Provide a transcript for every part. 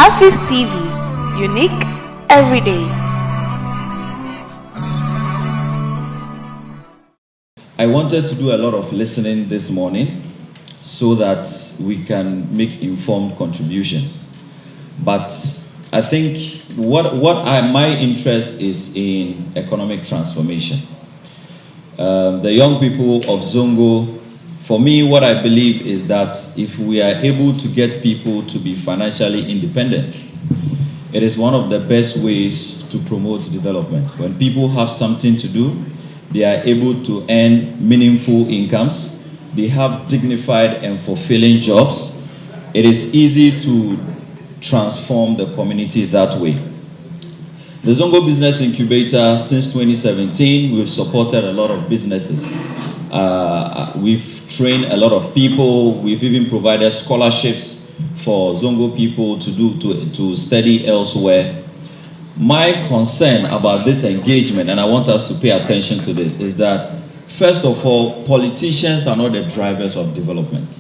HAFIZ TV, unique every day. I wanted to do a lot of listening this morning so that we can make informed contributions. But I think my interest is in economic transformation. The young people of Zongo, for me, what I believe is that if we are able to get people to be financially independent, it is one of the best ways to promote development. When people have something to do, they are able to earn meaningful incomes, they have dignified and fulfilling jobs. It is easy to transform the community that way. The Zongo Business Incubator, since 2017, we've supported a lot of businesses. We've trained a lot of people. We've even provided scholarships for Zongo people to study elsewhere. My concern about this engagement, and I want us to pay attention to this, is that, first of all, politicians are not the drivers of development.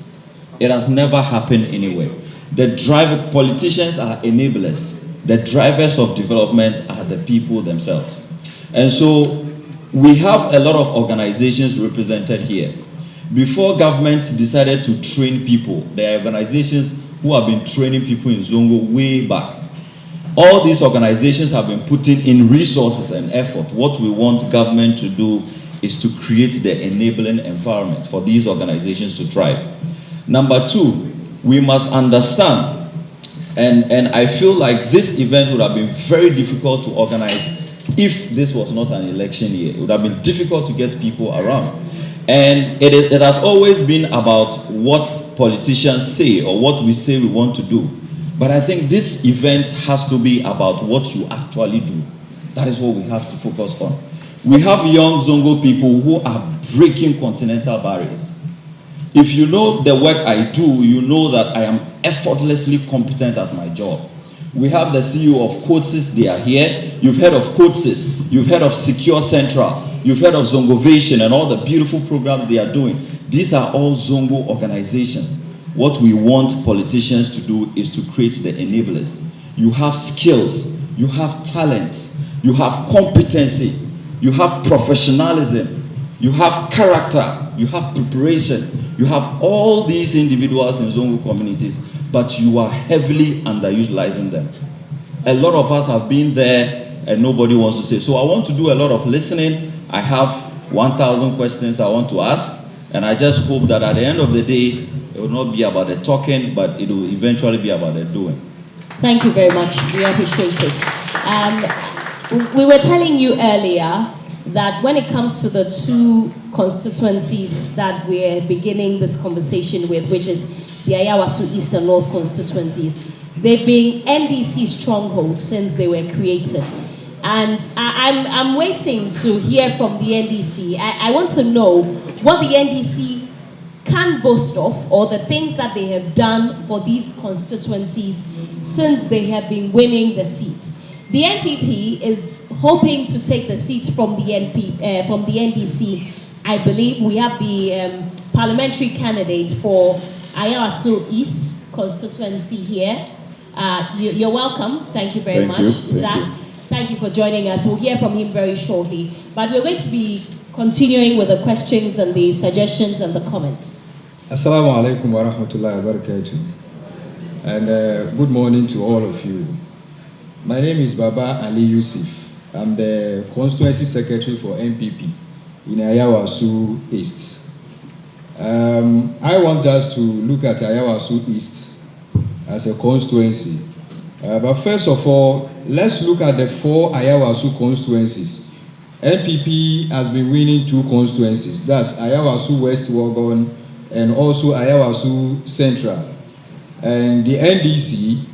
It has never happened anywhere. Politicians are enablers. The drivers of development are the people themselves. And so we have a lot of organizations represented here. Before governments decided to train people, there are organizations who have been training people in Zongo way back. All these organizations have been putting in resources and effort. What we want government to do is to create the enabling environment for these organizations to thrive. Number two, we must understand, and I feel like this event would have been very difficult to organize if this was not an election year. It would have been difficult to get people around. And it has always been about what politicians say or what we say we want to do. But I think this event has to be about what you actually do. That is what we have to focus on. We have young Zongo people who are breaking continental barriers. If you know the work I do, you know that I am effortlessly competent at my job. We have the CEO of Coatsys, they are here. You've heard of Coatsys, you've heard of Secure Central, you've heard of Zongovation and all the beautiful programs they are doing. These are all Zongo organizations. What we want politicians to do is to create the enablers. You have skills, you have talents, you have competency, you have professionalism, you have character, you have preparation, you have all these individuals in Zongo communities, but you are heavily underutilizing them. A lot of us have been there and nobody wants to say. So I want to do a lot of listening. I have 1,000 questions I want to ask, and I just hope that at the end of the day, it will not be about the talking, but it will eventually be about the doing. Thank you very much. We appreciate it. We were telling you earlier that when it comes to the two constituencies that we're beginning this conversation with, which is the Ayawasu East and North constituencies, they've been NDC strongholds since they were created. And I'm waiting to hear from the NDC. I want to know what the NDC can boast of, or the things that they have done for these constituencies since they have been winning the seats. The NPP is hoping to take the seat from the NDC. I believe we have the parliamentary candidate for Ayawasu East constituency here. You're welcome. Thank you very much, Zach. Thank you for joining us. We'll hear from him very shortly. But we're going to be continuing with the questions and the suggestions and the comments. Assalamu alaikum wa rahmatullahi wa barakatuh. And good morning to all of you. My name is Baba Ali Yusuf. I'm the Constituency Secretary for MPP in Ayawasu East. I want us to look at Ayawasu East as a constituency. But first of all, let's look at the 4 Ayawasu constituencies. NPP has been winning 2 constituencies. That's Ayawasu West Wagon and also Ayawasu Central. And the NDC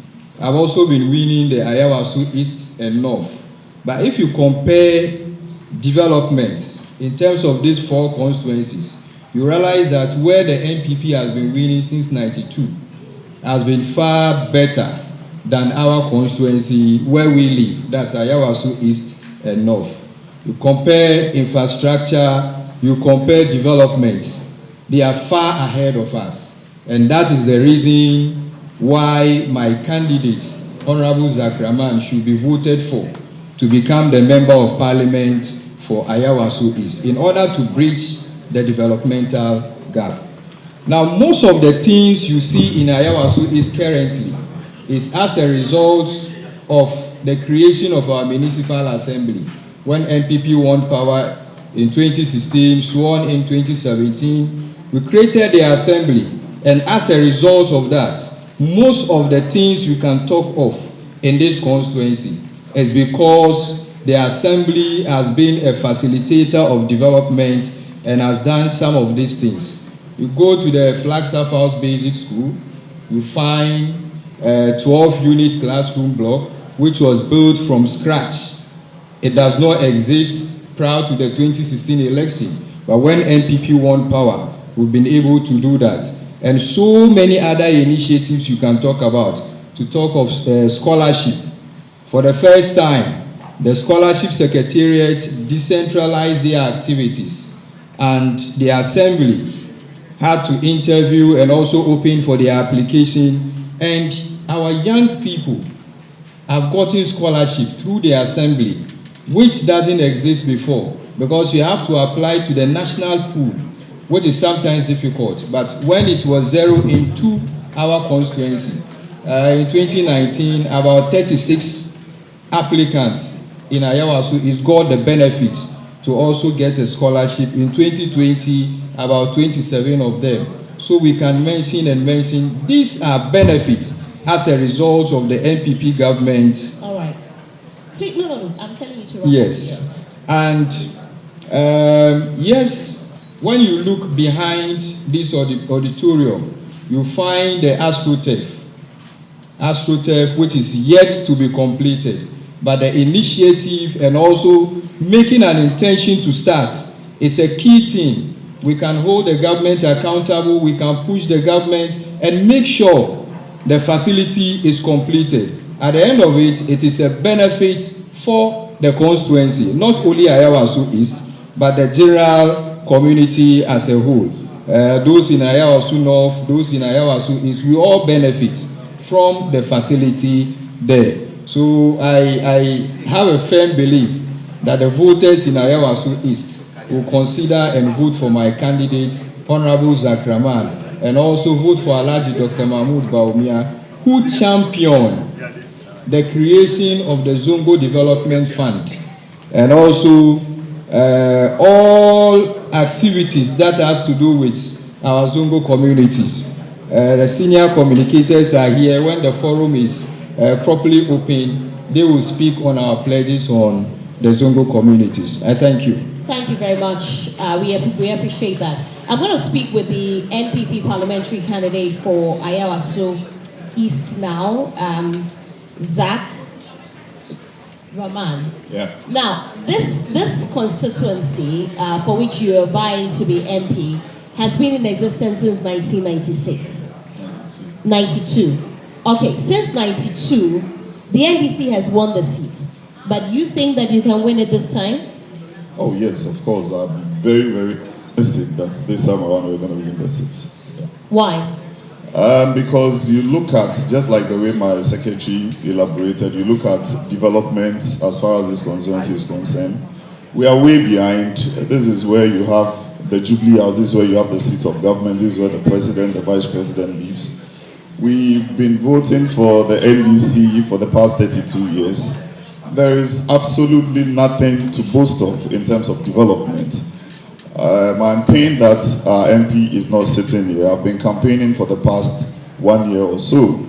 have also been winning the Ayawasu East and North. But if you compare development in terms of these 4 constituencies, you realize that where the NPP has been winning since '92 has been far better than our constituency where we live. That's Ayawasu East and North. You compare infrastructure, you compare development, they are far ahead of us. And that is the reason why my candidate Honorable Zakraman should be voted for to become the Member of Parliament for Ayawaso East in order to bridge the developmental gap. Now, most of the things you see in Ayawaso East currently is as a result of the creation of our municipal assembly. When MPP won power in 2016, sworn in 2017, we created the assembly, and as a result of that, most of the things you can talk of in this constituency is because the assembly has been a facilitator of development and has done some of these things. You go to the Flagstaff House Basic School, you find a 12-unit classroom block which was built from scratch. It does not exist prior to the 2016 election, but when NPP won power, we've been able to do that. And so many other initiatives you can talk about. To talk of scholarship. For the first time, the Scholarship Secretariat decentralized their activities, and the Assembly had to interview and also open for their application, and our young people have gotten scholarship through the Assembly, which doesn't exist before, because you have to apply to the national pool, which is sometimes difficult. But when it was zero into our constituency, in 2019, about 36 applicants in Ayawaso is got the benefit to also get a scholarship. In 2020, about 27 of them. So we can mention these are benefits as a result of the NPP government. All right. Please, no, I'm telling you to wrap Yes. And yes, when you look behind this auditorium, you find the AstroTurf, which is yet to be completed. But the initiative and also making an intention to start is a key thing. We can hold the government accountable, we can push the government and make sure the facility is completed. At the end of it, it is a benefit for the constituency, not only Ayawaso East, but the general community as a whole. Those in Ayawaso North, those in Ayawaso East, we all benefit from the facility there. So I have a firm belief that the voters in Ayawaso East will consider and vote for my candidate, Honorable Zakraman, and also vote for Alhaji Dr. Mahmoud Baumia, who championed the creation of the Zongo Development Fund, and also all activities that has to do with our Zongo communities. The senior communicators are here. When the forum is properly open, they will speak on our pledges on the Zongo communities. I thank you. Thank you very much. We appreciate that. I'm going to speak with the NPP parliamentary candidate for Ayawaso East now, Zach Rahman. Yeah. Now, this constituency for which you are vying to be MP has been in existence since 1996. 92. Okay, since 92, the NDC has won the seat. But you think that you can win it this time? Oh yes, of course. I'm very, very optimistic that this time around we're going to win the seats. Yeah. Why? Because you look at, just like the way my secretary elaborated, you look at development as far as this constituency is concerned. We are way behind. This is where you have the Jubilee House, this is where you have the seat of government, this is where the president, the vice president lives. We've been voting for the NDC for the past 32 years. There is absolutely nothing to boast of in terms of development. I'm pained that our MP is not sitting here. I've been campaigning for the past 1 year or so.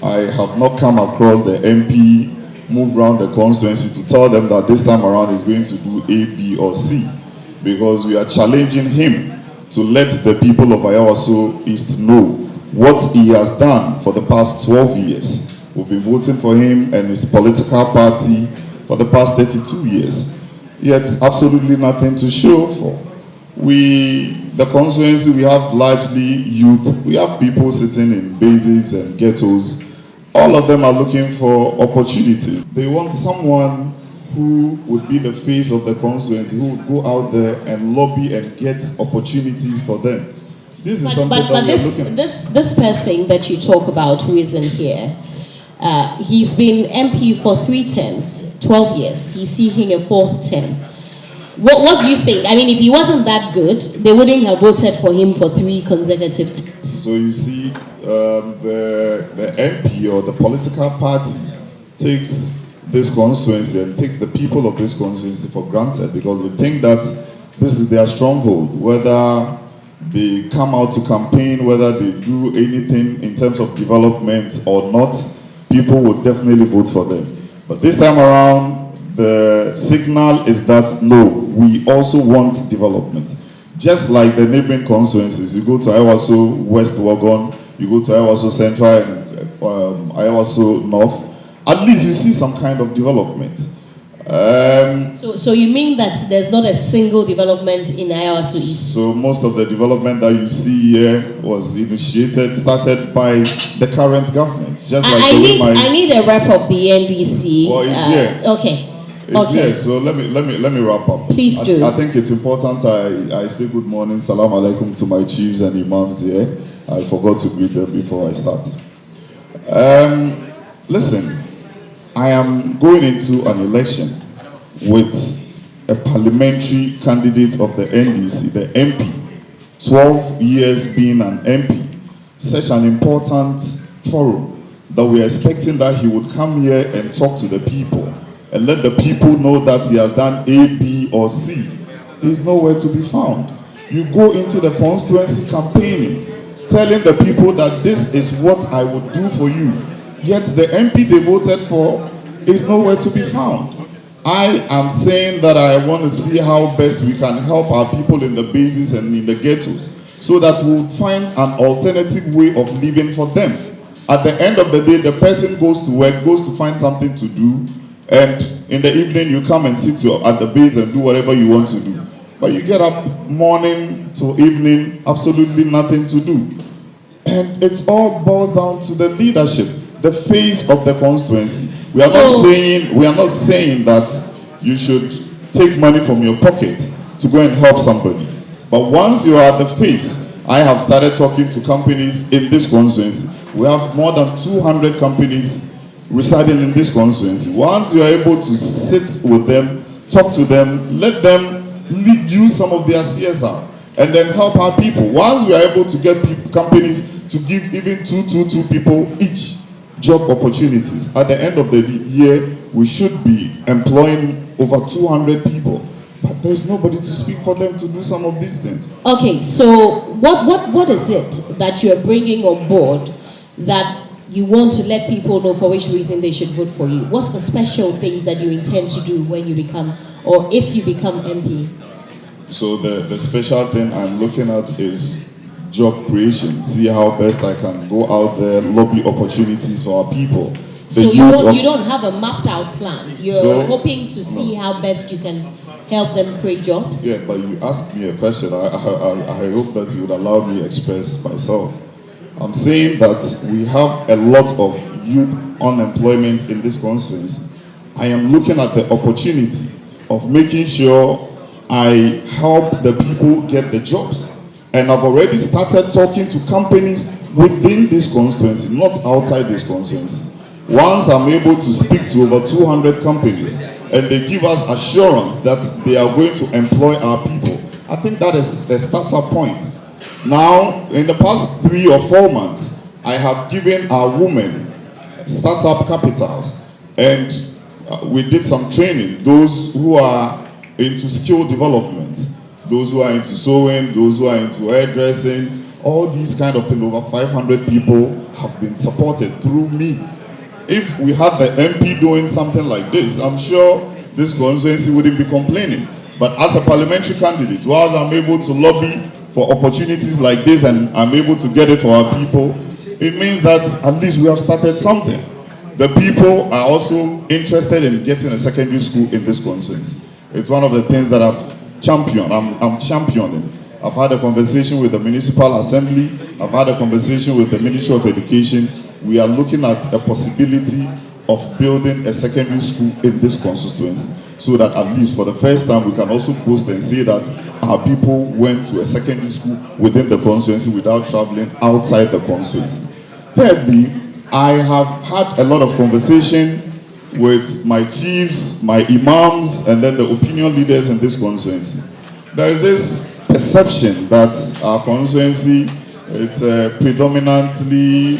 I have not come across the MP move around the constituency to tell them that this time around he's going to do A, B, or C, because we are challenging him to let the people of Ayawaso East know what he has done for the past 12 years. We've been voting for him and his political party for the past 32 years. Yet absolutely nothing to show for. The constituency, we have largely youth. We have people sitting in bases and ghettos. All of them are looking for opportunity. They want someone who would be the face of the constituency, who would go out there and lobby and get opportunities for them. This is something that we are looking. This person that you talk about who isn't here, He's been MP for 3 terms, 12 years. He's seeking a 4th term. What do you think? I mean, if he wasn't that good, they wouldn't have voted for him for 3 consecutive terms. So you see, the MP or the political party takes this constituency and takes the people of this constituency for granted because they think that this is their stronghold. Whether they come out to campaign, whether they do anything in terms of development or not, people would definitely vote for them. But this time around, the signal is that no, we also want development. Just like the neighboring constituencies, you go to Ayawaso West Wagon, you go to Ayawaso Central and Ayawaso North, at least you see some kind of development. So you mean that there's not a single development in Ayawaso East? So most of the development that you see here was started by the current government. Just like I need a rep of the NDC. Well, it's here. Okay. Okay. Yeah, so let me wrap up. Please do. I think it's important I say good morning, salam alaikum to my chiefs and imams here. I forgot to greet them before I start. Listen, I am going into an election with a parliamentary candidate of the NDC, the MP, 12 years being an MP, such an important forum that we are expecting that he would come here and talk to the people and let the people know that he has done A, B, or C. He's nowhere to be found. You go into the constituency campaigning, telling the people that this is what I would do for you, yet the MP they voted for is nowhere to be found. I am saying that I want to see how best we can help our people in the bases and in the ghettos so that we'll find an alternative way of living for them. At the end of the day, the person goes to work, goes to find something to do, and in the evening you come and sit at the base and do whatever you want to do. But you get up morning to evening, absolutely nothing to do. And it all boils down to the leadership, the face of the constituency. We are not saying that you should take money from your pocket to go and help somebody. But once you are the face, I have started talking to companies in this constituency. We have more than 200 companies residing in this constituency. Once you are able to sit with them, talk to them, let them use some of their CSR and then help our people. Once we are able to get companies to give even two people each job opportunities, at the end of the year, we should be employing over 200 people. But there's nobody to speak for them to do some of these things. Okay, so what is it that you're bringing on board that you want to let people know for which reason they should vote for you? What's the special things that you intend to do when you become, or if you become MP? So the special thing I'm looking at is job creation. See how best I can go out there, lobby opportunities for our people. So you don't have a mapped out plan. You're hoping to see how best you can help them create jobs? Yeah, but you asked me a question. I hope that you would allow me to express myself. I'm saying that we have a lot of youth unemployment in this constituency. I am looking at the opportunity of making sure I help the people get the jobs. And I've already started talking to companies within this constituency, not outside this constituency. Once I'm able to speak to over 200 companies and they give us assurance that they are going to employ our people, I think that is a startup point. Now, in the past 3 or 4 months, I have given our women startup capitals, and we did some training. Those who are into skill development, those who are into sewing, those who are into hairdressing, all these kind of things. Over 500 people have been supported through me. If we had the MP doing something like this, I'm sure this constituency wouldn't be complaining. But as a parliamentary candidate, whilst I'm able to lobby for opportunities like this and I'm able to get it for our people, it means that at least we have started something. The people are also interested in getting a secondary school in this constituency. It's one of the things that I've championed. I'm championing. I've had a conversation with the Municipal Assembly. I've had a conversation with the Ministry of Education. We are looking at a possibility of building a secondary school in this constituency, so that at least for the first time we can also boast and say that our people went to a secondary school within the constituency without traveling outside the constituency. Thirdly, I have had a lot of conversation with my chiefs, my imams, and then the opinion leaders in this constituency. There is this perception that our constituency is predominantly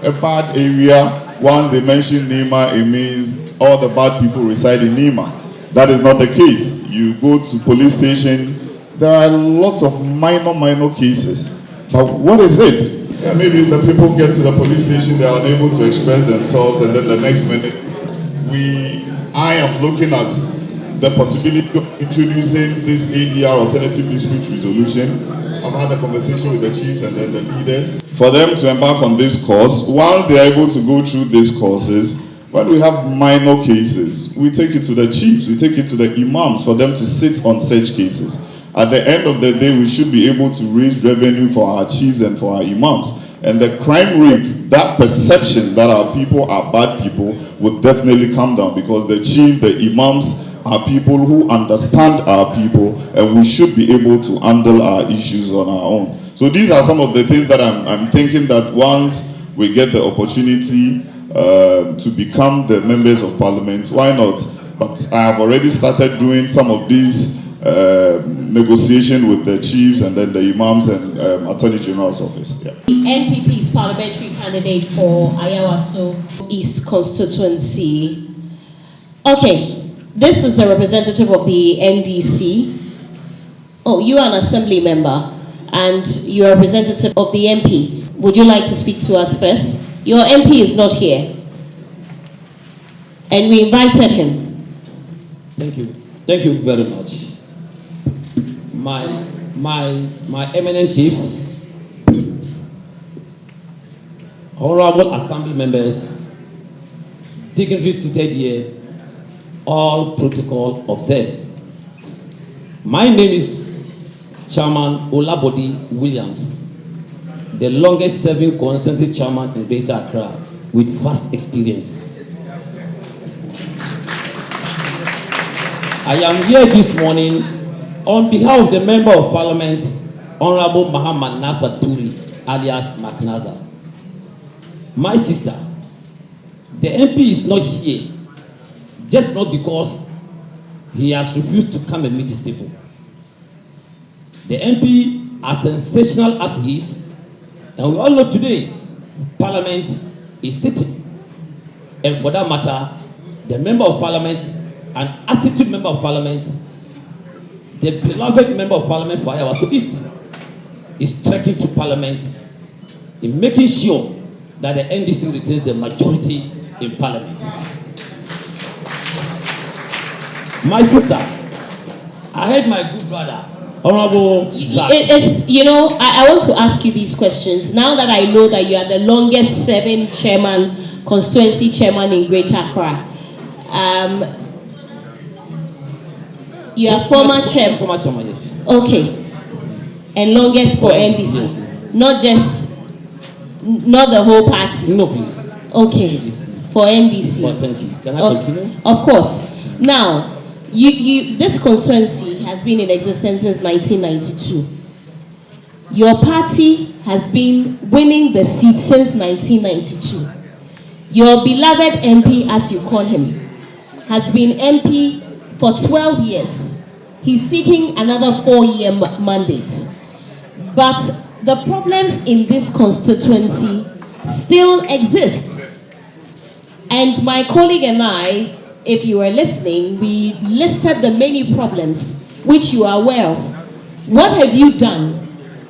a bad area. Once they mention Nima, it means all the bad people reside in Nima. That is not the case. You go to police station, there are lots of minor cases. But what is it? Maybe the people get to the police station, they are unable to express themselves, and then the next minute, I am looking at the possibility of introducing this ADR, alternative dispute resolution. I've had a conversation with the chiefs and then the leaders for them to embark on this course. While they are able to go through these courses, when we have minor cases, we take it to the chiefs, we take it to the imams for them to sit on such cases. At the end of the day, we should be able to raise revenue for our chiefs and for our imams. And the crime rate, that perception that our people are bad people, will definitely come down, because the chiefs, the imams are people who understand our people, and we should be able to handle our issues on our own. So these are some of the things that I'm thinking that once we get the opportunity to become the members of parliament, why not? But I have already started doing some of these negotiation with the chiefs and then the imams and Attorney General's office. Yeah. The NPP's parliamentary candidate for Ayawaso East constituency. Okay, this is a representative of the NDC. Oh, you are an assembly member and you are a representative of the MP. Would you like to speak to us first? Your MP is not here, and we invited him. Thank you very much. My eminent chiefs, honorable assembly members, dignitaries seated here, all protocol observed. My name is Chairman Olabode Williams, the longest serving constituency chairman in Greater Accra with vast experience. I am here this morning on behalf of the Member of Parliament, Honorable Muhammad Nasser Turi, alias McNazar. My sister, the MP is not here, just not because he has refused to come and meet his people. The MP, as sensational as he is, and we all know today, Parliament is sitting. And for that matter, the Member of Parliament, an attitude Member of Parliament, the beloved Member of Parliament for Ayawaso East, is trekking to Parliament in making sure that the NDC retains the majority in Parliament. My sister, I heard my good brother, Honorable Zach. It's, you know, I want to ask you these questions. Now that I know that you are the longest serving chairman, constituency chairman in Greater Accra, you are former chairman. Former chairman, yes. Okay. And longest for NDC. Yes. Not the whole party. No, please. Okay. For NDC. Well, thank you. Can I continue? Of course. Now, this constituency has been in existence since 1992. Your party has been winning the seat since 1992. Your beloved MP, as you call him, has been MP for 12 years. He's seeking another 4-year mandate. But the problems in this constituency still exist. And my colleague and I, if you were listening, we listed the many problems which you are aware of. What have you done,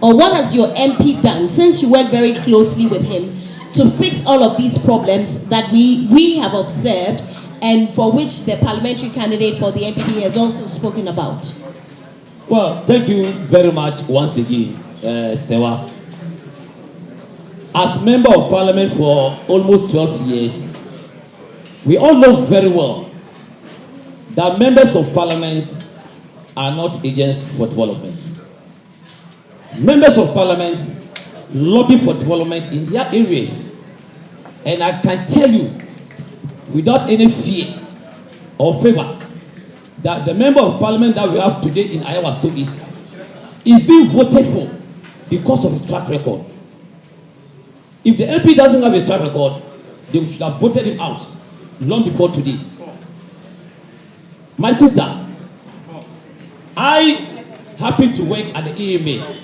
or what has your MP done, since you work very closely with him, to fix all of these problems that we have observed and for which the parliamentary candidate for the NPP has also spoken about? Well, thank you very much once again, Sewa. As Member of Parliament for almost 12 years, we all know very well that members of Parliament are not agents for development. Members of Parliament lobby for development in their areas. And I can tell you, without any fear or favor, that the Member of Parliament that we have today in Ayawaso East is being voted for because of his track record. If the MP doesn't have a track record, they should have voted him out long before today. My sister, I happened to work at the EMA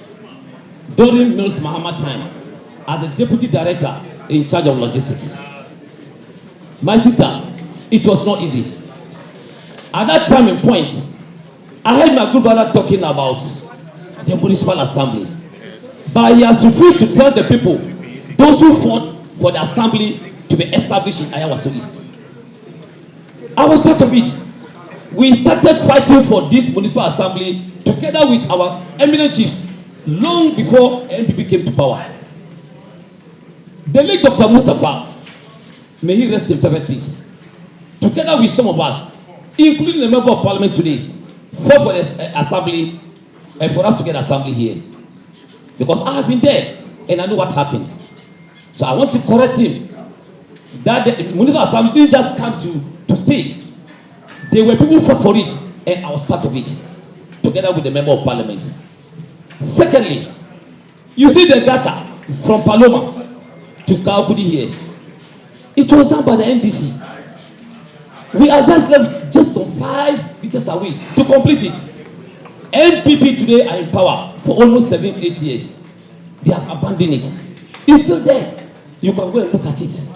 during Mills Muhammad time as the deputy director in charge of logistics. My sister, it was not easy. At that time in points, I heard my good brother talking about the municipal assembly. But he has refused to tell the people, those who fought for the assembly to be established in Ayawaso East. I was part of it. We started fighting for this municipal assembly together with our eminent chiefs long before NPP came to power. The late Dr. Mustafa, may he rest in perfect peace, together with some of us, including the member of parliament today, fought for the assembly and for us to get assembly here. Because I have been there and I know what happened. So I want to correct him that the municipal assembly didn't just come to stay. There were people who fought for it and I was part of it, together with the member of parliament. Secondly, you see the data from Paloma to Kaukudi here. It was done by the NDC. We are just left just some 5 meters away to complete it. NPP today are in power for almost 7-8 years. They have abandoned it. It's still there. You can go and look at it.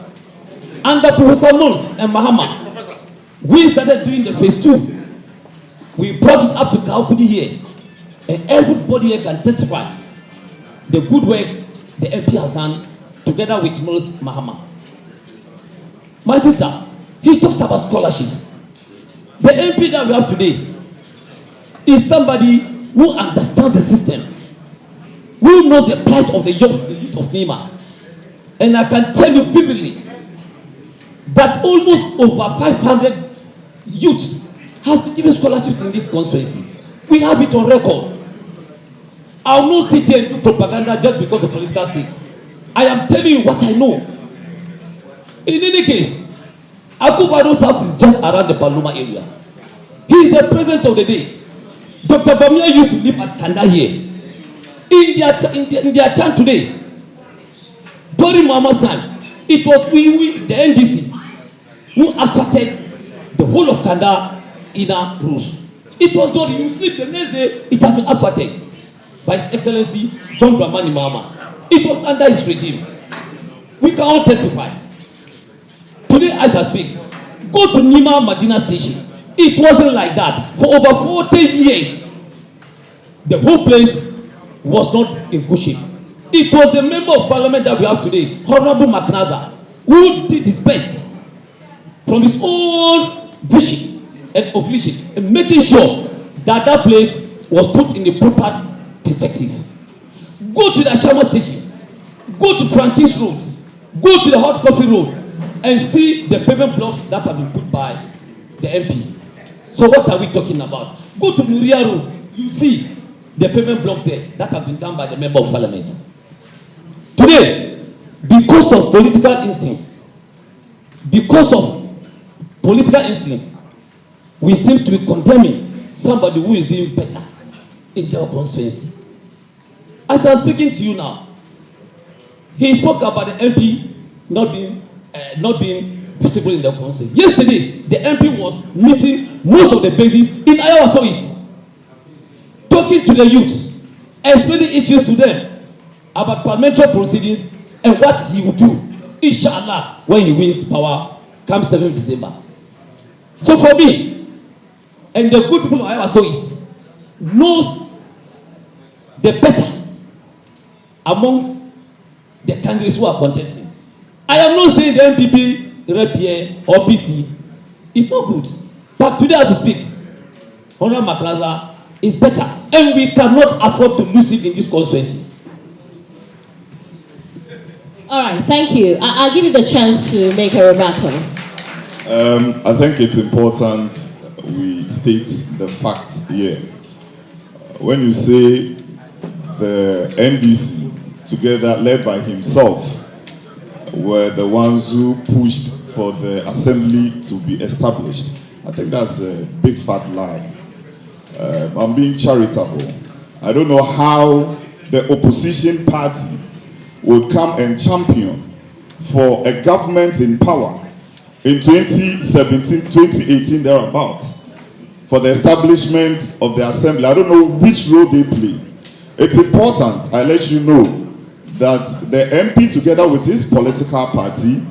Under Professor Mons and Mahama, we started doing the phase 2. We brought it up to Kaukudi here. And everybody here can testify the good work the MP has done together with Mons Mahama. My sister, he talks about scholarships. The MP that we have today is somebody who understands the system, who knows the plight of the youth of Nima. And I can tell you vividly that almost over 500 youths has been given scholarships in this constituency. We have it on record. I will not sit here and do propaganda just because of political sake. I am telling you what I know. In any case, Akubado's house is just around the Paloma area. He is the president of the day. Dr. Bamia used to live at Kanda here. In their time today, during Mama's time, it was we the NDC, who asphalted the whole of Kanda inner roads. It was done. You sleep the next day, it has been asphalted by His Excellency John Dramani Mahama. It was under his regime. We can all testify. Today, as I speak, go to Nima Madina Station. It wasn't like that. For over 40 years, the whole place was not in good shape. It was the member of parliament that we have today, Honorable McNaza, who did his best from his own vision and obligation and making sure that that place was put in the proper perspective. Go to the Ashama Station, go to Frankie's Road, go to the Hot Coffee Road, and see the pavement blocks that have been put by the MP. So what are we talking about? Go to Muria Road, you see the pavement blocks there that have been done by the member of parliament. Today, because of political instincts, we seem to be condemning somebody who is doing better in their constituency. As I'm speaking to you now, he spoke about the MP not being visible in the constituency. Yesterday, the MP was meeting most of the bases in Ayawaso East, talking to the youths, explaining issues to them about parliamentary proceedings and what he will do, inshallah, when he wins power come 7th December. So for me, and the good people of Ayawaso East knows the better amongst the candidates who are contesting. I am not saying the MPP, rep here, or PC is not good. But today, as to speak, Honorable Maklaza is better. And we cannot afford to lose it in this constituency. All right, thank you. I'll give you the chance to make a rebuttal. I think it's important we state the facts here. When you say the NDC, together led by himself, were the ones who pushed for the assembly to be established, I think that's a big fat lie. I'm being charitable. I don't know how the opposition party would come and champion for a government in power in 2017, 2018, thereabouts, for the establishment of the assembly. I don't know which role they play. It's important, I let you know, that the MP, together with his political party,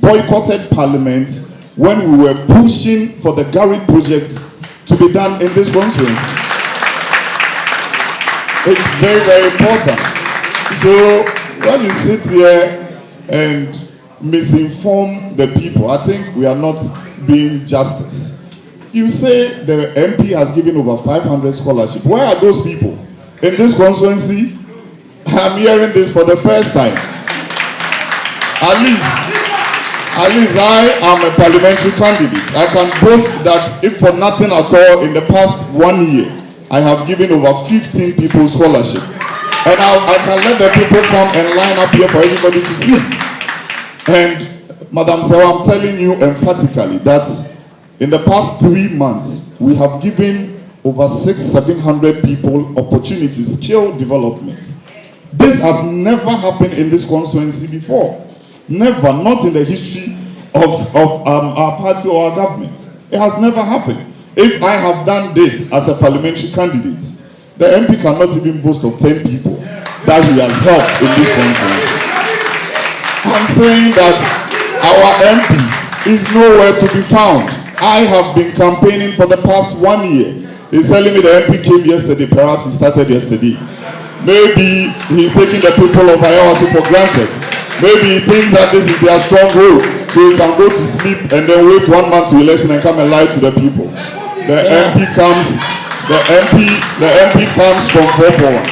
boycotted Parliament when we were pushing for the Gary project to be done in this constituency. It's very, very important. So when you sit here and misinform the people, I think we are not being justice. You say the MP has given over 500 scholarships. Where are those people? In this constituency, I'm hearing this for the first time. At least I am a parliamentary candidate. I can boast that if for nothing at all, in the past 1 year, I have given over 15 people scholarship. And I can let the people come and line up here for everybody to see. And Madam Sarah, I'm telling you emphatically that in the past 3 months, we have given over 600-700 people opportunities, skill development. This has never happened in this constituency before. Never, not in the history of our party or our government. It has never happened. If I have done this as a parliamentary candidate, the MP cannot even boast of 10 people that he has helped in this constituency. I'm saying that our MP is nowhere to be found. I have been campaigning for the past 1 year. He's telling me the MP came yesterday, perhaps he started yesterday. Maybe he's taking the people of Hausazone for granted. Maybe he thinks that this is their stronghold, so he can go to sleep and then wait 1 month to election and come and lie to the people. The MP comes from 441.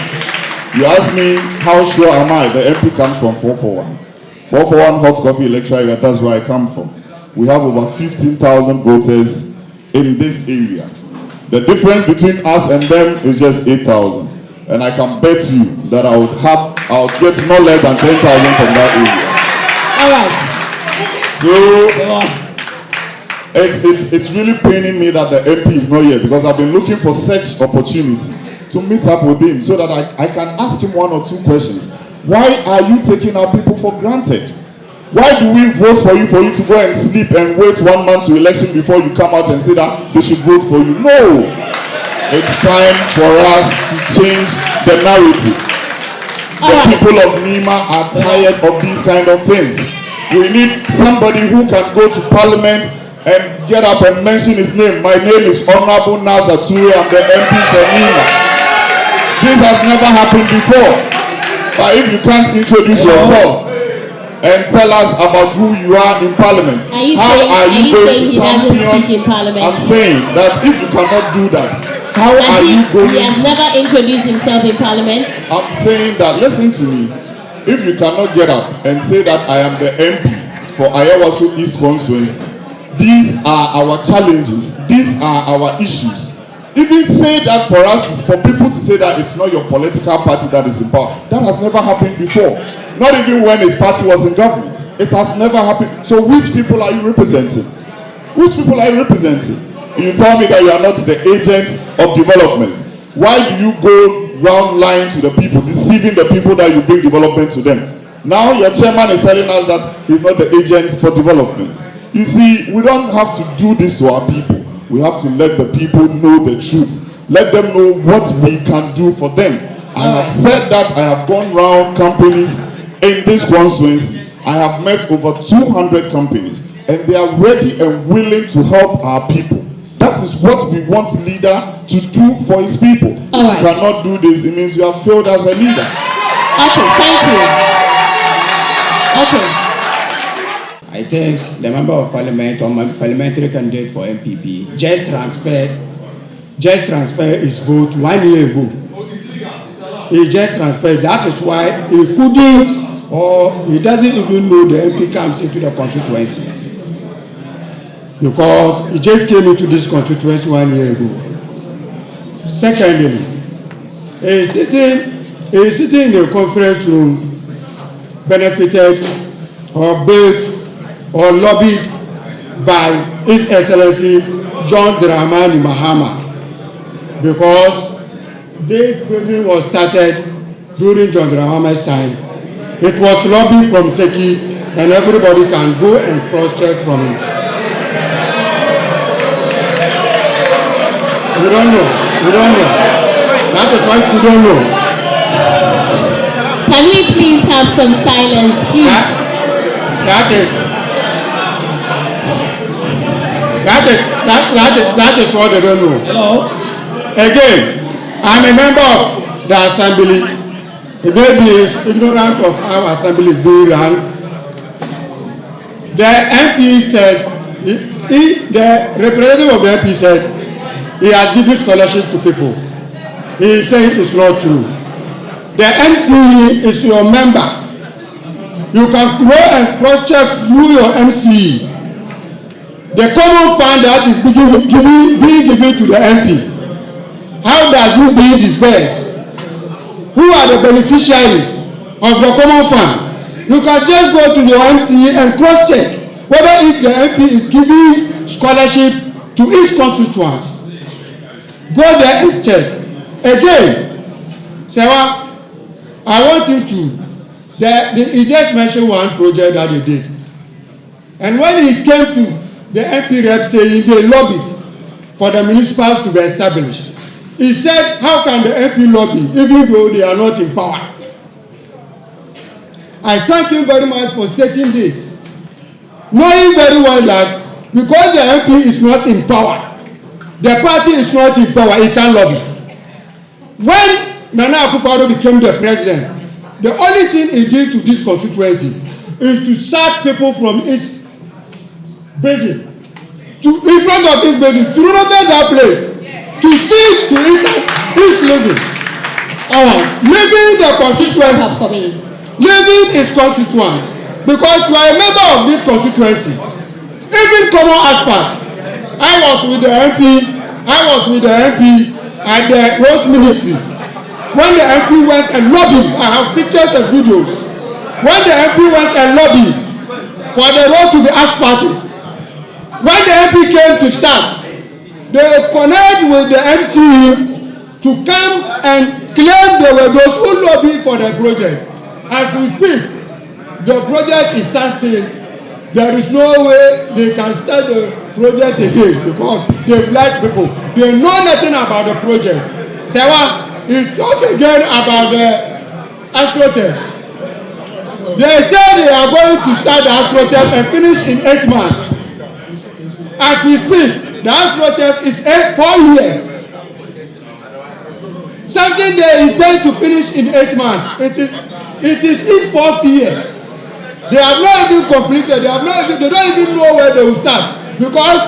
You ask me how sure am I? The MP comes from 441. 441 hot coffee electoral area, that's where I come from. We have over 15,000 voters in this area. The difference between us and them is just 8,000. And I can bet you that I'll get no less than 10,000 from that area. All right. So it's really paining me that the MP is not here, because I've been looking for such opportunity to meet up with him so that I can ask him 1 or 2 questions. Why are you taking our people for granted? Why do we vote for you to go and sleep and wait 1 month to election before you come out and say that they should vote for you? No. It's time for us to change the narrative. The people of Nima are tired of these kind of things. We need somebody who can go to Parliament and get up and mention his name. My name is Honorable Naza Ture. I'm the MP for Nima. This has never happened before. But if you can't introduce yourself and tell us about who you are in Parliament, how are you going to champion? I'm saying that if you cannot do that, how are you going to... He has never introduced himself in Parliament. I'm saying that, listen to me. If you cannot get up and say that I am the MP for Hausazone East constituency, these are our challenges. These are our issues. Even say that for us, for people to say that it's not your political party that is in power. That has never happened before. Not even when his party was in government. It has never happened. So which people are you representing? Which people are you representing? You tell me that you are not the agent of development. Why do you go round lying to the people, deceiving the people that you bring development to them? Now your chairman is telling us that he's not the agent for development. You see, we don't have to do this to our people. We have to let the people know the truth. Let them know what we can do for them. I have said that. I have gone round companies in this constituency. I have met over 200 companies, and they are ready and willing to help our people. That is what we want leader to do for his people. If you cannot do this, it means you have failed as a leader. Okay, thank you. Okay. I think the member of parliament or my parliamentary candidate for MPP just transferred his vote 1 year ago. He just transferred. That is why he couldn't, or he doesn't even know the MP comes into the constituency. Because he just came into this constituency 1 year ago. Secondly, he is sitting in the conference room, benefited or built or lobbied by His Excellency John Dramani Mahama, because this building was started during John Dramani's time, It was lobby from Turkey, and everybody can go and cross-check from it. We don't know. That is why we don't know. Can we please have some silence, please? That is what they don't know. Hello? Again, I'm a member of the assembly. The baby is ignorant of how assembly is being run. The MP said, the representative of the MP said, he has given scholarship to people. He is saying it's not true. The MCE is your member. You can go and cross-check through your MCE. The common fund that is being given to the MP. How does it be dispersed? Who are the beneficiaries of the common fund? You can just go to your MCE and cross-check whether if the MP is giving scholarship to each constituents. Go there and check. Again, Sewa, I want you to, he just mentioned one project that he did. And when he came to the MP rep saying they lobbied for the municipals to be established, he said, how can the MP lobby even though they are not in power? I thank him very much for stating this, knowing very well that because the MP is not in power, the party is not in power, it can lobby. When Nana Akufo-Addo became the president, the only thing he did to this constituency is to sack people from its building, in front of his building, to renovate that place, to see to his living. Leaving the constituency, leaving his constituents, because you are a member of this constituency. Even common asphalt, I was with the MP at the roads ministry. When the MP went and lobbied, I have pictures and videos. When the MP went and lobbied for the road to be asphalted, when the MP came to start, they connect with the MCE to come and claim they were those who lobbied for the project. As we speak, the project is standstill. There is no way they can start the project again because they black people. They know nothing about the project. Sewa, he talk again about the astroturf. They say they are going to start the astroturf and finish in 8 months. As we speak, the astroturf is 4 years. Something they intend to finish in 8 months. It is in 4 years. They have not even completed. They don't even know where they will start because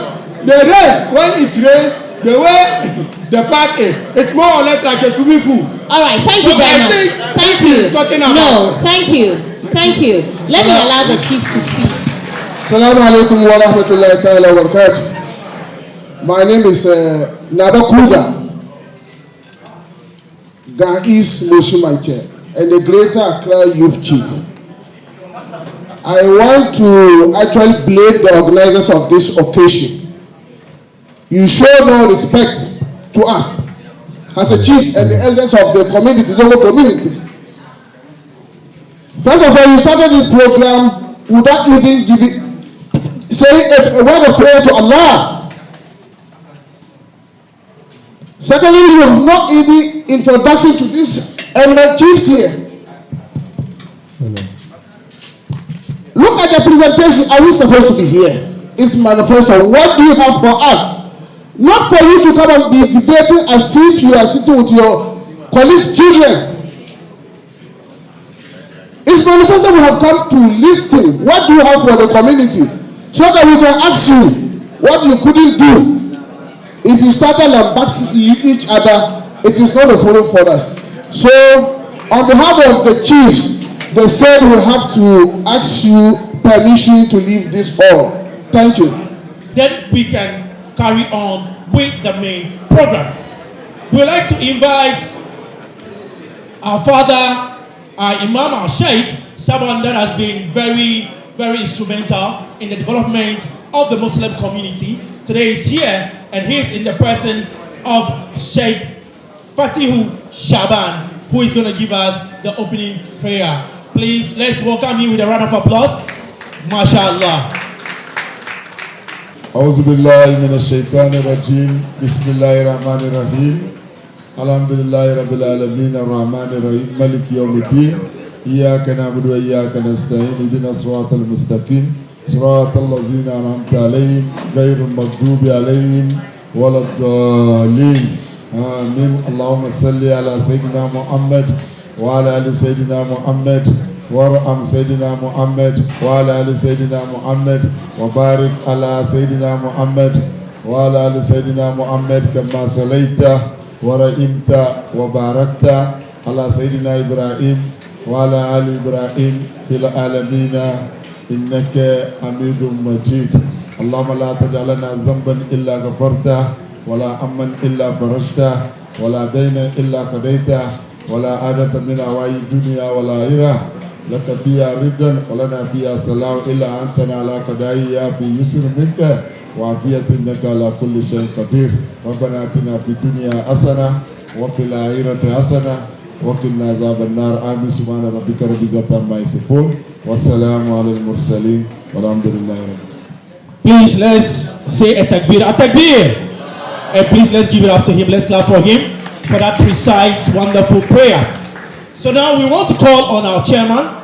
the rain, when it rains, the way the park is, it's more or less like a swimming pool. All right, thank you very much. Thank you. Thank you. Let me allow the chief to speak. Assalamu alaikum wa rahmatullahi ta'ala wa barakatuh. My name is Naba Kruger, Gais Moshimanche, and the Greater Accra Youth Chief. I want to actually blame the organizers of this occasion. You show no respect to us as a chief and the elders of the communities, local communities. First of all, you started this program without even saying a word of prayer to Allah. Secondly, you have not even introduction to these eminent chiefs here. Look at the presentation. Are we supposed to be here? It's manifesto. What do you have for us? Not for you to come and be debating as if you are sitting with your colleagues' children. It's manifesto. We have come to listen. What do you have for the community? So that we can ask you what you couldn't do. If you started lambasting each other, it is not a forum for us. So, on behalf of the chiefs, they said we have to ask you permission to leave this hall. Thank you. Then we can carry on with the main program. We would like to invite our father, our Imam, our Sheikh, someone that has been very, very instrumental in the development of the Muslim community. Today is here, and he is in the person of Sheikh Fatihu Shaban, who is going to give us the opening prayer. Please, let's welcome you with a round of applause. MashaAllah. أعوذ بالله من الشيطان الرجيم بسم الله الرحمن الرحيم الحمد لله رب العالمين الرحمن الرحيم مالك يوم الدين إياك نعبد وإياك نستعين اهدنا الصراط المستقيم صراط الذين أنعمت عليهم غير المغضوب عليهم ولا الضالين آمين اللهم صل على سيدنا محمد وعلى آل سيدنا محمد وارحم سيدنا محمد وعلى آل سيدنا محمد وبارك على سيدنا محمد وعلى آل سيدنا محمد كما صليت ورحمت وباركت على سيدنا إبراهيم وعلى آل إبراهيم في العالمين إنك حميد مجيد اللهم لا تجعل لنا ذنبا إلا غفرته ولا أما إلا فرجته ولا دينا إلا قضيته ولا عادة من أوعي الدنيا ولا غيرها لك فيها ردا ولنا فيها سلام إلا أنتنا على قضائها في يسر منك وعافية إنك على كل شيء قدير ربنا آتنا في الدنيا حسنة وفي الآخرة حسنة وقنا عذاب النار آمين سبحان ربك رب العزة عما يصفون والسلام على المرسلين والحمد لله رب العالمين. Please, let's say a takbir. A takbir! And please, let's give it up to him. Let's clap for him for that precise, wonderful prayer. So now we want to call on our chairman.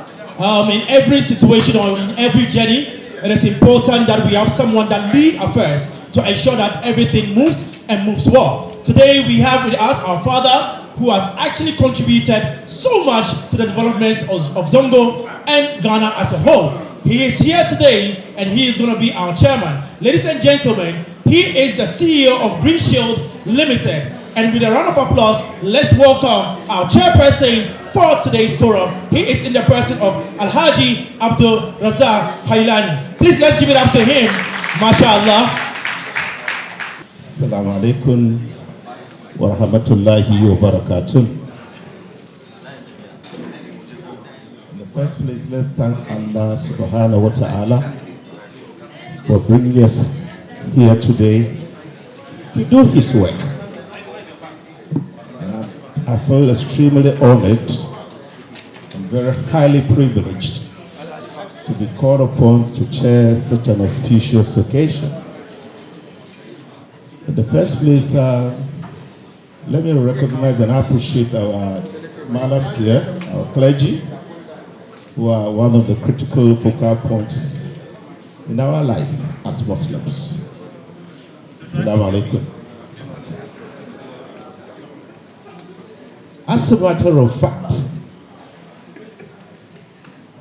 In every situation or in every journey, it is important that we have someone that lead affairs to ensure that everything moves and moves well. Today we have with us our father, who has actually contributed so much to the development of Zongo and Ghana as a whole. He is here today and he is going to be our chairman. Ladies and gentlemen, he is the CEO of Green Shield Limited. And with a round of applause, let's welcome our chairperson for today's forum. He is in the person of Alhaji Abdul Razak Hailani. Please, let's give it up to him. MashaAllah. Assalamu alaikum wa rahmatullahi wa barakatuh. In the first place, let's thank Allah subhanahu wa ta'ala for bringing us here today to do his work. I feel extremely honored and very highly privileged to be called upon to chair such an auspicious occasion. In the first place, let me recognize and appreciate our madams here, our clergy, who are one of the critical focal points in our life as Muslims. Assalamu alaikum. As a matter of fact,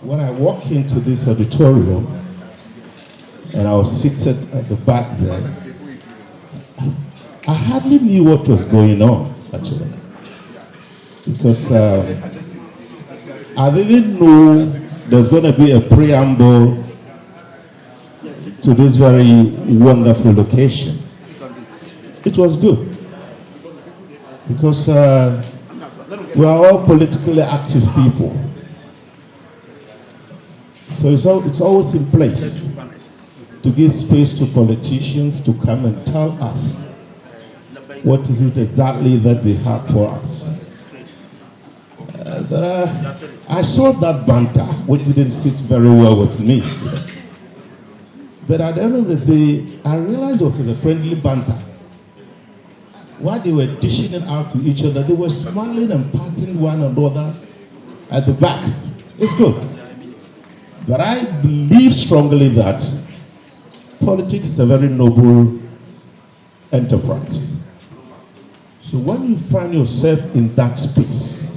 when I walked into this auditorium and I was seated at the back there, I hardly knew what was going on, actually. Because I didn't know there's going to be a preamble to this very wonderful location. It was good. Because we are all politically active people. So it's always in place to give space to politicians to come and tell us what is it exactly that they have for us. I saw that banter, which didn't sit very well with me. But at the end of the day, I realized it was a friendly banter. While they were dishing it out to each other, they were smiling and patting one another at the back. It's good. But I believe strongly that politics is a very noble enterprise. So when you find yourself in that space,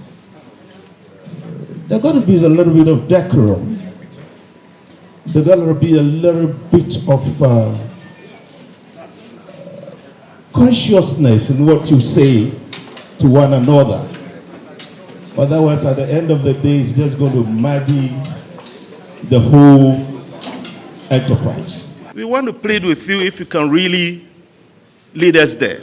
there's got to be a little bit of decorum. There's got to be a little bit of consciousness in what you say to one another. Otherwise, at the end of the day, it's just going to muddy the whole enterprise. We want to plead with you if you can really lead us there.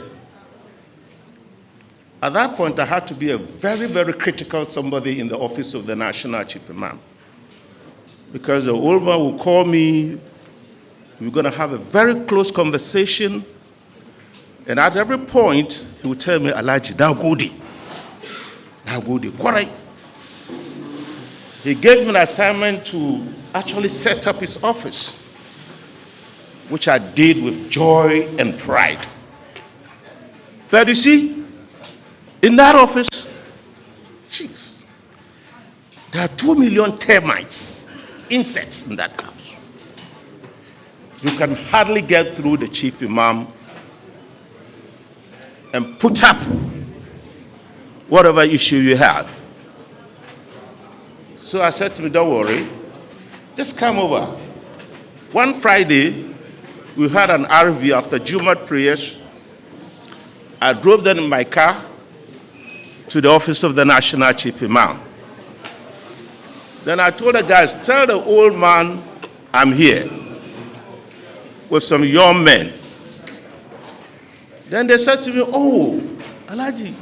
At that point, I had to be a very, very critical somebody in the office of the National Chief Imam. Because the old man will call me, we're going to have a very close conversation, and at every point, he would tell me, Alaji, now go there. Now go there. Kwarai. he gave me an assignment to actually set up his office, which I did with joy and pride. But you see, in that office, jeez, there are 2 million termites, insects in that house. You can hardly get through the chief imam and put up whatever issue you have. So I said to him, don't worry, just come over. One Friday, we had an RV after Jumat prayers. I drove them in my car to the office of the National Chief Imam. Then I told the guys, tell the old man I'm here with some young men. Then they said to me, oh, Alaji,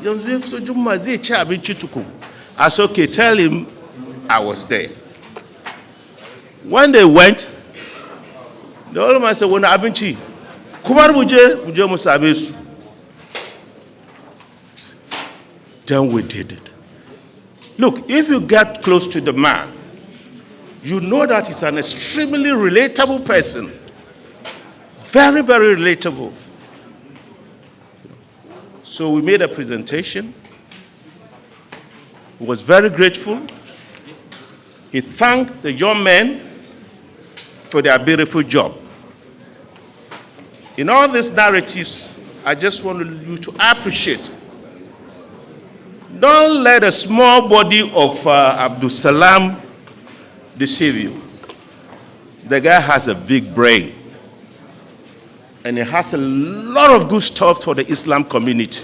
I said, okay, tell him I was there. When they went, the old man said, when I've been chi, then we did it. Look, if you get close to the man, you know that he's an extremely relatable person. Very, very relatable. So we made a presentation. He was very grateful. He thanked the young men for their beautiful job. In all these narratives, I just want you to appreciate. Don't let a small body of Abdul Salam deceive you. The guy has a big brain. And he has a lot of good stuff for the Islam community.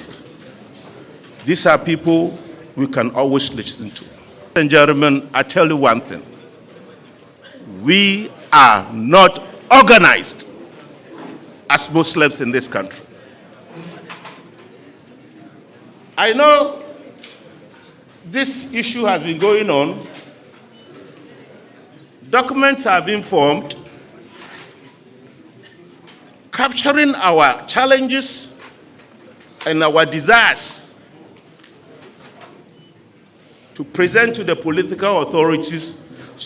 These are people we can always listen to. Ladies and gentlemen, I tell you one thing. We are not organized as Muslims in this country. I know this issue has been going on. Documents have been formed capturing our challenges and our desires to present to the political authorities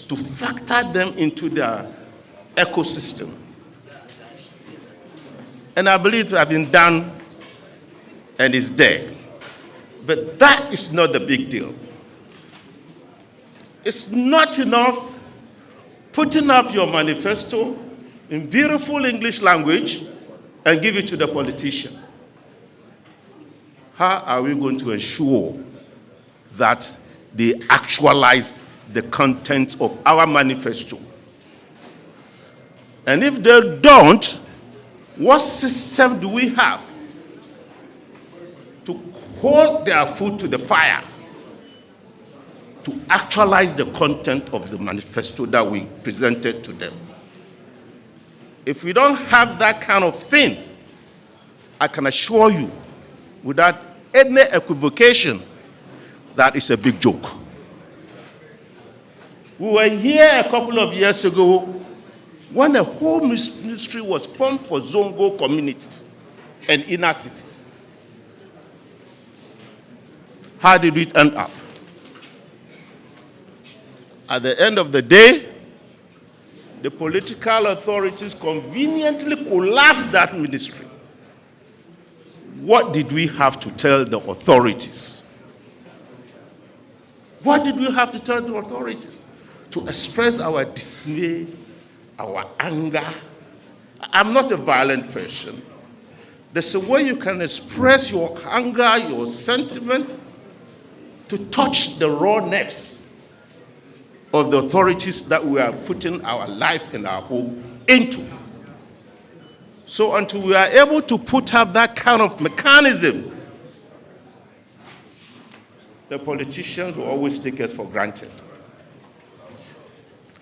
to factor them into their ecosystem. And I believe it has been done and is there. But that is not the big deal. It's not enough putting up your manifesto in beautiful English language and give it to the politician. How are we going to ensure that they actualize the content of our manifesto? And if they don't, what system do we have to hold their foot to the fire to actualize the content of the manifesto that we presented to them? If we don't have that kind of thing, I can assure you, without any equivocation, that is a big joke. We were here a couple of years ago when a whole ministry was formed for Zongo communities and inner cities. How did it end up? At the end of the day, the political authorities conveniently collapsed that ministry. What did we have to tell the authorities? What did we have to tell the authorities? To express our dismay, our anger. I'm not a violent person. There's a way you can express your anger, your sentiment, to touch the raw nerves of the authorities that we are putting our life and our home into. So until we are able to put up that kind of mechanism, the politicians will always take us for granted.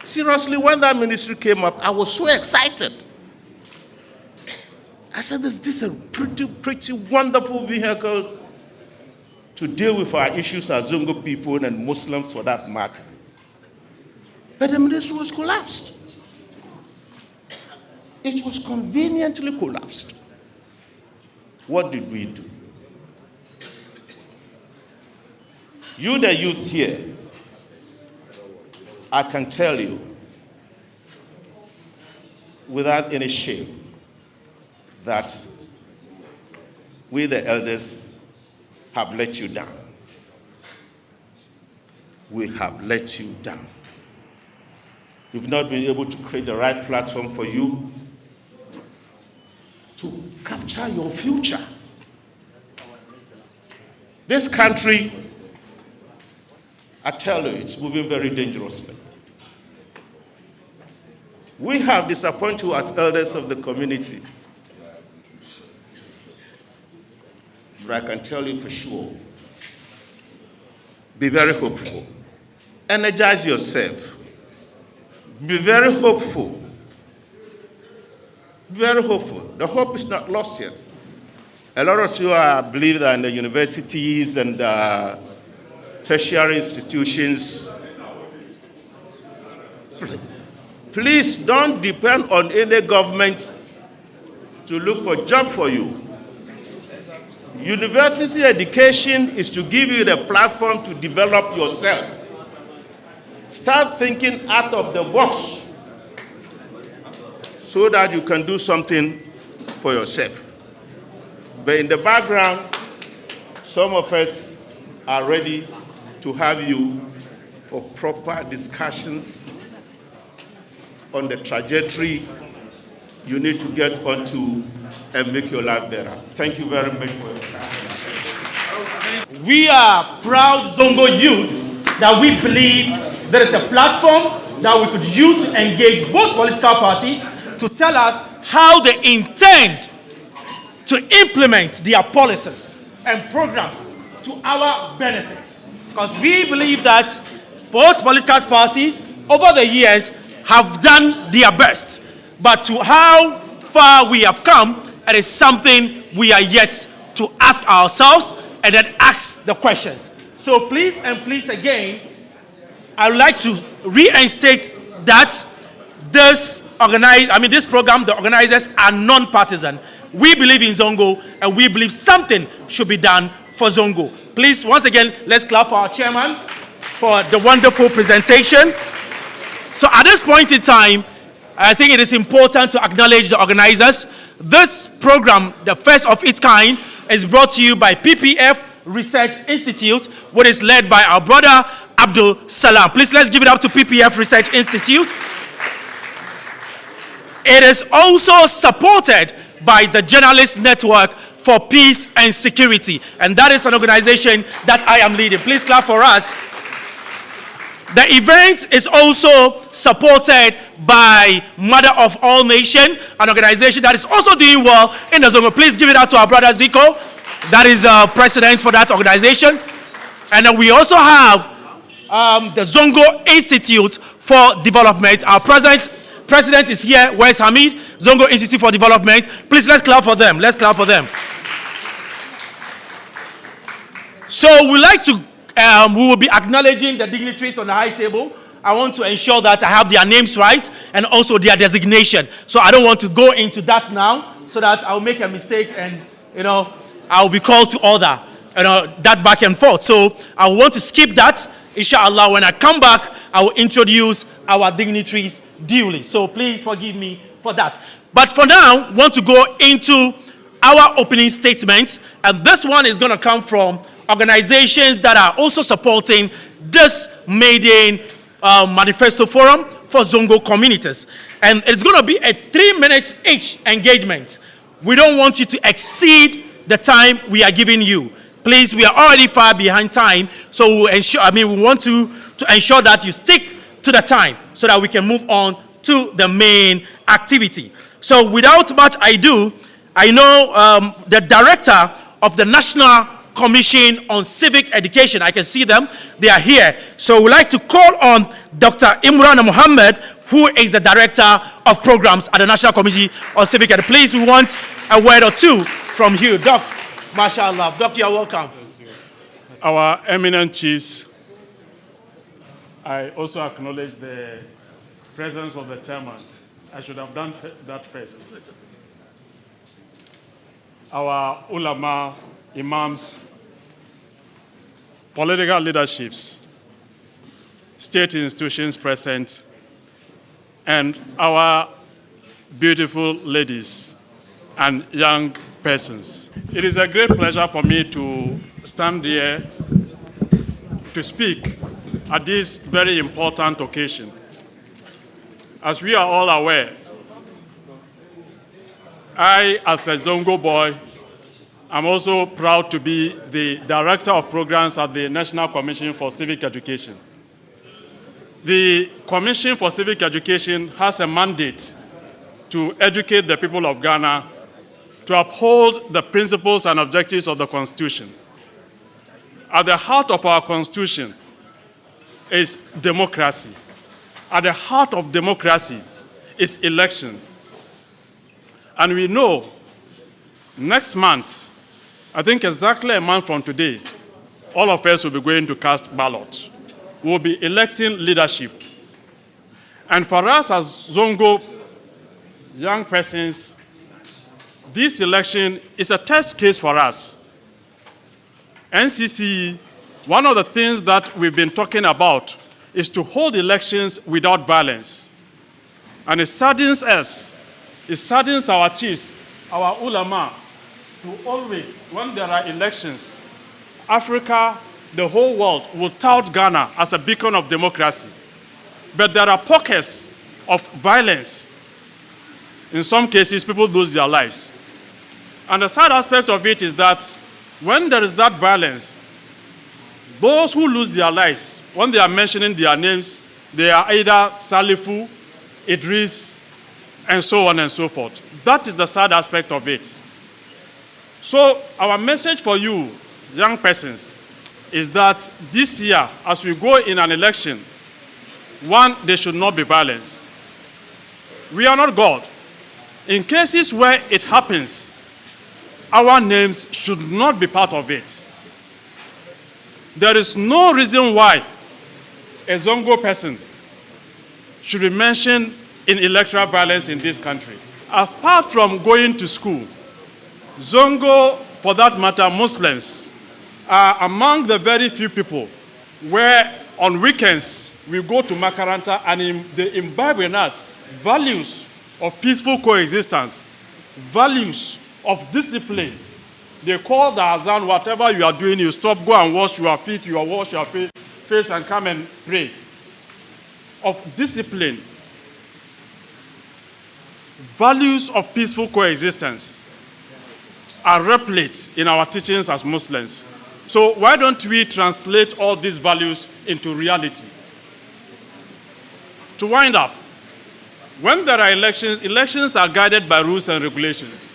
Seriously, when that ministry came up, I was so excited. I said, this is a pretty wonderful vehicle to deal with our issues as Zongo people and Muslims for that matter. But the ministry was collapsed. It was conveniently collapsed. What did we do? You, the youth here, I can tell you without any shame that we, the elders, have let you down. We have let you down. We've not been able to create the right platform for you to capture your future. This country, I tell you, it's moving very dangerously. We have disappointed you as elders of the community. But I can tell you for sure, be very hopeful. Energize yourself. Be very hopeful. Be very hopeful. The hope is not lost yet. A lot of you believe that in the universities and tertiary institutions, please don't depend on any government to look for a job for you. University education is to give you the platform to develop yourself. Start thinking out of the box so that you can do something for yourself. But in the background, some of us are ready to have you for proper discussions on the trajectory you need to get onto and make your life better. Thank you very much for your time. We are proud Zongo youths that we believe there is a platform that we could use to engage both political parties to tell us how they intend to implement their policies and programs to our benefit. Because we believe that both political parties over the years have done their best. But to how far we have come, it is something we are yet to ask ourselves and then ask the questions. So please and please again, I would like to reinstate that this program, the organizers are non-partisan. We believe in Zongo and we believe something should be done for Zongo. Please, once again, let's clap for our chairman for the wonderful presentation. So at this point in time, I think it is important to acknowledge the organizers. This program, the first of its kind, is brought to you by PFF Research Institute, which is led by our brother Abdul Salam. Please, let's give it up to PFF Research Institute. It is also supported by the Journalist Network for Peace and Security, and that is an organization that I am leading. Please clap for us. The event is also supported by Mother of All Nations, an organization that is also doing well in the Zongo. Please give it out to our brother Zico, that is president for that organization. And then we also have the Zongo Institute for Development. Our president is here. Where's Hamid? Zongo Institute for Development. Please, let's clap for them. Let's clap for them. So we like to, we will be acknowledging the dignitaries on the high table. I want to ensure that I have their names right and also their designation. So I don't want to go into that now so that I'll make a mistake and, I'll be called to order, that back and forth. So I want to skip that. Inshallah, when I come back, I will introduce our dignitaries duly. So please forgive me for that. But for now, I want to go into our opening statements. And this one is going to come from organizations that are also supporting this maiden manifesto forum for Zongo communities. And it's going to be a 3 minutes each engagement. We don't want you to exceed the time we are giving you. Please, we are already far behind time, so we want to ensure that you stick to the time so that we can move on to the main activity. So without much ado, I know the director of the National Commission on Civic Education. I can see them. They are here. So we'd like to call on Dr. Imran Muhammad, who is the director of programs at the National Commission on Civic Education. Please, we want a word or two from you. Doc, mashallah. Doc, you're welcome. Our eminent chiefs, I also acknowledge the presence of the chairman. I should have done that first. Our ulama, imams, political leaderships, state institutions present, and our beautiful ladies and young persons. It is a great pleasure for me to stand here to speak at this very important occasion. As we are all aware, I, as a Zongo boy, am also proud to be the Director of Programs at the National Commission for Civic Education. The Commission for Civic Education has a mandate to educate the people of Ghana to uphold the principles and objectives of the Constitution. At the heart of our Constitution is democracy. At the heart of democracy is elections. And we know next month, I think exactly a month from today, all of us will be going to cast ballots. We'll be electing leadership. And for us as Zongo young persons, this election is a test case for us. NCC, one of the things that we've been talking about is to hold elections without violence. And it saddens us, it saddens our chiefs, our ulama, to always, when there are elections, Africa, the whole world will tout Ghana as a beacon of democracy. But there are pockets of violence. In some cases, people lose their lives. And the sad aspect of it is that when there is that violence, those who lose their lives, when they are mentioning their names, they are either Salifu, Idris, and so on and so forth. That is the sad aspect of it. So our message for you, young persons, is that this year, as we go in an election, one, there should not be violence. We are not God. In cases where it happens, our names should not be part of it. There is no reason why a Zongo person should be mentioned in electoral violence in this country. Apart from going to school, Zongo, for that matter, Muslims, are among the very few people where on weekends we go to Makaranta and they imbibe in us values of peaceful coexistence, values of discipline. They call the azan, whatever you are doing, you stop, go and wash your feet, you wash your face and come and pray. Of discipline, values of peaceful coexistence are replete in our teachings as Muslims. So why don't we translate all these values into reality? To wind up, when there are elections, elections are guided by rules and regulations.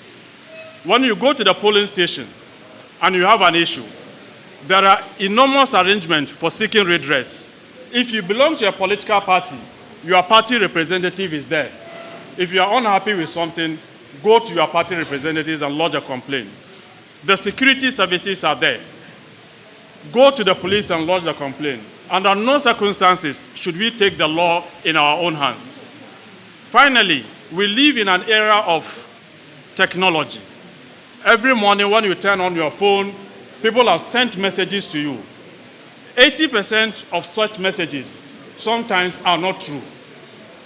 When you go to the polling station and you have an issue, there are enormous arrangements for seeking redress. If you belong to a political party, your party representative is there. If you are unhappy with something, go to your party representatives and lodge a complaint. The security services are there. Go to the police and lodge the complaint. Under no circumstances should we take the law in our own hands. Finally, we live in an era of technology. Every morning when you turn on your phone, people have sent messages to you. 80% of such messages sometimes are not true.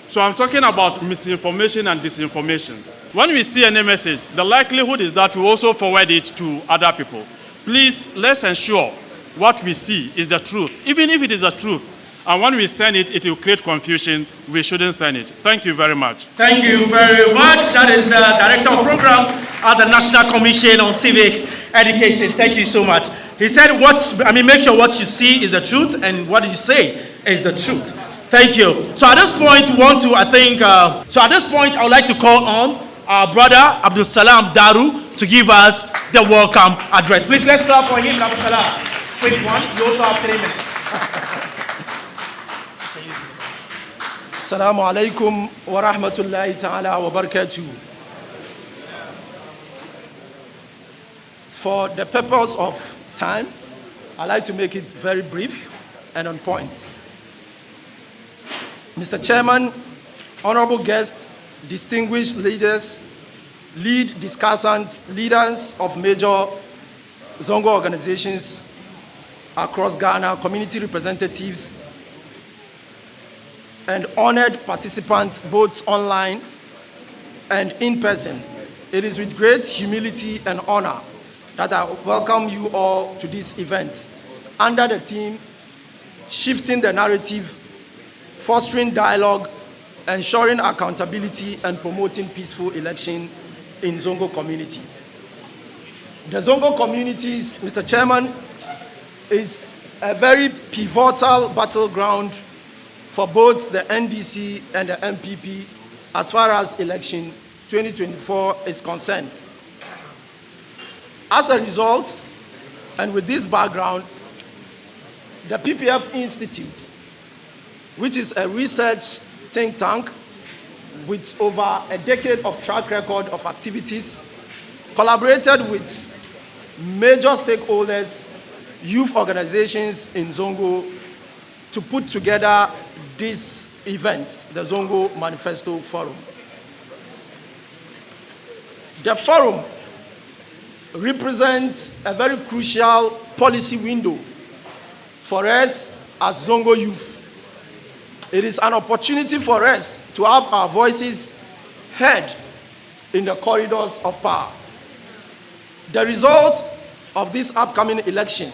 So I'm talking about misinformation and disinformation. When we see any message, the likelihood is that we also forward it to other people. Please, let's ensure what we see is the truth, even if it is the truth. And when we send it, it will create confusion. We shouldn't send it. Thank you very much. Thank you very much. That is the Director of Programs at the National Commission on Civic Education. Thank you so much. He said, make sure what you see is the truth and what you say is the truth. Thank you. So at this point, I would like to call on our brother, Abdul Salam Daru, to give us the welcome address. Please, let's clap for him, Abdul Salam. Quick one. You also have 3 minutes. Assalamu alaikum wa rahmatullahi ta'ala wa barakatuh. For the purpose of time, I'd like to make it very brief and on point. Mr. Chairman, honorable guests, distinguished leaders, lead discussants, leaders of major Zongo organizations across Ghana, community representatives, and honored participants both online and in person. It is with great humility and honor that I welcome you all to this event under the theme, Shifting the Narrative, Fostering Dialogue, Ensuring Accountability, and Promoting Peaceful Election in Zongo Community. The Zongo communities, Mr. Chairman, is a very pivotal battleground for both the NDC and the MPP as far as election 2024 is concerned. As a result, and with this background, the PFF Institute, which is a research think tank with over a decade of track record of activities, collaborated with major stakeholders, youth organizations in Zongo to put together this event, the Zongo Manifesto Forum. The forum represents a very crucial policy window for us as Zongo youth. It is an opportunity for us to have our voices heard in the corridors of power. The result of this upcoming election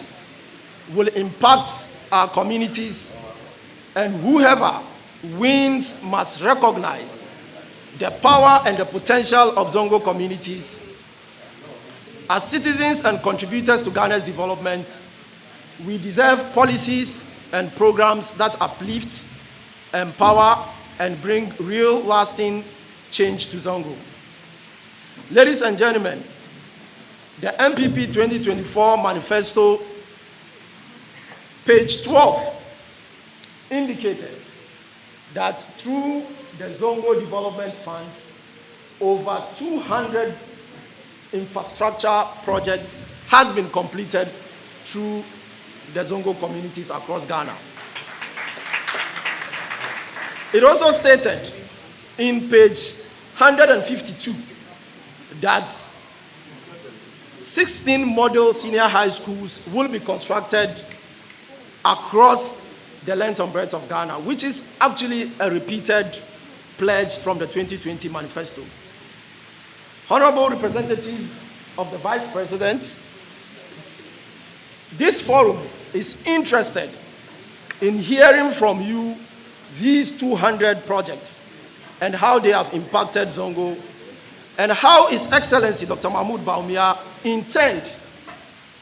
will impact our communities, and whoever wins must recognize the power and the potential of Zongo communities. As citizens and contributors to Ghana's development, we deserve policies and programs that uplift, empower, and bring real lasting change to Zongo. Ladies and gentlemen, the MPP 2024 manifesto, page 12, indicated that through the Zongo Development Fund, over 200 infrastructure projects has been completed through the Zongo communities across Ghana. It also stated in page 152 that 16 model senior high schools will be constructed across the length and breadth of Ghana, which is actually a repeated pledge from the 2020 manifesto. Honorable representative of the Vice President, this forum is interested in hearing from you these 200 projects and how they have impacted Zongo, and how His Excellency Dr. Mahmoud Bawumia intend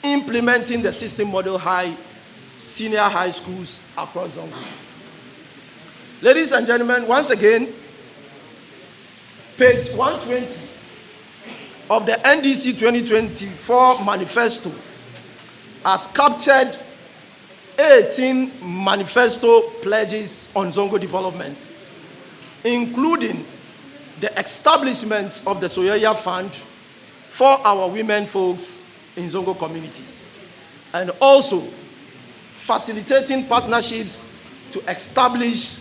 implementing the system model senior high schools across Zongo. Ladies and gentlemen, once again, page 120 of the NDC 2024 manifesto has captured 18 manifesto pledges on Zongo development, including the establishment of the Soyaya Fund for our women folks in Zongo communities, and also facilitating partnerships to establish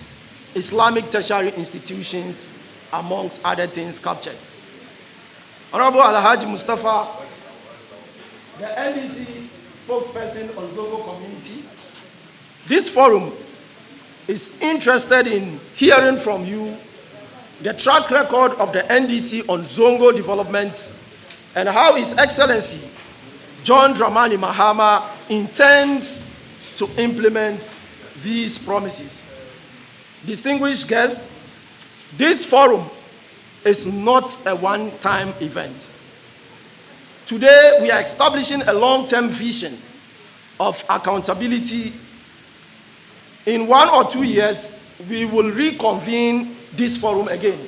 Islamic tertiary institutions, amongst other things captured. Honorable Alhaji Mustafa, the NDC spokesperson on Zongo community, this forum is interested in hearing from you the track record of the NDC on Zongo development and how His Excellency John Dramani Mahama intends to implement these promises. Distinguished guests, this forum is not a one-time event. Today, we are establishing a long-term vision of accountability. In 1 or 2 years, we will reconvene this forum again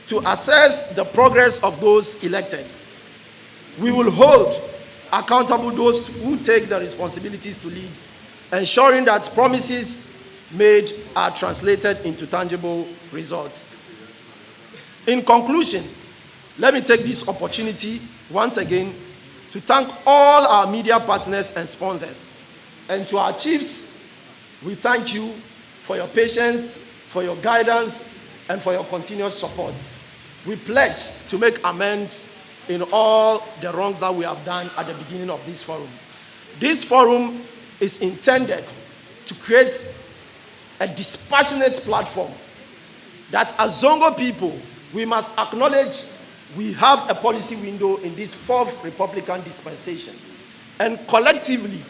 to assess the progress of those elected. We will hold accountable those who take the responsibilities to lead, ensuring that promises made are translated into tangible results. In conclusion, let me take this opportunity once again to thank all our media partners and sponsors. And to our chiefs, we thank you for your patience, for your guidance, and for your continuous support. We pledge to make amends in all the wrongs that we have done at the beginning of this forum. This forum is intended to create a dispassionate platform that as Zongo people, we must acknowledge we have a policy window in this fourth Republican dispensation. And collectively,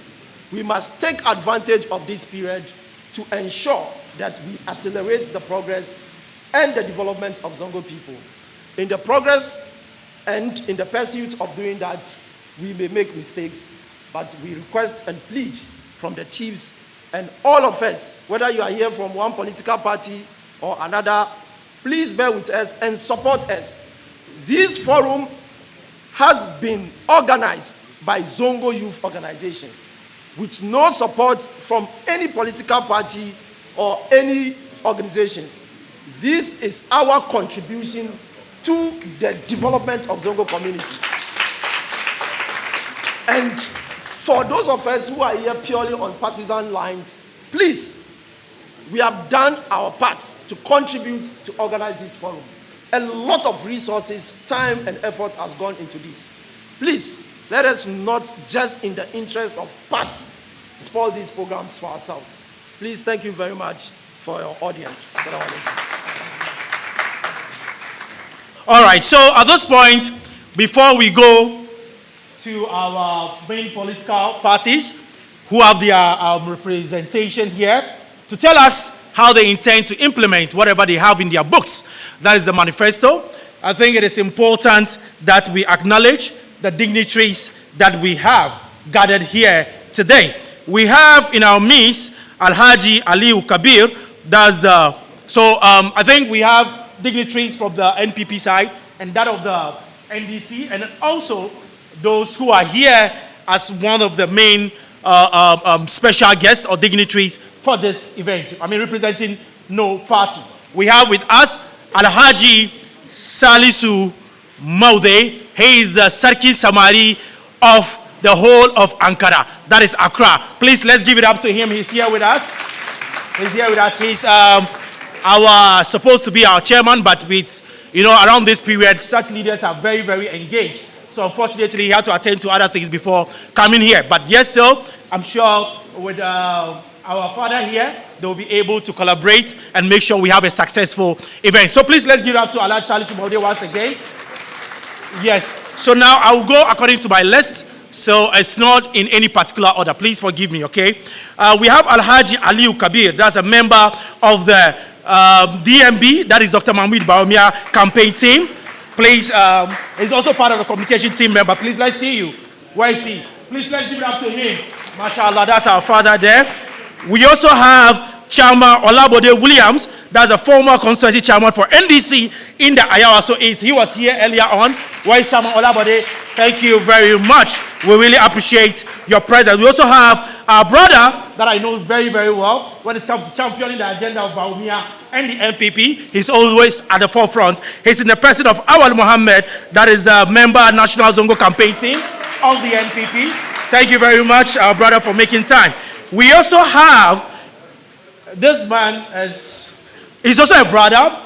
we must take advantage of this period to ensure that we accelerate the progress and the development of Zongo people. In the progress and in the pursuit of doing that, we may make mistakes, but we request and plead from the chiefs and all of us, whether you are here from one political party or another, please bear with us and support us. This forum has been organized by Zongo youth organizations with no support from any political party or any organizations. This is our contribution to the development of Zongo communities. And for those of us who are here purely on partisan lines, please, we have done our part to contribute to organize this forum. A lot of resources, time, and effort has gone into this. Please, let us not just in the interest of party spoil these programs for ourselves. Please, thank you very much for your audience. Assalamu alaikum. All right, so at this point, before we go to our main political parties who have their representation here to tell us how they intend to implement whatever they have in their books, that is the manifesto, I think it is important that we acknowledge the dignitaries that we have gathered here today. We have in our midst Alhaji Aliyu Kabir. I think we have dignitaries from the NPP side and that of the NDC, and also those who are here as one of the main special guests or dignitaries for this event. I mean, representing no party. We have with us Alhaji Salisu Maude. He is the Sarki Samari of the whole of Ankara. That is Accra. Please, let's give it up to him. He's here with us. He's here with us. He's supposed to be our chairman, but with, around this period, such leaders are very, very engaged. So unfortunately, he had to attend to other things before coming here. But yes, still, I'm sure with our father here, they will be able to collaborate and make sure we have a successful event. So please, let's give it up to Alhaji Salisu Maude once again. Yes. So now I will go according to my list. So it's not in any particular order. Please forgive me, okay? We have Alhaji Aliyu Kabir. That's a member of the DMB. That is Dr. Mahmoud Bawumia campaign team. Please, he's also part of the communication team member. Please, let's see you. Where is he? Please, let's give it up to him. MashaAllah, that's our father there. We also have Chairman Olabode Williams. That's a former constituency chairman for NDC in the Ayawaso East. He was here earlier on. Where is Chairman Olabode? Thank you very much. We really appreciate your presence. We also have our brother that I know very, very well when it comes to championing the agenda of Bawumia and the NPP. He's always at the forefront. He's in the presence of Awal Mohammed, that is the member National Zongo campaign team of the NPP. Thank you very much, our brother, for making time. We also have this man he's also a brother,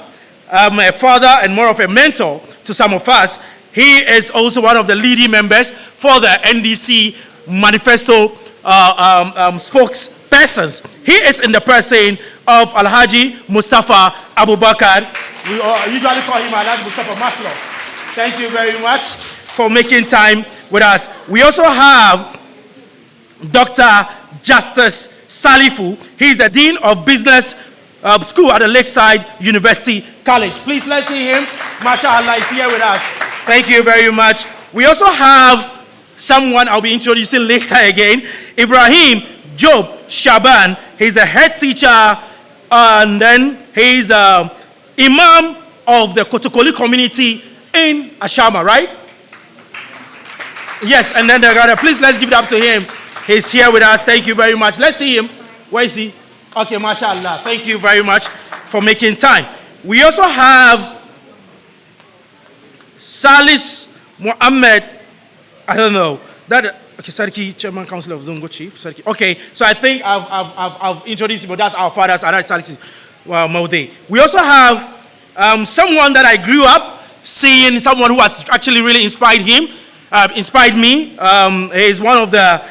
a father, and more of a mentor to some of us. He is also one of the leading members for the NDC manifesto spokespersons. He is in the person of Alhaji Mustafa Abubakar. We usually call him Alhaji Mustafa Maslow. Thank you very much for making time with us. We also have Dr. Justice Salifu. He's the Dean of Business School at the Lakeside University College. Please, let's see him. MashaAllah is here with us. Thank you very much. We also have someone I'll be introducing later again, Ibrahim Job Shaban. He's a head teacher, and then he's Imam of the Kotokoli community in Ashama, right? Yes, and then please, let's give it up to him. He's here with us. Thank you very much. Let's see him. Where is he? Okay, mashallah. Thank you very much for making time. We also have Salis Muhammad. I don't know. Okay, Sarki, Chairman Council of Zongo Chief. Sarki. Okay, so I think I've introduced him, but that's our father, Salis Maude. We also have someone that I grew up seeing, someone who has actually really inspired me. He's one of the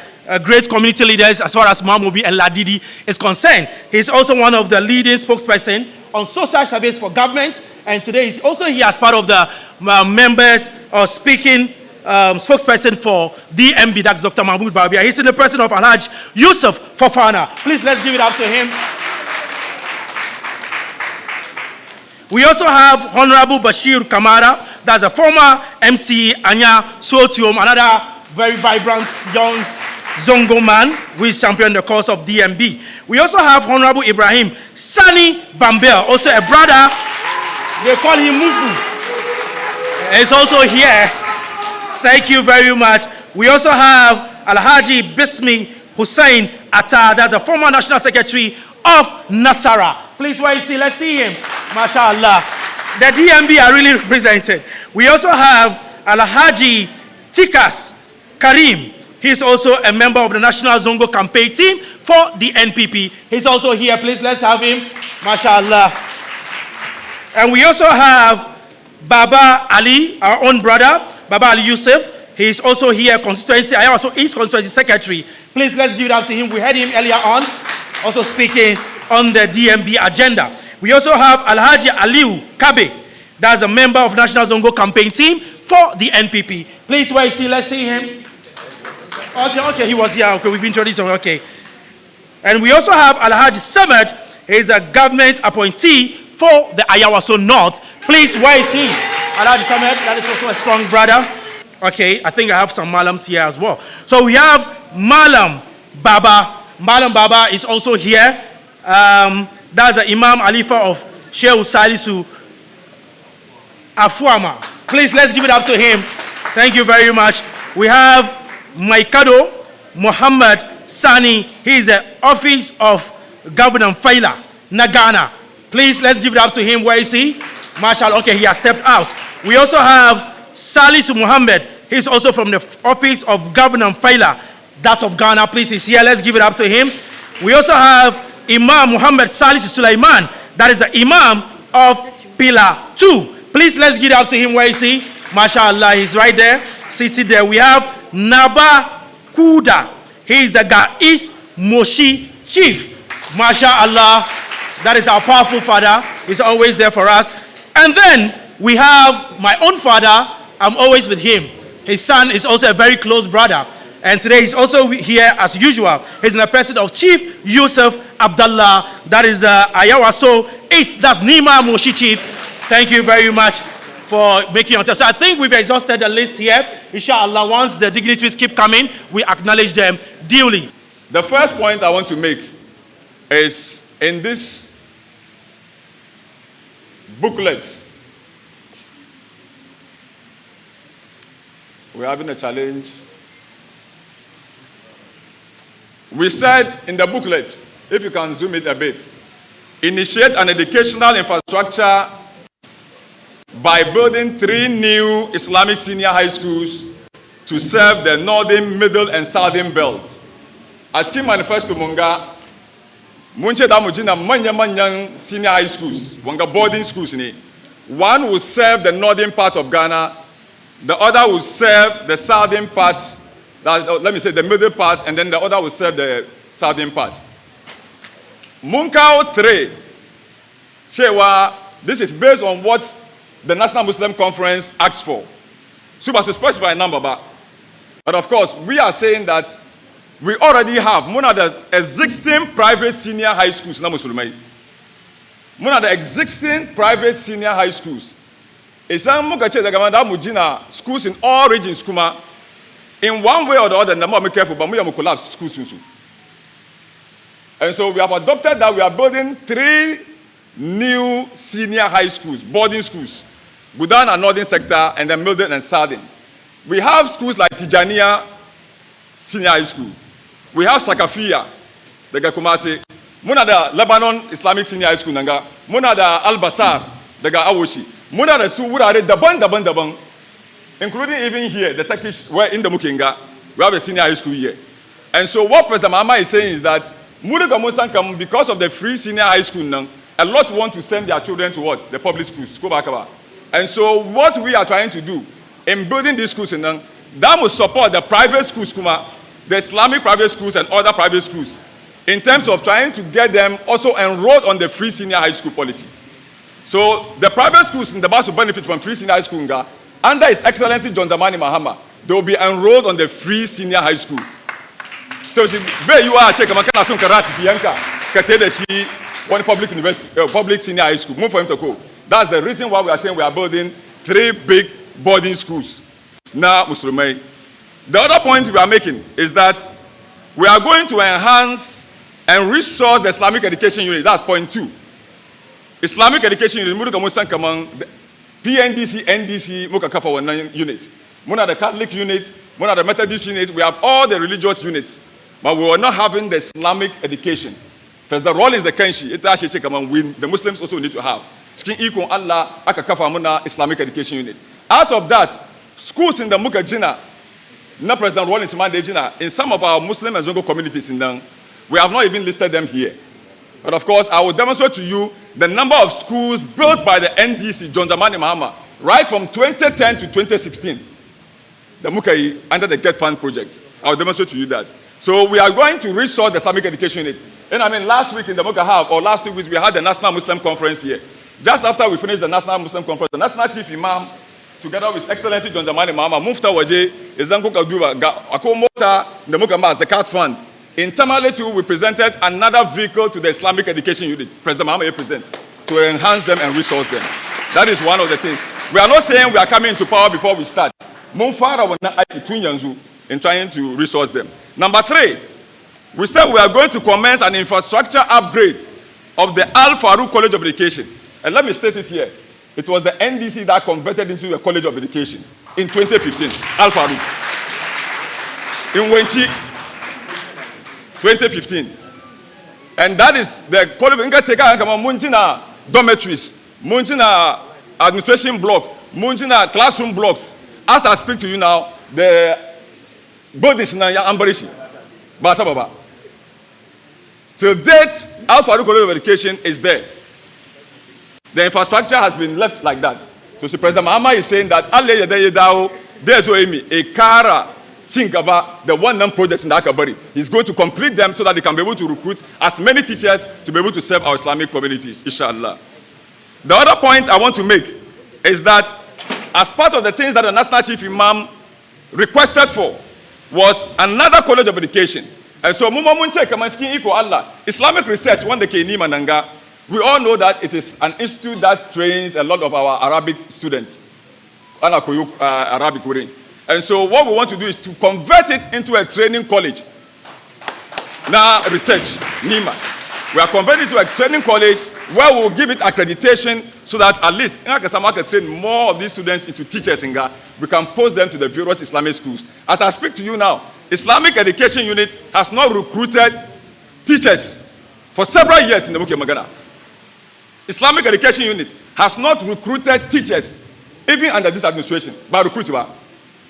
great community leaders as far as Mamobi and Ladidi is concerned. He's also one of the leading spokesperson on social service for government, and today he's also here as part of the members or speaking spokesperson for DMB, that's Dr. Mahmoud Babia. He's in the person of Alhaj Yusuf Fofana. Please, let's give it up to him. We also have Honorable Bashir Kamara, that's a former MC Anya Sotium, another very vibrant young Zongo man who is championed the cause of DMB. We also have Honorable Ibrahim Sani Vambel, also a brother. They call him Mufti. He's also here. Thank you very much. We also have Alhaji Bismi Hussein Atta, that's a former National Secretary of Nasara. Please, where you see? Let's see him. MashaAllah. The DMB are really represented. We also have Alhaji Tikas Karim. He's also a member of the National Zongo campaign team for the NPP. He's also here. Please, let's have him. MashaAllah. And we also have Baba Ali, our own brother, Baba Ali Yusuf. He's also here, constituency. I am also his constituency secretary. Please, let's give it up to him. We heard him earlier on, also speaking on the DMB agenda. We also have Alhaji Aliu Kabe. That's a member of National Zongo campaign team for the NPP. Please, where is he? Let's see him. Okay, he was here. Okay, we've introduced him. Okay. And we also have Alhaji Samad. He's a government appointee for the Ayawaso North. Please, where is he? Alhaji Samad, that is also a strong brother. Okay, I think I have some Malams here as well. So we have Malam Baba. Malam Baba is also here. That's the Imam Alifa of Sheikh Salisu Afuama. Please, let's give it up to him. Thank you very much. We have Maikado Muhammad Sani. He is the Office of Governor Faila, Nagana. Please, let's give it up to him. Where is he? Marshal, okay, he has stepped out. We also have Salisu Muhammad. He's also from the Office of Governor Faila, that of Ghana. Please, he's here. Let's give it up to him. We also have Imam Muhammad Salisu Sulaiman. That is the Imam of Pillar 2. Please, let's give it up to him. Where is he? MashaAllah, he's right there, seated there. We have Naba Kuda. He is the Ga'is Moshi chief. MashaAllah, that is our powerful father. He's always there for us. And then we have my own father. I'm always with him. His son is also a very close brother. And today he's also here as usual. He's in the person of Chief Yusuf Abdullah. That is Ayawaso East. That's Nima Moshi chief. Thank you very much for making it. So I think we've exhausted the list here. Inshallah, once the dignitaries keep coming, we acknowledge them duly. The first point I want to make is in this booklet, we're having a challenge. We said in the booklet, if you can zoom it a bit, initiate an educational infrastructure by building 3 new Islamic senior high schools to serve the northern, middle, and southern belt. At King Manifesto Munga, Munche Damujina Manyang senior high schools, Wanga boarding schools. One will serve the northern part of Ghana, the other will serve the southern part, let me say the middle part, and then the other will serve the southern part. Munkao 3, Shewa, this is based on what the National Muslim Conference asked for. So it's specified a number, but of course, we are saying that we already have one of the existing private senior high schools. One of the existing private senior high schools. Schools in all regions, in one way or the other, the more careful, but we have collapse schools. And so we have adopted that we are building 3 new senior high schools, boarding schools, Budan and Northern Sector, and then Middle and Southern. We have schools like Tijaniya Senior High School. We have Sakafiya, the Gakumasi. Muna the Lebanon Islamic Senior High School, Nanga. Muna the Al-Basar, the Awoshi. Muna the Suwurare, Daban, including even here, the Turkish, where in the Mukinga, we have a senior high school here. And so what President Mahama is saying is that because of the free senior high school, a lot want to send their children to what? The public schools. And so what we are trying to do in building these schools, that will support the private schools the Islamic private schools and other private schools in terms of trying to get them also enrolled on the free senior high school policy. So the private schools in the Bas will benefit from free senior high school under His Excellency John Dramani Mahama. They will be enrolled on the free senior high school. So you are checking one public university, public senior high school. Move for him to go. That's the reason why we are saying we are building 3 big boarding schools. Now, Muslimai. The other point we are making is that we are going to enhance and resource the Islamic education unit. That's point 2. Islamic education unit, PNDC, NDC, Mukakafa unit. Muna the Catholic unit, Muna the Methodist unit. We have all the religious units, but we are not having the Islamic education. Because the role is the Kenshi. It actually check among the Muslims also need to have. Allah Akakafa Muna Islamic education unit. Out of that, schools in the Mukajina, not President Rollins in some of our Muslim and Zongo communities in them, we have not even listed them here. But of course, I will demonstrate to you the number of schools built by the NDC, John Dramani Mahama, right from 2010 to 2016. The Mukai under the Get Fund project. I will demonstrate to you that. So we are going to resource the Islamic education unit. And I mean, last week in the Muka or last 2 weeks, we had the National Muslim Conference here. Just after we finished the National Muslim Conference, the National Chief Imam, together with Excellency John Dramani Mahama, Mufti Waje, Izanko Kaduba, Akomota, the Mukama Zakat Fund. In Tamale too, we presented another vehicle to the Islamic education unit, President Mahama present, to enhance them and resource them. That is one of the things. We are not saying we are coming into power before we start. Mumfara will not in trying to resource them. Number 3, we said we are going to commence an infrastructure upgrade of the Al Farouk College of Education. And let me state it here. It was the NDC that converted into a College of Education in 2015, Al Farouk. In Wenchi, 2015. And that is the College of Education, Munjina dormitories, Munjina administration block, Munjina classroom blocks. As I speak to you now, the buildings in Ambarishi, Batababa. Till date, Al Farouk College of Education is there. The infrastructure has been left like that. So President Mahama is saying that there's a Kara Chinkaba, the one projects in the Akabari. He's going to complete them so that they can be able to recruit as many teachers to be able to serve our Islamic communities, inshallah. The other point I want to make is that as part of the things that the National Chief Imam requested for was another College of Education. And so Islamic Research, one the Keni Mananga, we all know that it is an institute that trains a lot of our Arabic students. Arabic. And so what we want to do is to convert it into a training college. Now, research, Nima. We are converting it to a training college where we will give it accreditation so that at least in Akasamaka train more of these students into teachers in Ga. We can post them to the various Islamic schools. As I speak to you now, Islamic Education Unit has not recruited teachers for several years in the Muke Magana. Islamic Education Unit has not recruited teachers even under this administration by recruitment.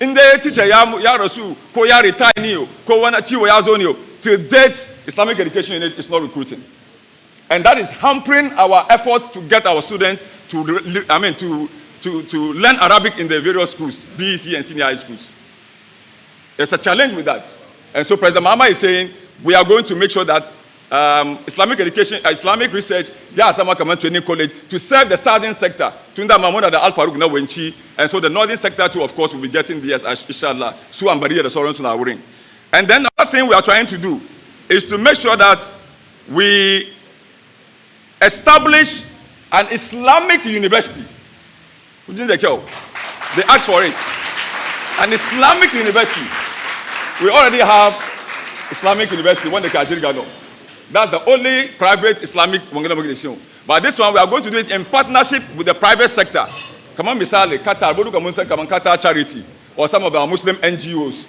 In the teacher ya rasu ko ya retire ni ko wana chiwo ya zone till date Islamic Education Unit is not recruiting. And that is hampering our efforts to get our students to learn Arabic in the various schools, BEC and senior high schools. There's a challenge with that. And so President Mahama is saying we are going to make sure that Islamic education, Islamic research, training college to serve the southern sector. Tunda Mahmoud the Al Farouk na Wenchi, and so the northern sector too, of course, will be getting this inshallah. Su Ambariya the Sorons na Wuring. And then another thing we are trying to do is to make sure that we establish an Islamic university. They asked for it. An Islamic university. We already have Islamic university, one the Kajirgano. That's the only private Islamic organization. But this one, we are going to do it in partnership with the private sector. Come on, Misali, Qatar Charity, or some of our Muslim NGOs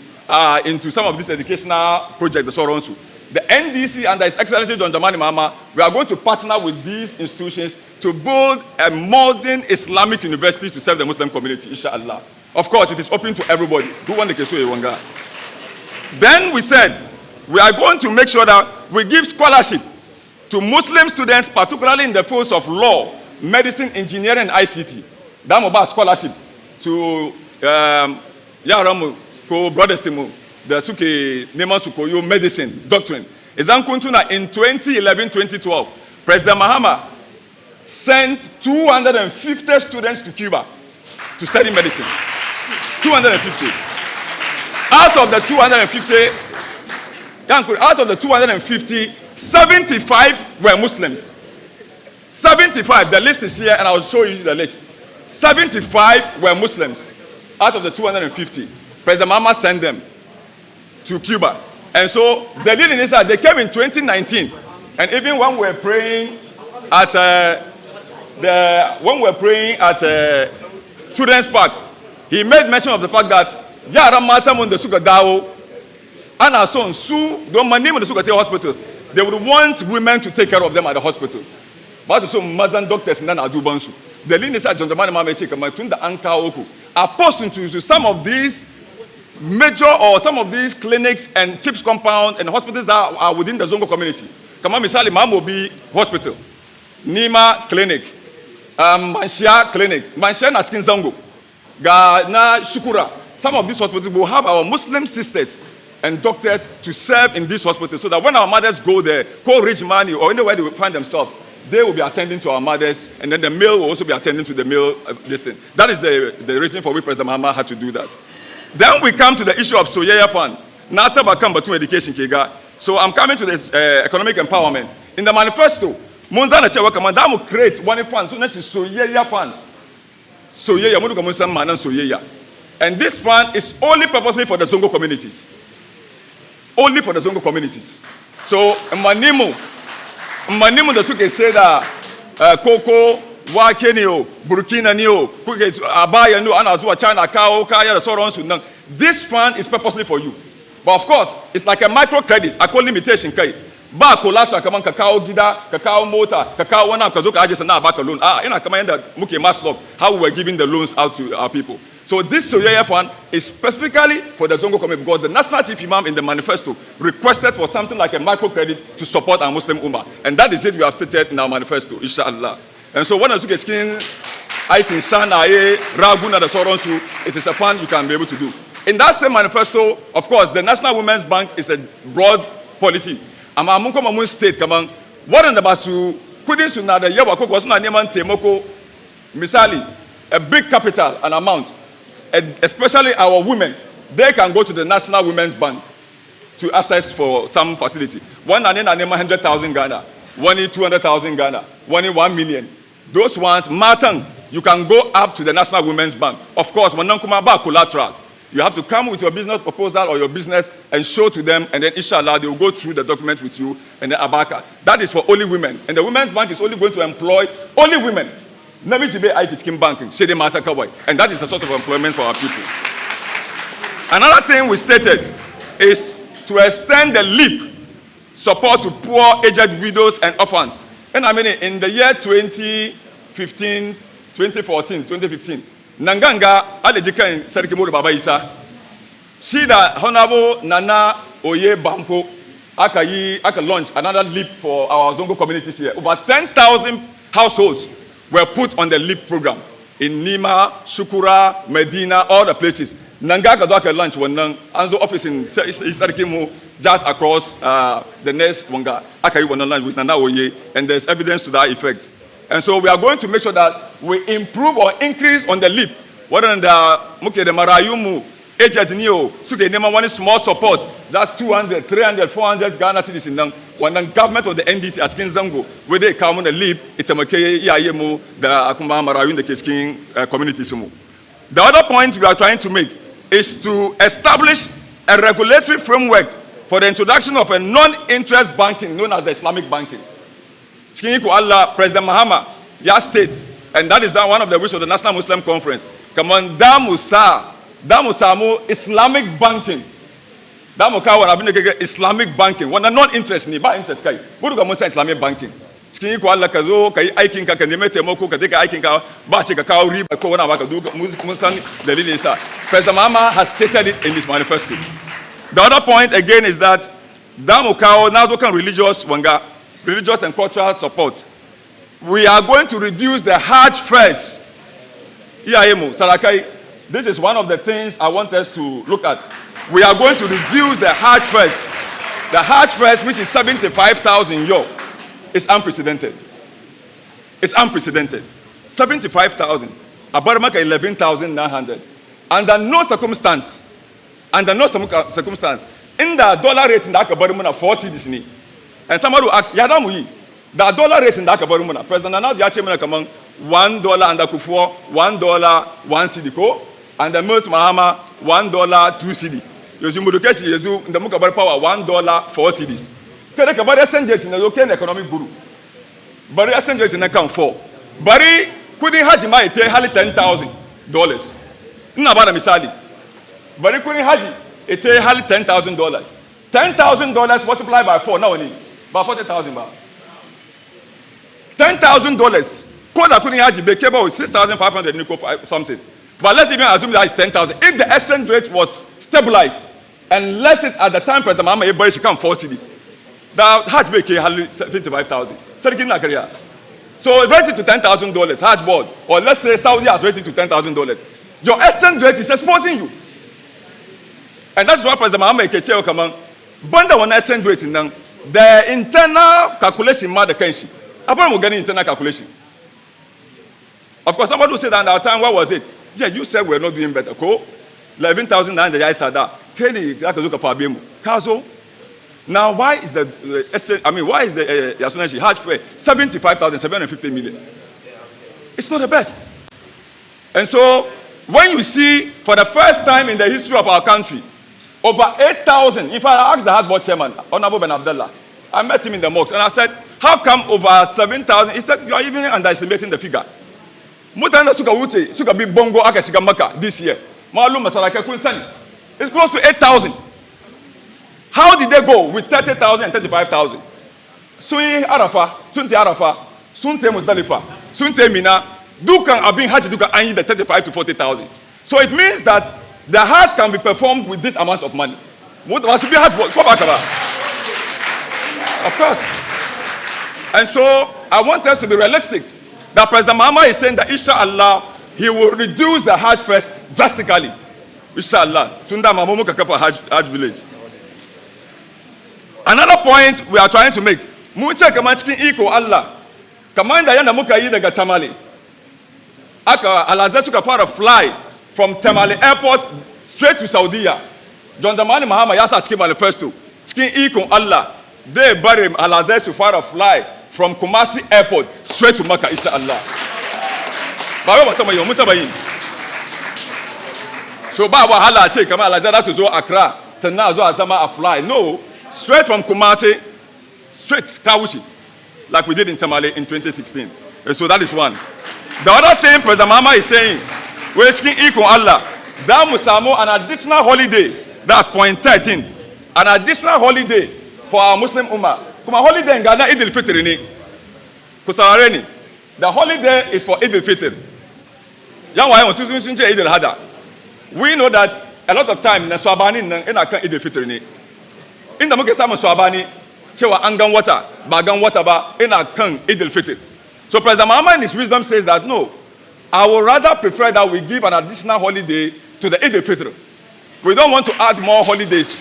into some of this educational projects. The NDC under His Excellency John Dramani Mahama, we are going to partner with these institutions to build a modern Islamic university to serve the Muslim community, inshallah. Of course, it is open to everybody. Then we said, we are going to make sure that we give scholarship to Muslim students, particularly in the fields of law, medicine, engineering, and ICT. That about scholarship to Yaramu, Brother Simu, the suke neman sukoyo medicine doctrine. Ezankutuna in 2011-2012, President Mahama sent 250 students to Cuba to study medicine. 250. Out of the 250, 75 were Muslims. 75, the list is here and I'll show you the list. 75 were Muslims out of the 250. President Mahama sent them to Cuba. And so the leading is that they came in 2019. And even when we're praying at Children's Park, he made mention of the fact that Yara Matamon the Sugadao and our son Su don't name the Sugate hospitals. They would want women to take care of them at the hospitals. But also Mazan doctors and then Adubansu. The leading is that John Dramani Mamechika Matunda Anka Oku are posting to some of these major or some of these clinics and CHIPS compound and hospitals that are within the Zongo community. Kama misali Mamobi Hospital, Nima Clinic, Manshia Clinic, Manshia na Chikin Zongo, na Shukura. Some of these hospitals will have our Muslim sisters and doctors to serve in these hospitals so that when our mothers go there, call rich money or anywhere they will find themselves, they will be attending to our mothers, and then the male will also be attending to the male distance. That is the reason for which President Mahama had to do that. Then we come to the issue of Soyeya Fund. Nata Bakamba to education Kega. So I'm coming to this economic empowerment. In the manifesto, Munzana Chewa Kamandamu create one fund, so that's Soyeya Fund. Soyeya, Muduka Munsan Manan Soyeya. And this fund is only purposely for the Zongo communities. Only for the Zongo communities. So, Manimu the Suke say that Koko, Wakenio, Burkina Nio, Abaya no, Anazua, China, Kao, Kaya, the Soron. This fund is purposely for you. But of course, it's like a microcredit. I call limitation. Ba kolata kaman kakao gida, kakao motor, kakao wana kazoka ajes na baka loan. Ina kama yenda muke maslop how we were giving the loans out to our people. So this Soyeya Fund is specifically for the Zongo community because the National Chief Imam in the manifesto requested for something like a microcredit to support our Muslim Ummah. And that is it we have stated in our manifesto, inshallah. And so when I look at King, I can Shana, Raguna, the Soronsu, it is a fund you can be able to do. In that same manifesto, of course, the National Women's Bank is a broad policy. Amamunko Mamun State, come on, what in the Basu, couldn't you know the Yawako was not Neman Temoko, Misali, a big capital, an amount. And especially our women, they can go to the National Women's Bank to access for some facility. One and then 100,000 Ghana, one in 200,000 Ghana, one in 1 million. Those ones, Martin, you can go up to the National Women's Bank. Of course, when Nankumaba collateral, you have to come with your business proposal or your business and show to them, and then inshallah they will go through the documents with you and then Abaka. That is for only women, and the Women's Bank is only going to employ only women. Never to be ITK banking, and that is a source of employment for our people. Another thing we stated is to extend the LEAP support to poor, aged widows and orphans. And I mean, in the year 2015, 2015, Nanganga, Alejika in Sarikimuru Baba Isa, she the Honorable Nana Oye Bampo, aka launch another LEAP for our Zongo communities here. Over 10,000 households were put on the LEAP program in Nima, Shukura, Medina, all the places. Nanga Kazaka lunch when Anzo office in Isarikimu just across the next Wanga Akayu lunch with Nana Oye, and there's evidence to that effect. And so we are going to make sure that we improve or increase on the LEAP. Whether in the Marayumu, aged Neo, so they never want small support, just 200, 300, 400 Ghana citizens. When the government of the NDC at Kinzango, where they come on the LEAP, it's a Makayemu, the Akuma Marayun, the Kisking community. The other point we are trying to make is to establish a regulatory framework for the introduction of a non-interest banking known as the Islamic banking. Allah, President Mahama, ya states, and that is one of the wishes of the National Muslim Conference. Come on, Damusamu Islamic banking. Damukawa Islamic banking. When a non-interest ni ba interest kai. Budu ka musa Islamic banking. Cikin ko Allah ka zo kai aikin ka neme taimako ka take aikin ka ba ce ka kawo riba ko wani ba ka mun san dalilin sa. President Mahama has stated it in his manifesto. The other point again is that Damukawa nazo kan religious and cultural support. We are going to reduce the Hajj fares. This is one of the things I want us to look at. we are going to reduce the Hajj first. The Hajj first, which is 75,000 euro, is unprecedented. It's unprecedented. 75,000. Abaramaka 11,900. Under no circumstance, in the dollar rate in the Akabarimuna 4 cedis. And somebody will ask, Yadamu, the dollar rate in the Akabarimuna, President Nana Yachemana Kamang, $1 under Kufuor, $1, 1 cedi, and the Merciful Mahama, $1, 2 cedi. Yozimudukeshi Yezu, in the Mukabar power, $1, 4 cedis. Kabari exchange rate in the local economic guru. Bari exchange rate in account 4. Bari couldn't Hajima ite hali $10,000. Nabara misali. Bari couldn't Haji ite hali $10,000. $10,000 multiplied by 4 now only. About 40,000 baht. $10,000. Koda couldn't Haji be cable with 6,500 something. But let's even assume that it's 10,000. If the exchange rate was stabilized and left it at the time President Mahama Ebari should come 4 cities. The Hajj be 75,000. So raise it to $10,000 Hajj board, or let's say Saudi has raised it to $10,000. Your exchange rate is exposing you, and that's why President Mahama Ekeche Okaman banda one exchange rate in them. The internal calculation matter kenshi. Upon we getting internal calculation. Of course, somebody will say that at our time, what was it? Yeah, you said we're not doing better. Cool. 11,900 I said that. Kenny, that could look up for Abimu. Kazo. Now, why is the exchange? I mean, why is the Yasunashi Hajj fare 75,750 million? It's not the best. And so, when you see for the first time in the history of our country, over 8,000. In fact, I asked the Hajj board chairman, Honorable Ben Abdullah. I met him in the mosque, and I said, "How come over 7,000?" He said, "You are even underestimating the figure. Mutanda suka wute suka be bongo akashiga Maka this year. Malum masalaka kunsani. It's close to 8,000. How did they go with 30,000 and 35,000? Sunti Arafa, Sunte Muzdalifa, Sunte Mina, Dukan Abin Hajj Dukan Anyi the 35 to 40,000. So it means that the Hajj can be performed with this amount of money. Of course. And so I want us to be realistic. That President Mahama is saying that inshallah he will reduce the Hajj first drastically. Inshallah. Tunda Mamumu Kakafa Hajj village. Another point we are trying to make. Mucha kamachkin iko Allah. Kamanda yana muka yi daga Tamale. Aka alazesu ka fara fly from Tamale airport straight to Saudi. John Dramani Mahama yasa cikin manifesto. Cikin iko Allah. They bury alazesu fara fly from Kumasi airport straight to Makkah inshallah. Ba wa tamayo mutabayin. So ba wahala ce kamar alazesu su zo Accra sannan zo a zama a fly. No. Straight from Kumasi, straight Kawushi, like we did in Tamale in 2016. And so that is one. The other thing President Mahama is saying, we're asking equal Allah, that Musamo an additional holiday, that's point 13, an additional holiday for our Muslim Ummah. Kuma holiday in Ghana, Eid al-Fitr ni. Kusareni. The holiday is for Eid al-Fitr. We know that a lot of time, Naswabani in Eid al-Fitr ni. In the muke samun swabani cewa an gan wata ba gan wata ba ina kan Eid al-Fitr. So President Mahama in his wisdom says that no, I would rather prefer that we give an additional holiday to the Eid al-Fitr. We don't want to add more holidays.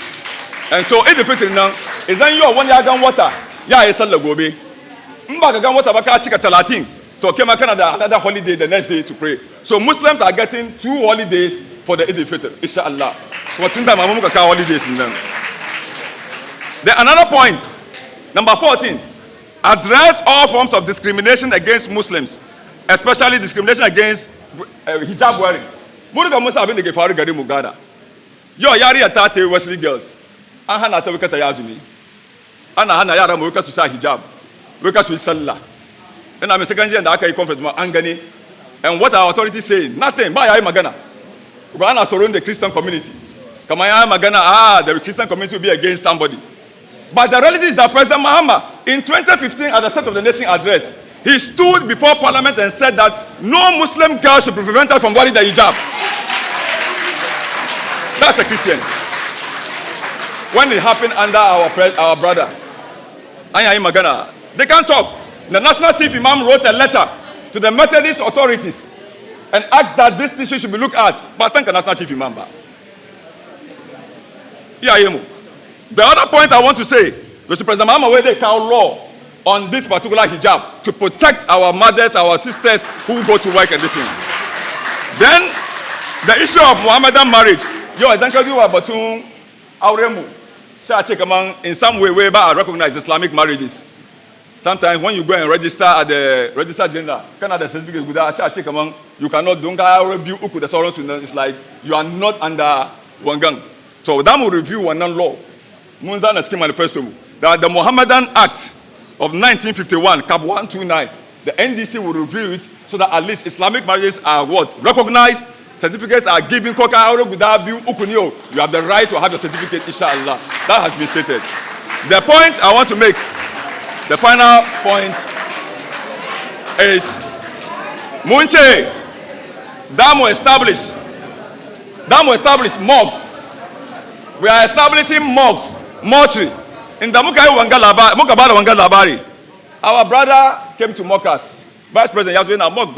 And so Eid al-Fitr now is then you one ya gan wata ya yi sallah gobe. In ba ka gan wata ba ka cika 30 to kema kana da another holiday the next day to pray. So Muslims are getting 2 holidays for the Eid al-Fitr inshallah. Kuma tunda mamu muka kawo holidays in them. Then another point, number 14, address all forms of discrimination against Muslims, especially discrimination against hijab wearing. Muruga Musa abin da ke faru gari Mugada. Yo yari ta ce Wesley girls. An hana ta wikata yazumi. Ana hana yara mu wika su sa hijab. Wika su yi sallah. Ina mai second year da aka yi conference ma an gani. And what our authorities say, nothing. Ba yayi magana. Because ana surround the Christian community. Kama yayi magana, the Christian community will be against somebody. But the reality is that President Mahama, in 2015 at the State of the Nation address, he stood before Parliament and said that no Muslim girl should be prevented from wearing the hijab. That's a Christian. When it happened under our brother, Anya Magana, they can't talk. The National Chief Imam wrote a letter to the Methodist authorities and asked that this issue should be looked at. But thank the National Chief Imam. The other point I want to say, Mr. President Mahama, where they count law on this particular hijab to protect our mothers, our sisters who go to work and this thing. Then, the issue of Muhammadan marriage. In some way, whereby I recognize Islamic marriages. Sometimes when you go and register at the register general, you cannot do review. It's like you are not under one gang. So that will review one law. Manifesto that the Mohammedan Act of 1951, Cap 129, the NDC will review it so that at least Islamic marriages are what? Recognized, certificates are given. You have the right to have your certificate, inshallah. That has been stated. The point I want to make, the final point is Munche, Damo established mosques. We are establishing mosques, mortuary. In the Mukabara Wanga Labari, our brother came to mock us. Vice President Yazwina mock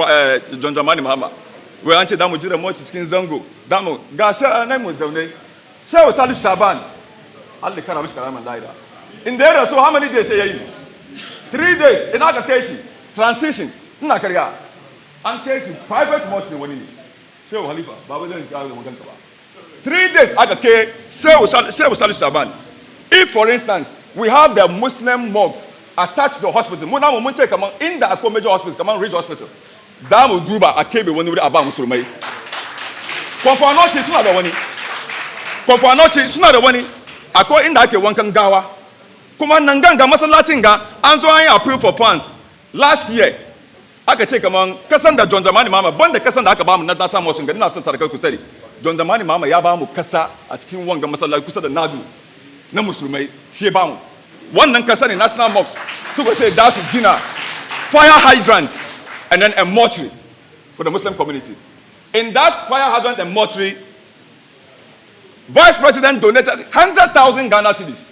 John Dramani Mahama. We are Damu Jira Moch Skin Zongo. Damu Gasha Nemo Zone. Shao Sali Shaban. Ali Karabish Karaman Laida. In there, so how many days are you? 3 days in Akakeshi. Transition. Nakaria. Ankeshi. Private mortuary when you. Shao Halifa. Babadan Karaman. 3 days Akake. Shao Sali Shaban. If, for instance, we have the Muslim mosques attached to the hospital, in the major hospitals, come on, Ridge Hospital. That will do by a cable when we are about Musulmai. Confanochi is not the one. Confanochi is not the one. I call in that one can gawa. Kuma Nanganga Masalatinga, and so I appeal for funds. Last year, I can take among Cassandra John Dramani Mama, born the Cassandra Akabam, not Nasa Mosun, and Nasa Sarako Kuseri. John Dramani Mama Yabamu Kasa at King Wanga Masala Kusa the Nadu. No Muslimai, Shebam. One Nankasani National Mosque, so we say that's Jina, fire hydrant, and then a mortuary for the Muslim community. In that fire hydrant and mortuary, Vice President donated 100,000 Ghana cedis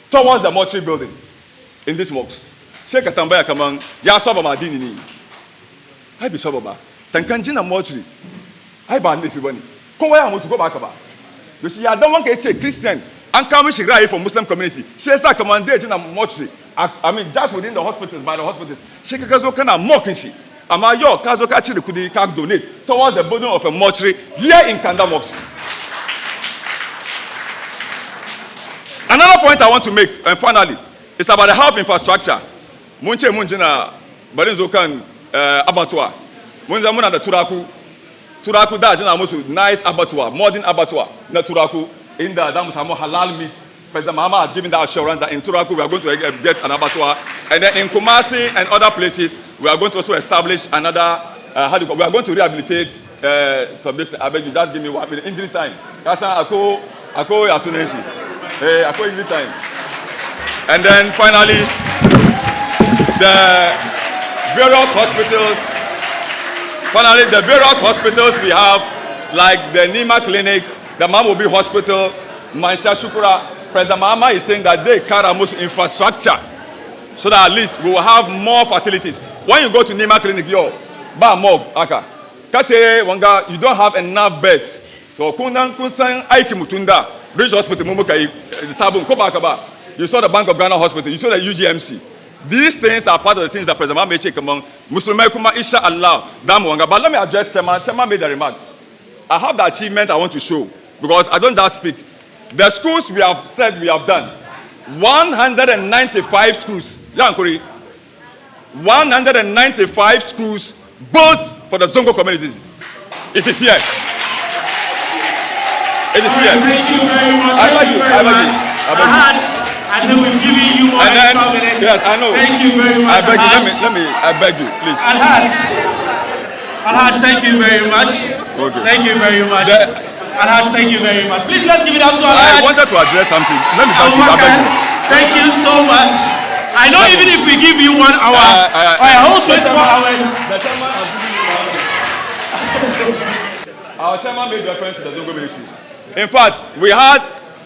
towards the mortuary building in this mosque. Sheikh Atambaya Kamang, Ya Sobama Dini. I be Sobaba. Tankanjina mortuary. I ban if you want. Come where I want to go back about. You see, I don't want to say Christian. And come from Muslim community. She said, commanded in a mortuary. I mean, just within the hospitals, by the hospitals. She can mocking she. Amayo, Kazoka Chili could donate towards the building of a mortuary here in Kanda Mosque. Another point I want to make, and finally, is about the health infrastructure. Munche Munjina, Barinzokan, Abattoir. Munza Muna the Turaku Dajana Musu, nice abattoir, modern abattoir, na Turaku. In the Adamus halal meat, President Mahama has given that assurance that in Turaku we are going to get an abattoir, and then in Kumasi and other places we are going to also establish another. We are going to rehabilitate some this. I beg you, just give me 1 minute. Injury time. Kasa ako yasunensi. Ako injury time. And then finally, the various hospitals. Finally, the various hospitals we have, like the Nima Clinic, the Mamobi Hospital, Mansha Shukura. President Mahama is saying that they carry most infrastructure so that at least we will have more facilities. When you go to Nima Clinic, you don't have enough beds. So Bridge Hospital, you saw the Bank of Ghana Hospital, you saw the UGMC. These things are part of the things that President Mahama may check among Muslimai Kuma Isha Allah. But let me address Chairman. Chairman made a remark. I have the achievements I want to show because I don't just speak. The schools we have said we have done, 195 schools. 195 schools built for the Zongo communities. It is here. It is here. Thank you very much. I beg you. And then we'll give you more extra minutes. Yes, I know. Thank you very much. I beg you. I beg you, please. Alhaj, thank you very much. Okay. Thank you very much. Alhaj, thank you very much. Please let's give it up to Alhaj. I wanted to address something. Let me just I beg you. Thank you so much. I know even if we give you 1 hour or a whole 24 hours. Our chairman made reference to the Zongo ministries. In fact, we had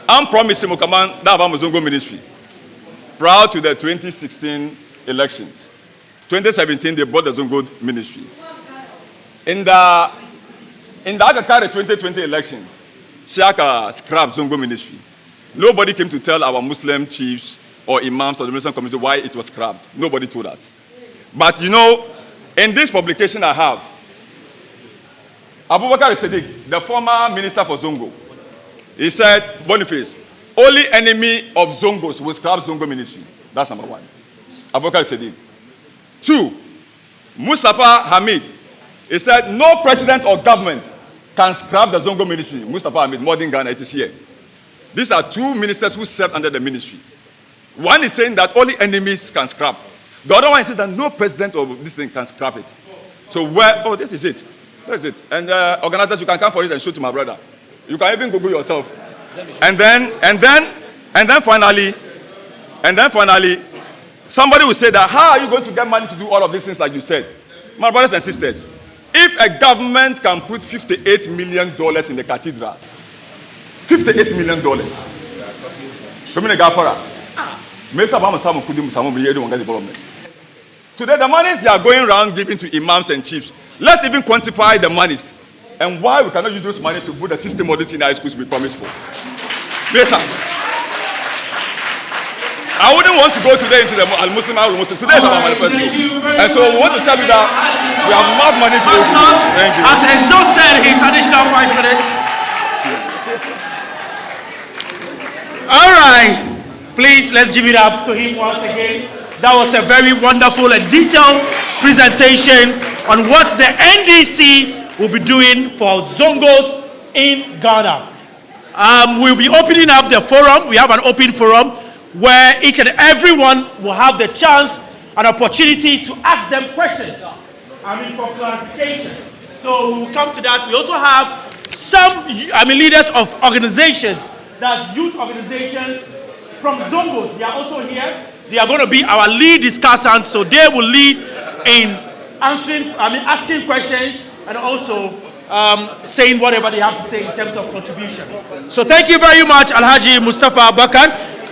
unpromised Mukaman Dawah Zongo ministry prior to the 2016 elections. 2017, they bought the Zongo ministry. In the Agakare 2020 election, Shaka scrapped Zongo ministry. Nobody came to tell our Muslim chiefs or imams or the Muslim community why it was scrapped. Nobody told us. But you know, in this publication I have, Abubakar Siddiq, the former minister for Zongo, he said, Boniface, only enemy of Zongos will scrap Zongo ministry. That's number one. Abubakar Siddiq. 2, Mustafa Hamid, he said, no president or government can scrap the Zongo ministry. Mustafa Hamid, modern Ghana, it is here. These are 2 ministers who served under the ministry. One is saying that only enemies can scrap. The other one says that no president of this thing can scrap it. So this is it. That's it. And organizers, you can come for it and show to my brother. You can even Google yourself. And then finally, somebody will say that, how are you going to get money to do all of these things like you said? My brothers and sisters, if a government can put $58 million in the cathedral, $58 million. Today, the monies they are going around giving to imams and chiefs, let's even quantify the monies and why we cannot use those monies to put the system of this in high schools we promised for. Yes, sir. I wouldn't want to go today into the Al-Muslim. Today is our manifesto. And so we want to tell you that we have more money to do. Thank you. Has exhausted his additional 5 minutes. All right. Please, let's give it up to him once again. That was a very wonderful and detailed presentation on what the NDC will be doing for Zongos in Ghana. We'll be opening up the forum. We have an open forum where each and everyone will have the chance and opportunity to ask them questions. For clarification. So we'll come to that. We also have some leaders of organizations, that's youth organizations from Zongos. They are also here. They are going to be our lead discussants, so they will lead in asking questions and also saying whatever they have to say in terms of contribution. So thank you very much, Alhaji Mustafa Bakar,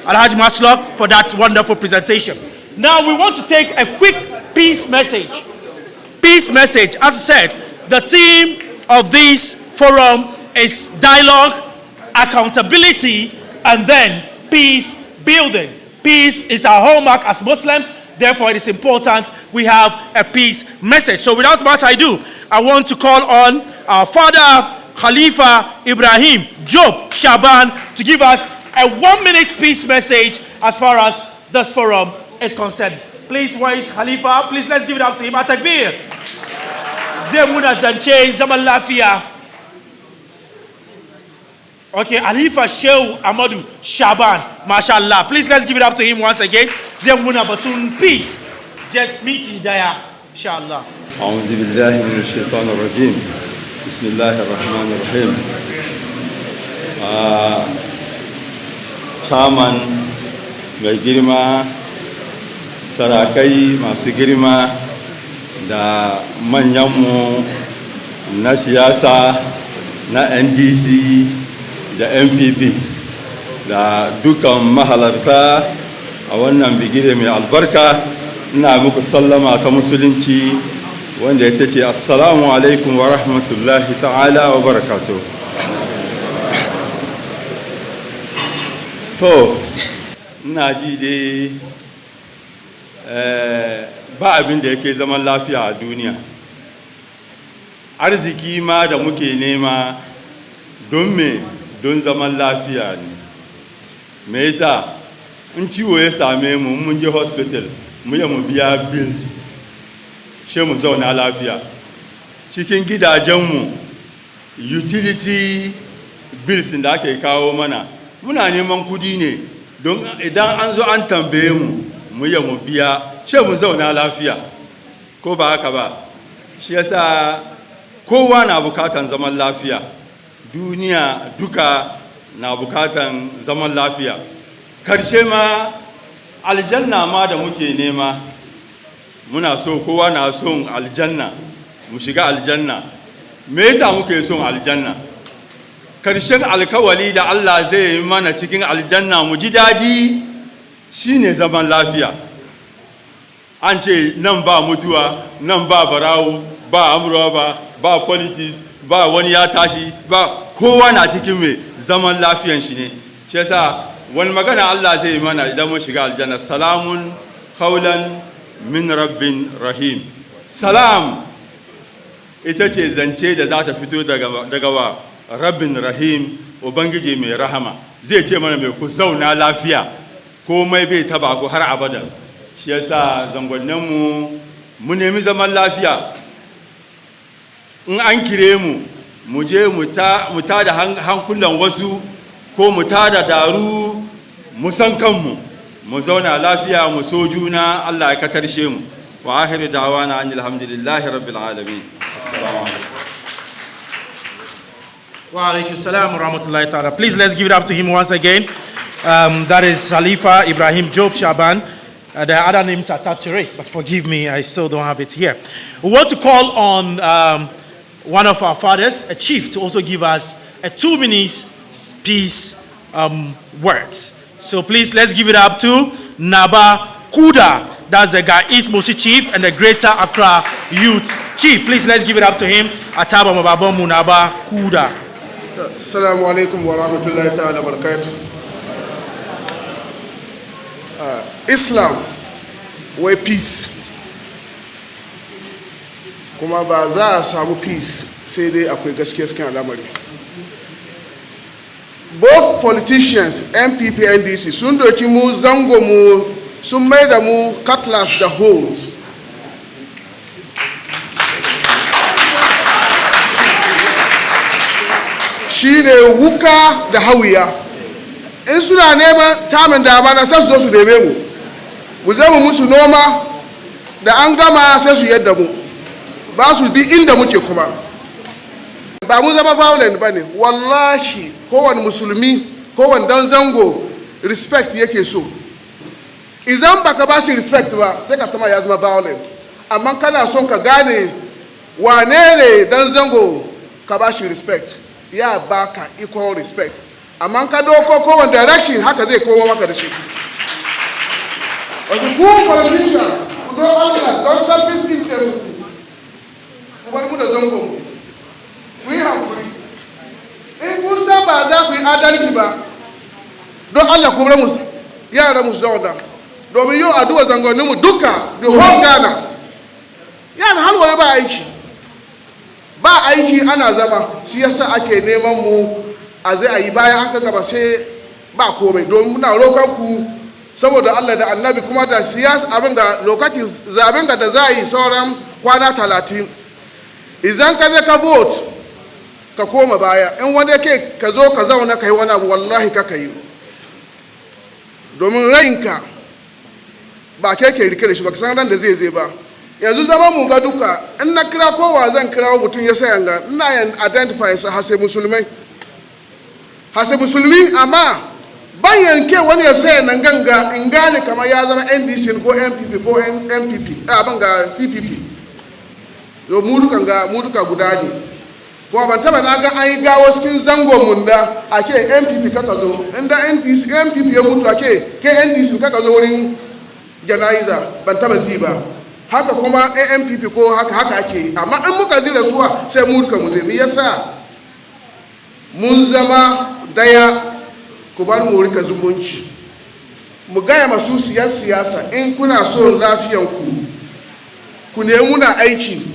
Alhaji Maslok, for that wonderful presentation. Now we want to take a quick peace message. Peace message. As I said, the theme of this forum is dialogue, accountability, and then peace building. Peace is our hallmark as Muslims. Therefore, it is important we have a peace message. So without much ado, I want to call on our father, Khalifa Ibrahim Job Shaban, to give us a 1-minute peace message as far as this forum is concerned. Please, where is Khalifa? Please, let's give it up to him. Atakbir. Zemuna Zanche, Zaman Lafia. Okay, Khalifa Shehu Amadou Shaban, mashallah. Please, let's give it up to him once again. Zemuna Batun, peace. Just meeting there, inshallah. أعوذ بالله من الشيطان الرجيم. بسم الله الرحمن الرحيم. Chairman mai girma, sarakai masu girma da manyanmu na siyasa na NDC da MPP da dukan mahalarta a wannan bigire mai albarka, ina muku sallama ta musulunci wanda ya ce assalamu alaikum wa rahmatullahi ta'ala wa barakatuh. To ina ji dai ba abin da yake zaman lafiya a duniya. Arziki ma da muke nema don me? Don zaman lafiya ne. Me yasa in ciwo ya same mu mun je hospital mu biya bills she mu zauna lafiya. Cikin gidajenmu utility bills da ake kawo mana muna neman kudi ne don idan an zo an tambaye mu mu biya she mu zauna lafiya, ko ba haka ba? Shi yasa kowa na bukatan zaman lafiya, duniya duka na bukatan zaman lafiya. Karshe ma aljanna ma da muke nema muna so, kowa na son aljanna, mu shiga aljanna. Me yasa muke son aljanna? Karshen alkawali da Allah zai yi mana cikin aljanna mu ji dadi shine zaman lafiya. An ce nan ba mutuwa, nan ba barawo, ba amurwa, ba politics, ba wani ya tashi, ba kowa na cikin mai zaman lafiyan shi ne. shi yasa wani magana Allah zai yi mana idan mun shiga aljanna, salamun qawlan min rabbin rahim. Salam ita ce zance da za ta fito daga wa rabbin rahim, ubangiji mai rahama. Zai ce mana mai ku zauna lafiya, komai bai taba ku har abadan. Shi yasa zangonninmu mu nemi zaman lafiya. In an kire mu je mu ta da hankulan wasu, ko mu ta da daru, mu san kanmu, mu zauna lafiya, mu so juna. Allah ya katarshe mu. Wa akhiru da'wana alhamdulillahi rabbil alamin. Assalamu alaikum. Wa alaikum salam wa rahmatullahi ta'ala. Please let's give it up to him once again. That is Khalifa Ibrahim Job Shaban. The other names are attached to it, but forgive me, I still don't have it here. We want to call on one of our fathers, a chief, to also give us a 2-minute peace words. So please, let's give it up to Naba Kuda. That's the Ga'is Moshi chief and the Greater Accra Youth chief. Please, let's give it up to him. Ataba Mababomu Naba Kuda. Assalamu alaikum wa rahmatullahi ta'ala wa barakatuh. Islam, wai peace. Kuma ba za a samu peace sai dai akwai gaskiya cikin al'amari. Both politicians, MPP, NDC, sun doki mu zango mu sun mai da mu cutlass da holes. Shi ne wuka da hawiya. In suna neman tamin dama na sai su zo su neme mu. Mu zama musu noma da an gama sai su yadda mu. Ba su bi inda muke kuma. Ba mu zama violent ba ne. Wallahi kowane musulmi, kowane dan zango respect yake so. Idan baka ba shi respect ba sai ka tama ya zama violent. Amma kana son ka gane wane ne dan zango ka ba shi respect. Ya baka equal respect. Amma ka doko kowane direction haka zai koma maka da shi. Wasu ku politician ku don Allah don selfish interest ku bar mu da zango mu. Ku yi hankuri. In kun san ba za ku yi adalci ba don Allah ku bar mu yara mu zauna. Domin yau addu'a zangoninmu duka the whole Ghana yana halwaye ba aiki. Ba aiki ana zama, shi yasa ake neman mu a zai ayi bayan an ka gaba sai ba komai. Domin muna roƙon ku saboda Allah da Annabi kuma da siyasa abin ga lokacin zaben da za yi sauran kwana 30. Idan ka je ka vote ka koma baya, in wanda yake ka zo ka zauna kai wani abu wallahi ka kai. Domin rayinka ba ke rike da shi ba san ran da zai ba. Yanzu zama mu ga duka in na kira kowa zan kira mutum ya sayan ga ina yan identify sa hase musulmai. Hase musulmi amma ban yanke wani ya saya nan ganga in gane kamar ya zama NDC ko MPP ko MPP ban ga CPP. Yo mu duka guda ne. Ko ban taba na ga an yi gawo cikin zango mun da ake MPP kaka zo inda NDC MPP ya mutu ake ke NDC kaka zo wurin janaiza ban taba si ba. Haka kuma AMPP ko haka ake. Amma in muka zira suwa sai mu duka mu zai. Me yasa mun zama daya ku bar mu rika zumunci. Mu gaya masu siyasa in kuna so lafiyan ku ne muna aiki.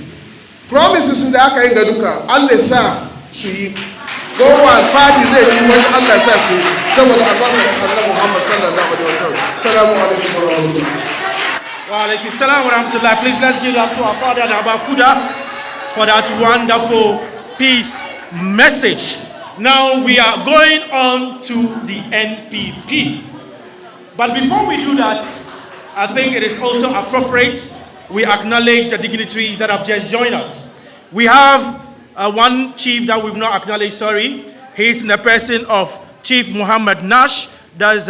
Promises da aka yi ga duka Allah sa su yi. Kowa party zai yi wani Allah sa su yi. Saboda Allah Muhammad sallallahu alaihi wasallam. Assalamu alaikum wa rahmatullahi. Wa alaikum salam wa rahmatullah. Please let's give it up to our father Naba Kuda for that wonderful peace message. Now we are going on to the NPP. But before we do that, I think it is also appropriate we acknowledge the dignitaries that have just joined us. We have one chief that we've not acknowledged, sorry. He's in the person of Chief Muhammad Nash. That's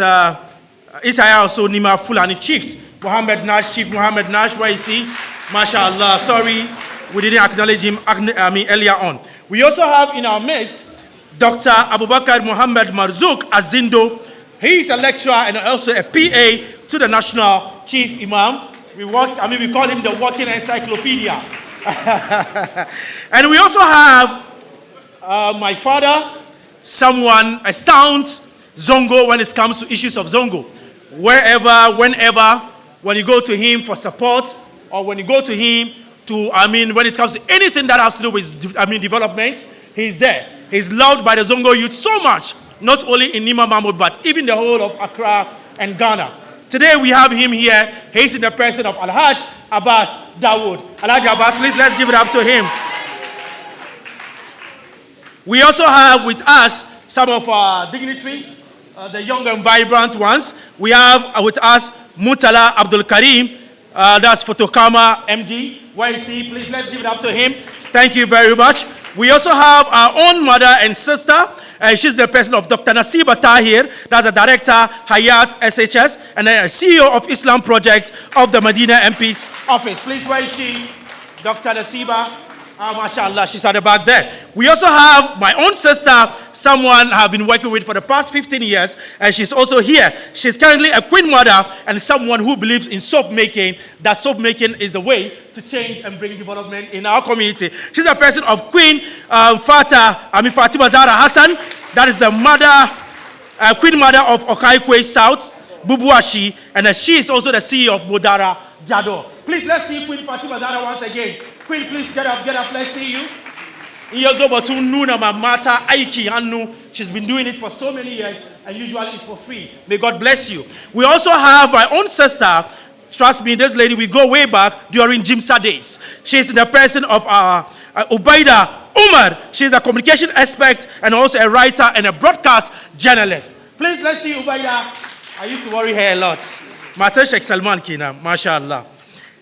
Isaiah also Nima Fulani Chiefs. Muhammad Nash, Chief Muhammad Nash, where is he? MashaAllah, sorry, we didn't acknowledge him earlier on. We also have in our midst Dr. Abubakar Muhammad Marzouk Azindo. He is a lecturer and also a PA to the National Chief Imam. We call him the walking encyclopedia. And we also have my father, someone, a stout Zongo when it comes to issues of Zongo. Wherever, whenever, when you go to him for support, or when you go to him to, when it comes to anything that has to do with, development, he's there. He's loved by the Zongo youth so much, not only in Nima Mahmoud, but even the whole of Accra and Ghana. Today we have him here. He's in the person of Alhaj Abbas Dawood. Alhaj Abbas, please let's give it up to him. We also have with us some of our dignitaries, the young and vibrant ones. We have with us Mutala Abdul Karim, that's Photokama MD. Where is he? Please let's give it up to him. Thank you very much. We also have our own mother and sister. She's the person of Dr. Nasiba Tahir, that's the director, Hayat SHS, and then CEO of Islam Project of the Medina MP's office. Please, where is she? Dr. Nasiba. MashaAllah, she's at the back there. We also have my own sister, someone I've been working with for the past 15 years, and she's also here. She's currently a queen mother and someone who believes in soap making, that soap making is the way to change and bring development in our community. She's a person of Queen Fatima Zahra Hassan. That is the mother, queen mother of Okaikwe South, Bubuashi, and she is also the CEO of Modara Jado. Please, let's see Queen Fatima Zahra once again. Queen, please get up, let's see you. She's been doing it for so many years, and usually it's for free. May God bless you. We also have my own sister. Trust me, this lady, we go way back during Jimsa days. She's in the person of Ubaida Umar. She's a communication expert and also a writer and a broadcast journalist. Please, let's see Ubaida. I used to worry her a lot. Mata Sheikh Salman Kina, mashallah.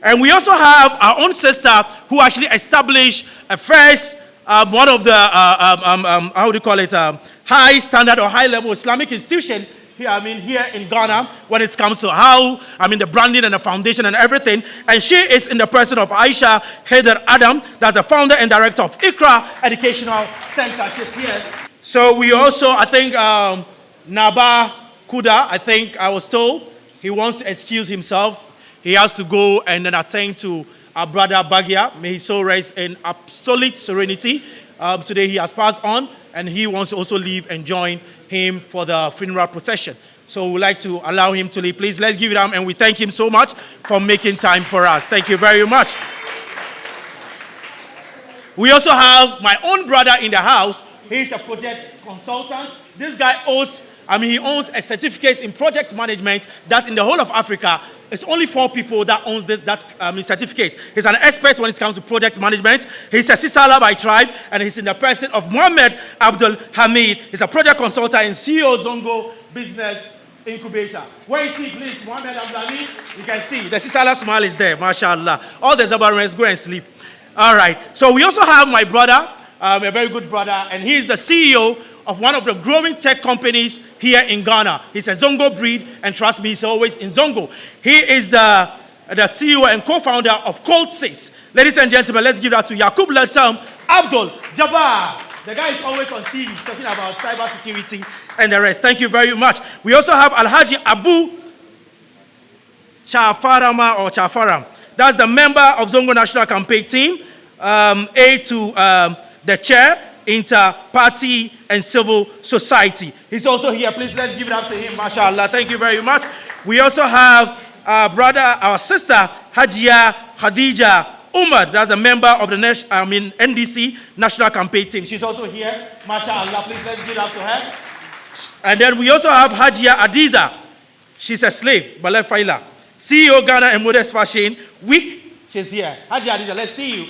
And we also have our own sister who actually established a first, one of the, how do you call it, high standard or high level Islamic institution here, here in Ghana when it comes to how, the branding and the foundation and everything. And she is in the person of Aisha Haider Adam, that's the founder and director of Ikra Educational Center. She's here. So we also, I think, Naba Kuda, I think I was told, he wants to excuse himself. He has to go and then attend to our brother Bagia. May his soul rest in absolute serenity. Today he has passed on, and he wants to also leave and join him for the funeral procession. So we would like to allow him to leave. Please, let's give it up, and we thank him so much for making time for us. Thank you very much. We also have my own brother in the house. He's a project consultant. This guy owns, he owns a certificate in project management that in the whole of Africa, it's only 4 people that owns that certificate. He's an expert when it comes to project management. He's a Sisala by tribe, and he's in the person of Mohammed Abdul Hamid. He's a project consultant and CEO Zongo Business Incubator. Where is he, please? Mohammed Abdul Hamid. You can see the Sisala smile is there, mashallah. All the Zabarans go and sleep. All right. So we also have my brother, a very good brother, and he is the CEO of one of the growing tech companies here in Ghana. He's a Zongo breed, and trust me, he's always in Zongo. He is the CEO and co-founder of Cold 6. Ladies and gentlemen, let's give that to Yakub Latam Abdul Jabbar. The guy is always on TV talking about cybersecurity and the rest. Thank you very much. We also have Alhaji Abu Chafarama or Chafaram. That's the member of Zongo National Campaign Team, aide to the chair, Inter-Party and Civil Society. He's also here. Please, let's give it up to him. MashaAllah. Thank you very much. We also have our sister, Hajia Khadija Umar. That's a member of the NDC National Campaign Team. She's also here. MashaAllah. Please, let's give it up to her. And then we also have Hajia Adiza. She's a slave, Balai Faila. CEO Ghana and Modest Fashion Week. She's here. Hajia Adiza, let's see you.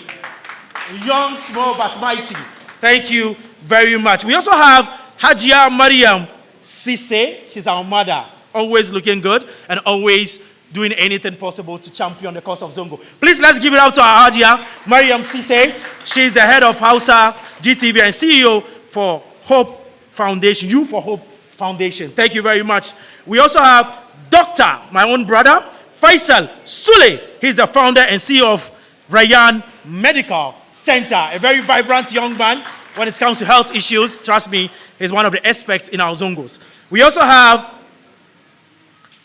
Young, small, but mighty. Thank you very much. We also have Hajia Mariam Sise. She's our mother. Always looking good and always doing anything possible to champion the cause of Zongo. Please, let's give it up to our Hajia Mariam Sise. She's the head of Hausa GTV and CEO for Hope Foundation, You for Hope Foundation. Thank you very much. We also have Dr. my own brother, Faisal Sule. He's the founder and CEO of Rayan Medical Center, a very vibrant young man when it comes to health issues. Trust me, he's one of the experts in our Zongos. We also have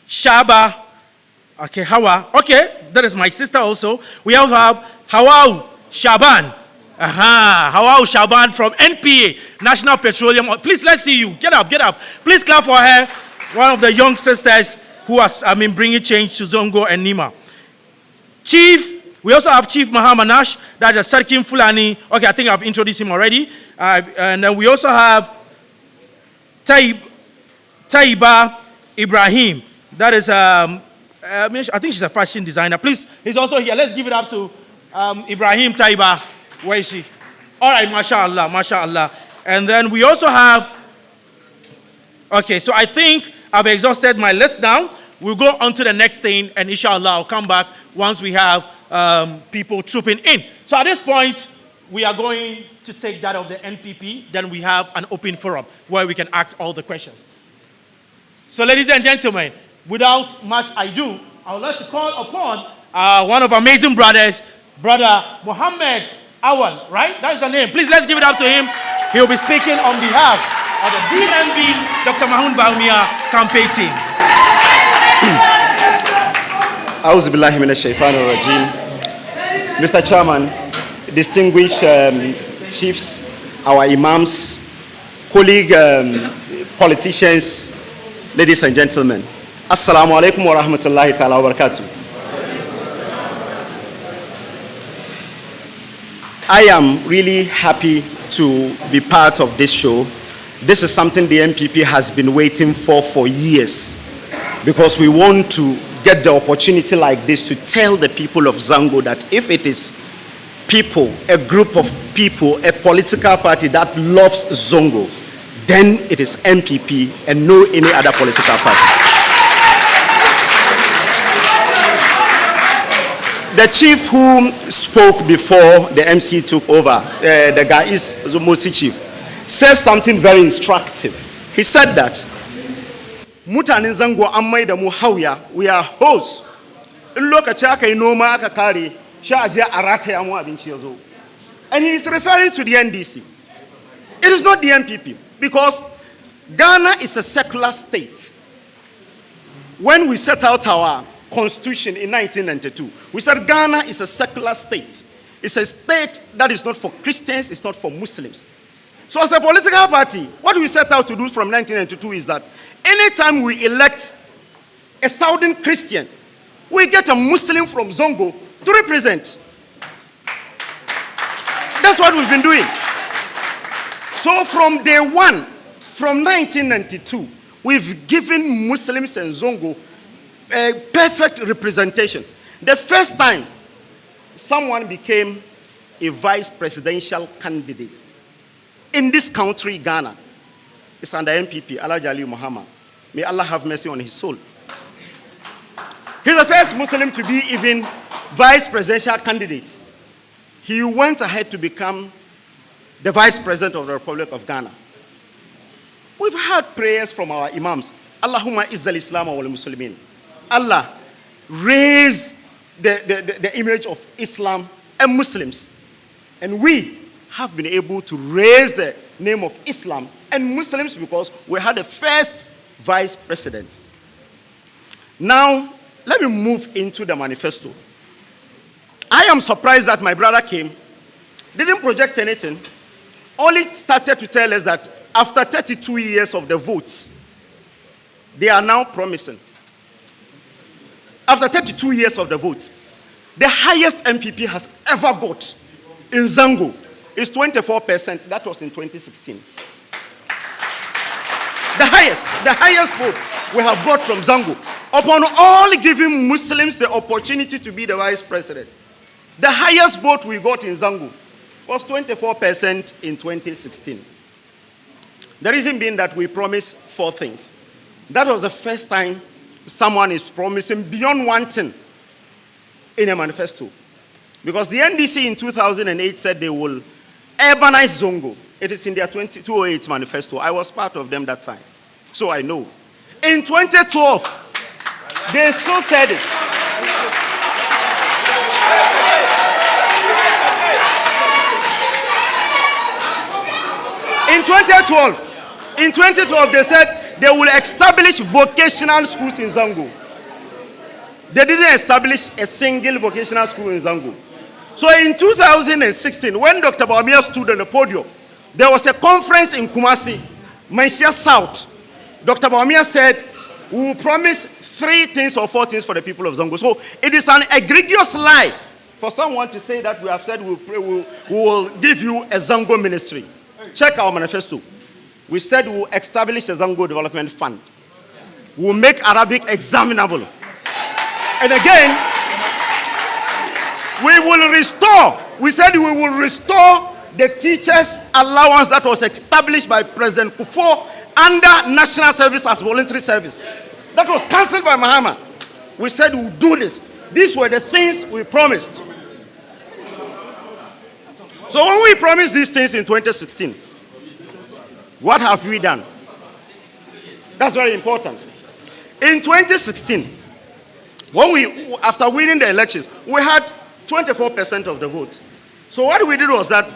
Shaba, Hawa. That is my sister also. We also have Hawau Shaban. Hawa Shaban from NPA, National Petroleum. Please, let's see you. Get up, get up. Please clap for her, one of the young sisters who has, bringing change to Zongo and Nima. Chief, we also have Chief Muhammad Nash, that's a Sarkin Fulani. Okay, I think I've introduced him already. And then we also have Taiba Ibrahim. That is, I think she's a fashion designer. Please, he's also here. Let's give it up to Ibrahim Taiba. Where is she? All right, mashallah, mashallah. And then we also have, okay, so I think I've exhausted my list now. We'll go on to the next thing, and inshallah, I'll come back once we have people trooping in. So at this point, we are going to take that of the NPP. Then we have an open forum where we can ask all the questions. So ladies and gentlemen, without much ado, I would like to call upon one of our amazing brothers, Brother Muhammad Awal, right? That is the name. Please, let's give it up to him. He'll be speaking on behalf of the DMV Dr. Mahmoud Bawumia campaign team. Auzubillahi minash shaitanir rajim. Mr. Chairman, distinguished chiefs, our imams, colleague politicians, ladies and gentlemen, Assalamu alaikum wa rahmatullahi ta'ala wa barakatuh. I am really happy to be part of this show. This is something the MPP has been waiting for years, because we want to get the opportunity like this to tell the people of Zango that if it is people, a group of people, a political party that loves Zongo, then it is MPP and no any other political party. The chief who spoke before the MC took over, the guy is Zomosi chief, says something very instructive. He said that mutanen Zango an mai da mu hauya, we are hosts. In lokaci aka yi noma aka kare, sha aje a rataya mu abinci ya zo. And he is referring to the NDC. It is not the MPP, because Ghana is a secular state. When we set out our constitution in 1992, we said Ghana is a secular state. It's a state that is not for Christians, it's not for Muslims. So as a political party, what we set out to do from 1992 is that anytime we elect a Southern Christian, we get a Muslim from Zongo to represent. That's what we've been doing. So from day one, from 1992, we've given Muslims and Zongo a perfect representation. The first time someone became a vice presidential candidate in this country, Ghana, is under MPP, Alhaji Ali Muhammad. May Allah have mercy on his soul. He's the first Muslim to be even vice presidential candidate. He went ahead to become the vice president of the Republic of Ghana. We've had prayers from our imams. Allahumma izzal Islam wal Muslimin. Allah, raise the image of Islam and Muslims. And we have been able to raise the name of Islam and Muslims because we had the first vice president. Now, let me move into the manifesto. I am surprised that my brother came, didn't project anything, only started to tell us that after 32 years of the votes, they are now promising. After 32 years of the votes, the highest MPP has ever got in Zango is 24%. That was in 2016. The highest vote we have got from Zango, upon all giving Muslims the opportunity to be the vice president. The highest vote we got in Zango was 24% in 2016. The reason being that we promised 4 things. That was the first time someone is promising beyond one thing in a manifesto. Because the NDC in 2008 said they will urbanize Zongo. It is in their 2008 manifesto. I was part of them that time, so I know. In 2012, they still said it. In 2012, they said they will establish vocational schools in Zango. They didn't establish a single vocational school in Zango. So in 2016, when Dr. Bawumia stood on the podium, there was a conference in Kumasi, Mansia South. Dr. Bawumia said, we will promise 3 things or 4 things for the people of Zongo. So it is an egregious lie for someone to say that we have said we will give you a Zongo ministry. Check our manifesto. We said we will establish a Zongo development fund. We will make Arabic examinable. And again, we will restore. We said we will restore the teachers' allowance that was established by President Kufuor under national service as voluntary service. That was cancelled by Mahama. We said we would do this. These were the things we promised. So when we promised these things in 2016, what have we done? That's very important. In 2016, after winning the elections, we had 24% of the vote. So what we did was that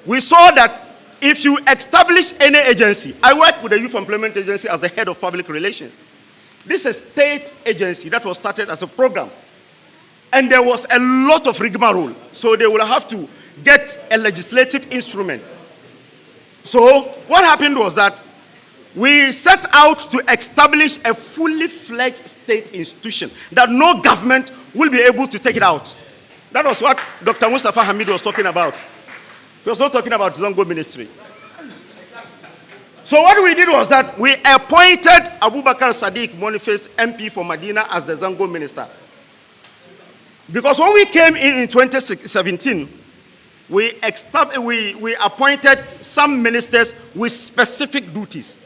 we saw that if you establish any agency, I work with the Youth Employment Agency as the head of public relations. This is a state agency that was started as a program. And there was a lot of rigmarole. So they will have to get a legislative instrument. So what happened was that we set out to establish a fully fledged state institution that no government will be able to take it out. That was what Dr. Mustafa Hamid was talking about. He was not talking about Zongo ministry. So what we did was that we appointed Abubakar Sadiq Boniface MP for Medina as the Zongo minister. Because when we came in 2017, we appointed some ministers with specific duties.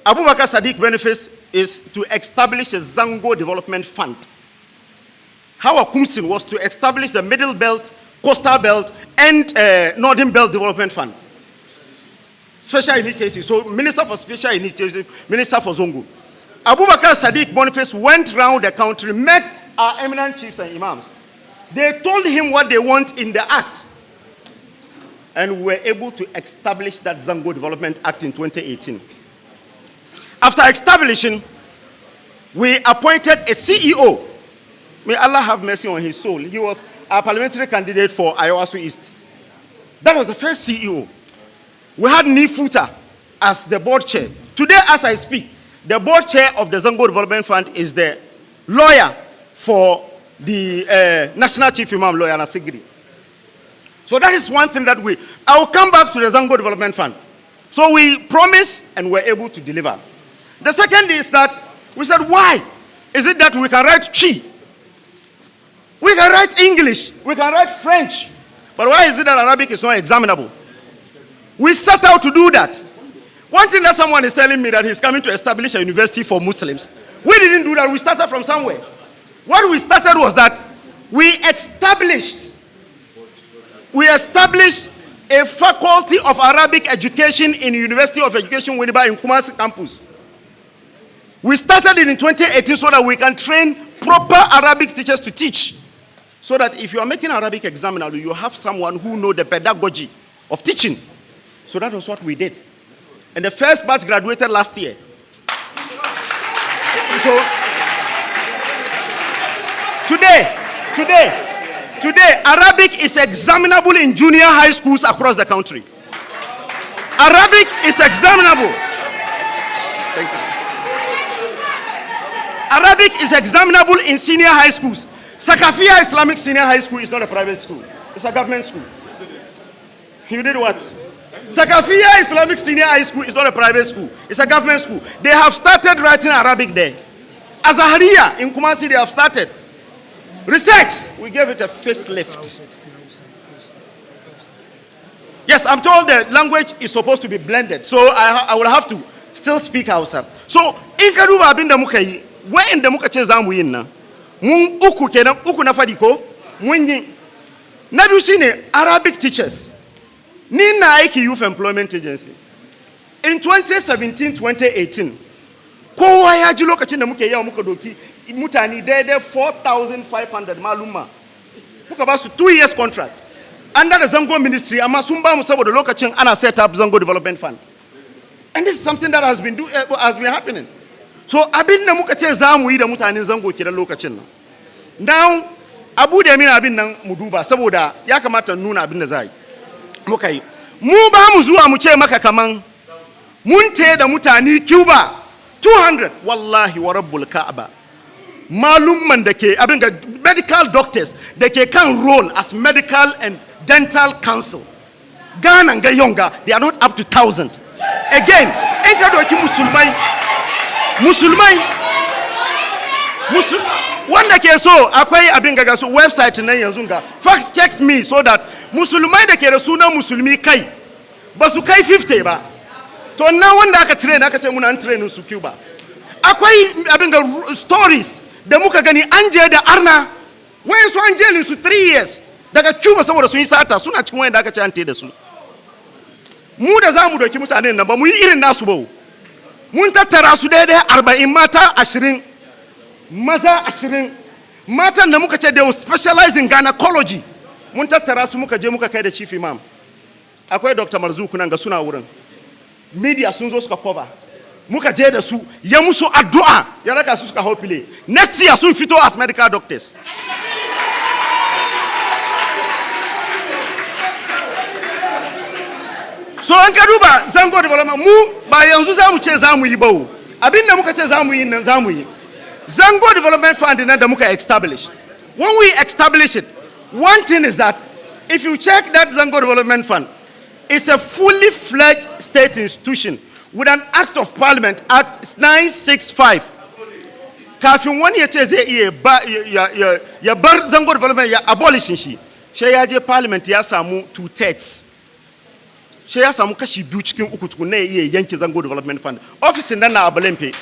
Abubakar Sadiq Boniface is to establish a Zongo development fund. Hawa Kumsin was to establish the Middle Belt, Coastal Belt, and Northern Belt Development Fund. Special initiative. So, Minister for Special Initiative, Minister for Zongo. Abubakar Sadiq Boniface went around the country, met our eminent chiefs and imams. They told him what they want in the act. And we were able to establish that Zongo Development Act in 2018. After establishing, we appointed a CEO. May Allah have mercy on his soul. He was a parliamentary candidate for Ayawasu East. That was the first CEO. We had Nifuta as the board chair. Today, as I speak, the board chair of the Zongo Development Fund is the lawyer for the National Chief Imam, Lawyer Nasigri. So that is one thing that I will come back to the Zongo Development Fund. So we promised and were able to deliver. The second is that we said, why is it that we can write Chi? We can write English, we can write French, but why is it that Arabic is not examinable? We set out to do that. One thing that someone is telling me that he's coming to establish a university for Muslims. We didn't do that, we started from somewhere. What we started was that we established a faculty of Arabic education in University of Education Winneba in Kumasi campus. We started it in 2018 so that we can train proper Arabic teachers to teach. So that if you are making Arabic examinable, you have someone who knows the pedagogy of teaching. So that was what we did. And the first batch graduated last year. So today, Arabic is examinable in junior high schools across the country. Arabic is examinable. Thank you. Arabic is examinable in senior high schools. Sakafia Islamic Senior High School is not a private school. It's a government school. You did what? Sakafia Islamic Senior High School is not a private school. It's a government school. They have started writing Arabic there. Azahariya in Kumasi, they have started. Research, we gave it a facelift. Yes, I'm told the language is supposed to be blended. So I will have to still speak Hausa. So, in Karuba abinda muka yi, where in the muka ce zamu yin nan? Mun uku kenan, uku na fadi ko? Mun yi. Na biyu shine Arabic teachers. Ni na aiki Youth Employment Agency. In 2017-2018, kowa ya ji lokacin da muke yawa muka doki mutane daidai 4,500 maluma. Muka ba su 2 years contract. Under the Zongo ministry, amma sun ba mu saboda lokacin ana set up Zongo Development Fund. And this is something that has been happening. So abin da muka ce za mu yi da mutanen Zongo kiran lokacin nan. Now, abu da mina abin nan mu duba saboda ya kamata nuna abin da za yi muka yi mu ba mu zuwa mu ce maka kaman mun te da mutane Cuba 200 wallahi wa rabbul ka'aba malumman da ke abin ga medical doctors da ke kan role as medical and dental council Ghana ga yonga they are not up to 1,000 again in ka doki musulmai wanda ke so akwai abin ga so website nan yanzu ga fact check me so that musulmai da ke da sunan musulmi kai ba su kai 50 ba to na wanda aka train aka ce muna an train su Cuba akwai abin ga stories da muka gani an je da arna wayan su an jelin su 3 years daga Cuba saboda sun yi sata suna cikin wayan da aka ce an te da su mu da zamu doki mutanen nan ba mu yi irin nasu ba mun tattara su daidai 40 mata 20 maza 20 matan da muka ce they will specialize in gynecology mun tattara su muka je muka kai da chief imam akwai Dr. Marzuku nan ga suna wurin media sun zo suka cover muka je da su ya musu addu'a ya raka su suka hopile next year sun fito as medical doctors so an ka duba zango development mu ba yanzu zamu ce zamu yi bawo abinda muka ce zamu yi nan zamu yi Zango Development Fund nan da muka establish when we establish it one thing is that if you check that Zango Development Fund it's a fully fledged state institution with an act of parliament act 965 kafin wani ya ce zai iya ya bar Zango Development ya abolish shi sai ya je parliament ya samu 2/3 sai ya samu kashi 2 cikin 3 tukunna ya iya yanke Zango Development Fund office nan na Abulempe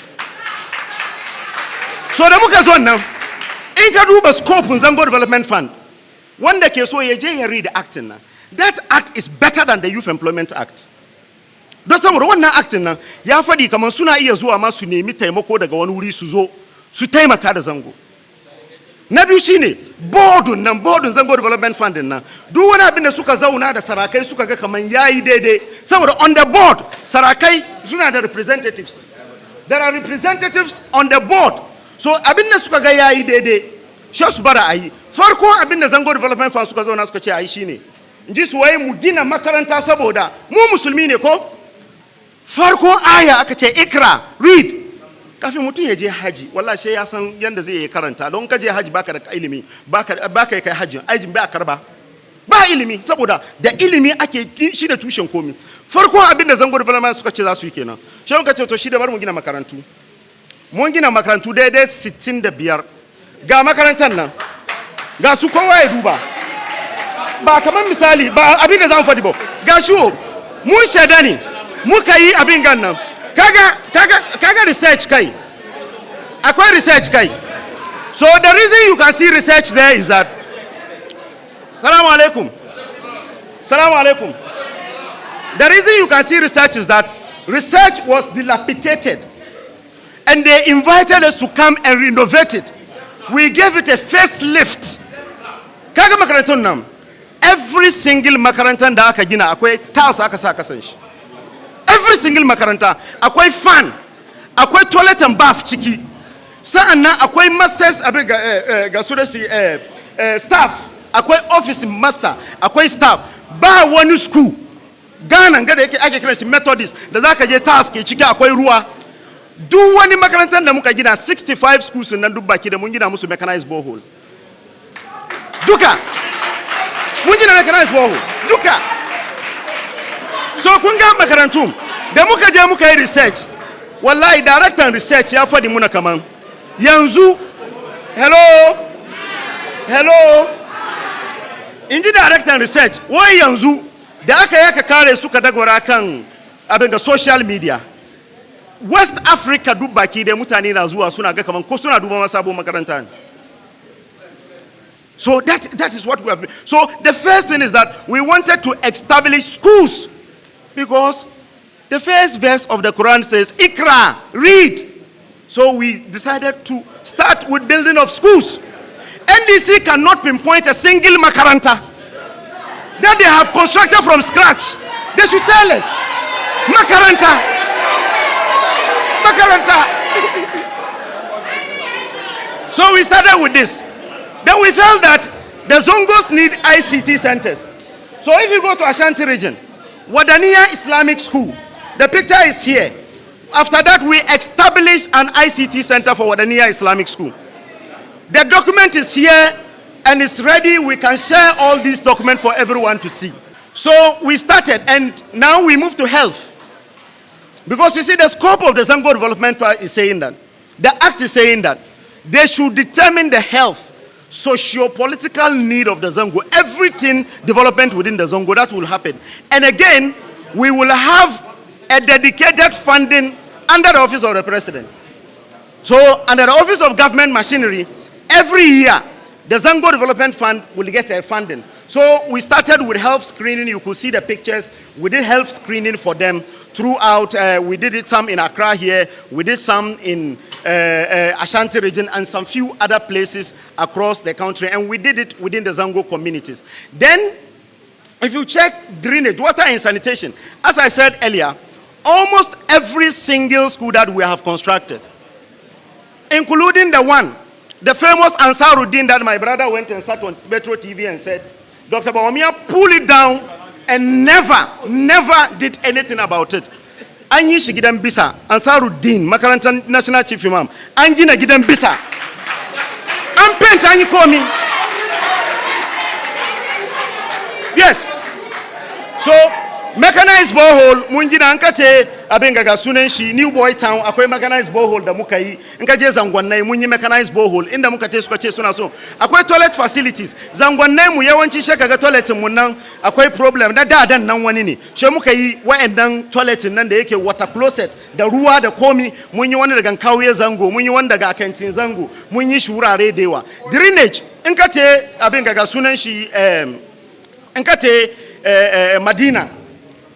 so da muka zo nan in ka duba scope Zango Development Fund wanda ke so ya je ya read act nan that act is better than the Youth Employment Act don saboda wannan act nan ya fadi kamar suna iya zuwa ma su nemi taimako daga wani wuri su zo su taimaka da zango na biyu shine boardun Zango Development Fund nan duk wani abin da suka zauna da sarakai suka ga kamar yayi daidai saboda on the board sarakai suna da representatives there are representatives on the board so abin da suka ga yayi daidai shi su bara ayi farko abin da Zango Development Fund suka zauna suka ce ayi shine inji su waye mu gina makaranta saboda mu musulmi ne ko farko aya aka ce ikra read kafin mutum ya je haji wallahi sai ya san yanda zai yi karanta don ka je haji baka da ilimi baka kai haji ajin ba karba ba ilimi saboda da ilimi ake shi da tushen komi farko abin da Zango Development suka ce za su yi kenan shi muka ce to shi da bar mu gina makarantu mun gina makarantu daidai 65 ga makarantar nan ga su kowa ya duba ba kamar misali ba abin da za mu faɗi ba ga shi mun shaida ne muka yi abin gan nan kaga research kai akwai research kai so the reason you can see research there is that salamu alaikum the reason you can see research is that research was dilapidated and they invited us to come and renovate it. We gave it a facelift. Kaga makarantun nan, every single makarantar da aka gina akwai tiles aka sa kasan shi. Every single makaranta akwai fan, akwai toilet and bath ciki. Sa'annan akwai masters abin ga su da shi staff, akwai office master, akwai staff. Ba wani school. Ghana ga da yake ake kiran shi Methodist da zaka je task ke ciki akwai ruwa. Duk wani makarantar da muka gina 65 schools nan duk baki da mun gina musu mechanized borehole duka mun gina mechanized borehole duka so kun ga makarantu da muka je muka yi research wallahi director research ya fadi muna kaman yanzu hello inji director research wai yanzu da aka yaka kare suka dagwara kan abin ga social media West Africa duk baki da mutane na zuwa suna ga kaman ko suna duba sabon makaranta ne. So that is what we have been. So the first thing is that we wanted to establish schools because the first verse of the Quran says Ikra, read. So we decided to start with building of schools. NDC cannot pinpoint a single makaranta that they have constructed from scratch. They should tell us. Makaranta. So we started with this. Then Now we felt that the Zongos need ICT centers. So if you go to Ashanti region, Wadania Islamic School, the picture is here. After that, we established an ICT center for Wadania Islamic School. The document is here and it's ready. We can share all these documents for everyone to see. So we started, and now we move to health. Because you see, the scope of the Zongo Development is saying that, the act is saying that they should determine the health, socio-political need of the Zongo. Everything development within the Zongo, that will happen. And again, we will have a dedicated funding under the office of the president. So under the office of government machinery, every year, the Zongo Development Fund will get a funding. So we started with health screening. You could see the pictures. We did health screening for them throughout. We did it some in Accra here. We did some in Ashanti region and some few other places across the country. And we did it within the Zongo communities. Then, if you check drainage, water and sanitation, as I said earlier, almost every single school that we have constructed, including the famous Ansaruddin that my brother went and sat on Metro TV and said, Dr. Bawumia pulled it down and never did anything about it. Anyi shi gidan bisa, Ansaruddin, makarantar National Chief Imam, an gina gidan bisa. An paint anyi komi. Yes. So, mechanized borehole, mun gina an kate abin ga sunan shi New Boy Town akwai mechanized borehole da muka yi. In ka je Zangwannai mun yi mechanized borehole inda muka te suka ce suna so. Akwai toilet facilities. Zangwannai mu yawanci she kaga toiletin mun nan akwai problem da dadan nan wani ne. She muka yi wa'annan toiletin nan da yake water closet da ruwa da komi. Mun yi wani daga Kauye Zango, mun yi wani daga Kantin Zango, mun yi shi wurare da yawa. Drainage in ka te abin ga sunan shi in ka te Madina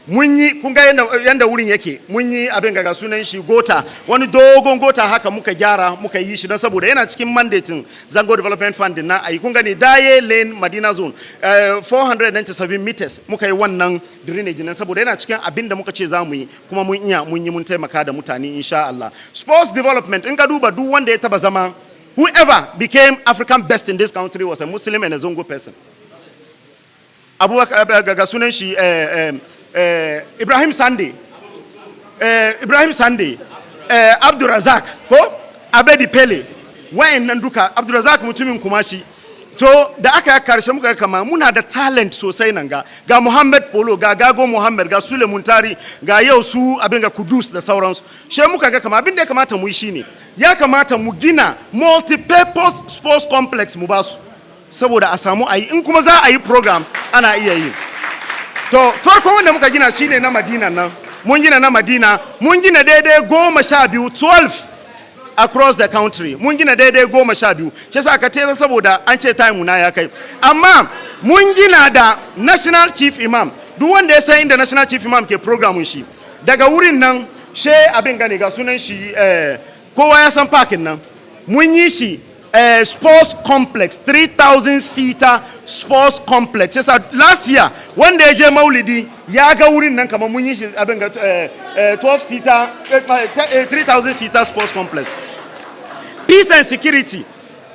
munyi kun ga yanda wurin yake munyi abin ga sunan shi gota wani dogon gota haka muka gyara muka yi shi dan saboda yana cikin mandating Zongo Development Fund na ai kun gani Daye Lane Madina Zone 497 meters muka yi wannan drainage nan saboda yana cikin abin da muka ce za mu yi kuma mun yi mun taimaka da mutane insha Allah. Sports development in ka duba duk wanda ya taba zama whoever became African best in this country was a Muslim and a Zongo person. Abubakar ga sunan shi Ibrahim Sande, Abdurazak, ko Abedi Pele, wayan nan duka Abdurazak mutumin Kumashi. To da aka karshe muka kama muna da talent sosai nan ga Muhammad Polo, ga Gago Muhammad, ga Sule Muntari, ga yau su abin ga Kudus da sauransu. She muka ga kama abin da ya kamata mu yi shine ya kamata mu gina multi-purpose sports complex mu basu saboda a samu ayi in kuma za a yi program ana iya yi. To farko wanda muka gina shine na Madina nan. Mun gina na Madina, mun gina daidai 12 across the country. Mun gina daidai 12. Shi yasa aka tera saboda an ce time na ya kai. Amma mun gina da National Chief Imam. Duk wanda ya san inda National Chief Imam ke programun shi. Daga wurin nan she abin gane ga sunan shi kowa ya san parkin nan. Mun yi shi sports complex 3,000 seater sports complex. Last year when they je Maulidi ya ga wurin nan kamar mun yi shi abin ga 12 seater 3,000 seater sports complex. Peace and security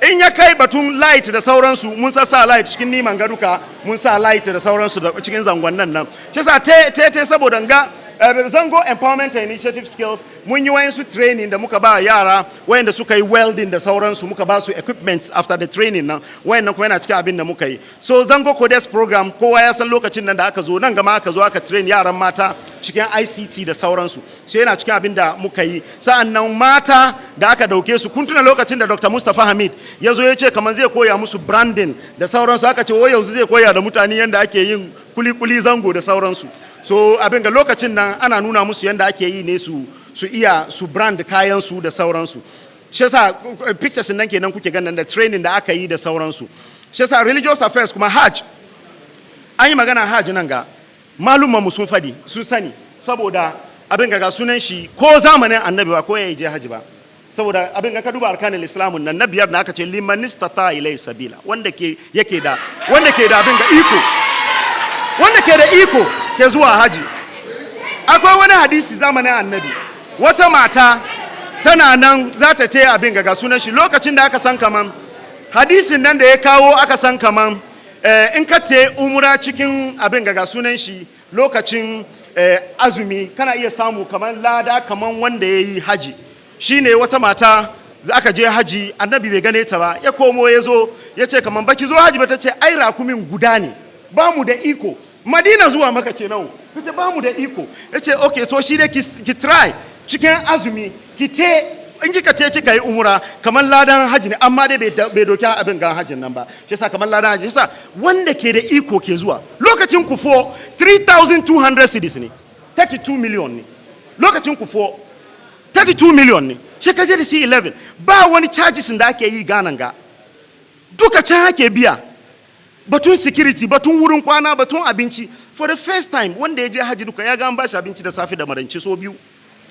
in ya kai batun light da sauransu mun sa light cikin niman garuka mun sa light da sauransu da cikin zangonnan nan. Shi yasa te saboda ga Zongo Empowerment and Initiative Skills mun yi wayansu training da muka ba yara wayanda suka yi welding da sauransu muka ba su equipment after the training nan wayannan kuma yana cikin abin da muka yi. So Zongo Codes program kowa ya san lokacin nan da aka zo nan gama aka zo aka train yaran mata cikin ICT da sauransu. So yana cikin abin da muka yi. Sa'annan mata da aka dauke su kun tuna lokacin da Dr. Mustafa Hamid ya zo ya ce kaman zai koya musu branding da sauransu aka ce wai yanzu zai koya da mutane yanda ake yin kuli-kuli zango da sauransu. So abin ga lokacin nan ana nuna musu yanda ake yi ne su iya su brand kayan su da sauransu. Shi yasa pictures nan kenan kuke ganin da training da aka yi da sauransu. Shi yasa religious affairs kuma Hajj. An yi magana Hajj nan ga malumman mu sun fadi sun sani saboda abin ga sunan shi ko zamanin Annabi ba ko ya je Hajji ba. Saboda abin ga ka duba arkanul Islamun nan na biyar na aka ce liman istata ilai sabila wanda ke da abin ga iko wanda ke da iko ke zuwa haji. Akwai wani hadisi zamanin Annabi wata mata tana nan za ta taya abin ga sunan shi lokacin da aka san kaman hadisin nan da ya kawo aka san kaman in ka te umra cikin abin ga sunan shi lokacin azumi kana iya samu kaman lada kaman wanda yayi haji shine wata mata aka je haji annabi bai gane ta ba ya komo ya zo ya ce kaman baki zo haji ba ta ce ai rakumin guda ne ba mu da iko madina zuwa maka kenan ta ce ba mu da iko ya ce okay so shi dai ki try cikin azumi ki te in kika ce kika yi umura kamar ladan haji ne amma dai bai doki abin gan hajin nan ba shi yasa kamar ladan haji yasa wanda ke da iko ke zuwa lokacin kufo 3200 cedis ne 32 million ne lokacin kufo 32 million ne shi ka je da shi 11 ba wani charges da ake yi ganan ga duka can ake biya batun security batun wurin kwana batun abinci for the first time wanda ya je haji duka ya ga an ba shi abinci da safe da marance so biyu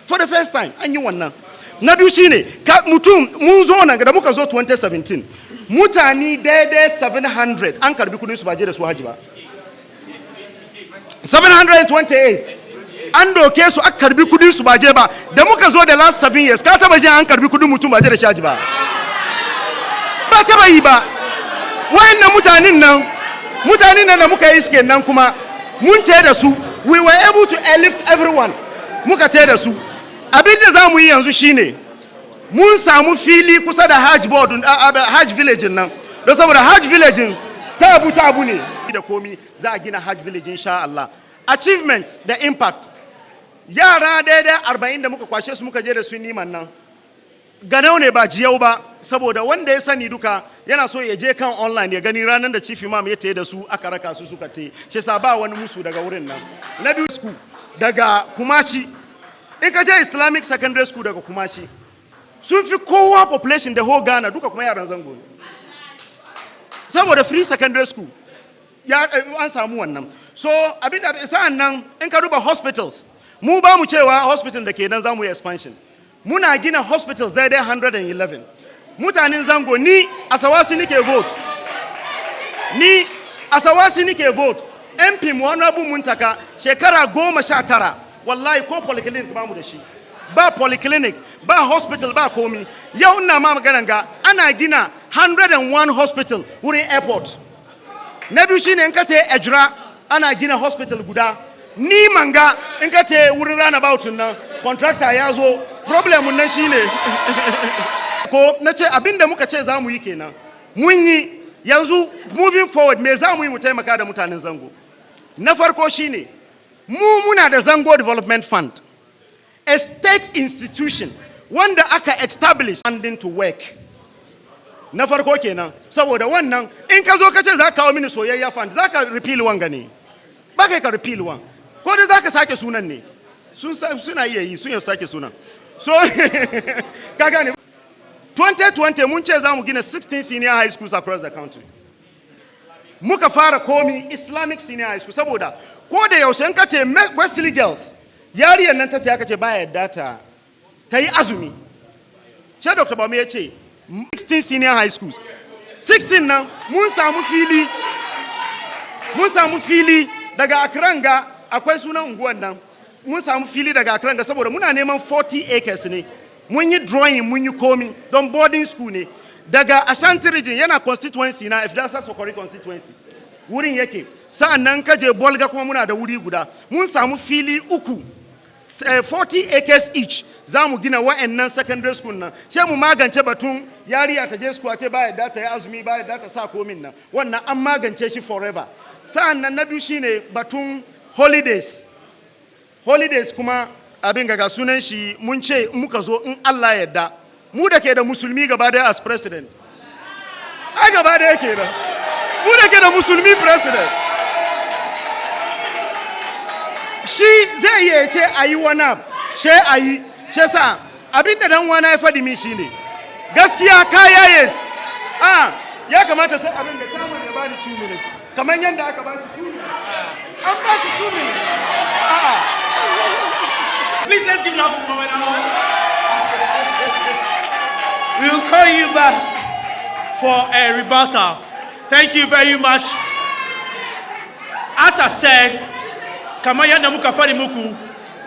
for the first time an yi wannan na biyu shine mutum mun zo nan da muka zo 2017 mutane daidai 700 an karbi kudin su ba je da su haji ba 728 an doke su aka karbi kudin su ba je ba da muka zo da last 7 years ka taba je an karbi kudin mutum ba je da shi haji ba ba taba yi ba wayannan mutanen nan da muka yi suke nan kuma mun taya da su we were able to airlift everyone muka taya da su abin da za mu yi yanzu shine mun samu fili kusa da hajj board hajj village nan don saboda hajj village tabu ne da komi za a gina hajj village insha Allah achievement da impact yara daidai 40 da muka kwashe su muka je da su niman nan ganau ne ba jiyau ba saboda wanda ya sani duka yana so ya je kan online ya gani ranar da chief imam ya taye da su aka raka su suka te shi sa ba wani musu daga wurin nan na biyu school daga Kumashi in ka je Islamic secondary school daga Kumashi sun fi kowa population da whole Ghana duka kuma yaran zango saboda free secondary school ya an samu wannan so abinda sa'an nan in ka duba hospitals mu ba mu cewa hospital da ke nan zamu yi expansion muna gina hospitals daidai 111 mutanen zango ni asawasi nike vote MP mu wani abu muntaka shekara 19 wallahi ko polyclinic ba mu da shi ba polyclinic ba hospital ba komi yau ina ma maganan ga ana gina 101 hospital wurin airport na biyu shine in ka te Ejura ana gina hospital guda ni manga in ka te wurin runabout nan contractor ya zo problem nan shine ko na ce abinda muka ce za mu yi kenan mun yi yanzu moving forward me za mu yi mu taimaka da mutanen zango na farko shine muna da Zango Development Fund, a state institution wanda aka establish funding to work. Na farko kenan saboda wannan in ka zo ka ce za ka kawo mini soyayya fund za ka repeal wanga ne ba kai ka repeal wan ko da za ka sake sunan ne suna iya yi sun yi sake sunan so ka gane 2020 mun ce za mu gina 16 senior high schools across the country muka fara komi Islamic senior high school saboda ko da yaushe in ka ce Wesley girls yariyar nan ta aka ce baya yadda ta yi azumi sai Dr. Bamu ya ce 16 senior high schools 16 nan mun samu fili daga Akranga akwai sunan unguwan nan mun samu fili daga Akranga saboda muna neman 40 acres ne mun yi drawing mun yi komi don boarding school ne daga Ashanti region yana constituency na Ifdasa Sokori constituency wurin yake sa'an nan kaje Bolga kuma muna da wuri guda mun samu fili uku 40 acres each za mu gina wa'annan secondary school nan sai mu magance batun yariya ta je school a ce ba yadda ta yi azumi ba yadda ta sa komin nan wannan an magance shi forever sa'an nan na biyu shine batun holidays kuma abin ga sunan shi mun ce muka zo in Allah yadda mu da ke da musulmi gaba daya as president ai gaba daya ke da mu da ke da musulmi president shi zai iya ce a yi wani abu she a yi she sa abinda dan wana ya faɗi min shi ne gaskiya kaya yes ya kamata sai abin da chairman ya bani 2 minutes kamar yadda aka ba shi 2 minutes an ba shi 2 minutes please let's give it up to Mama. We will call you back for a rebuttal. Thank you very much. As I said, Kamaya Namuka Fadimuku,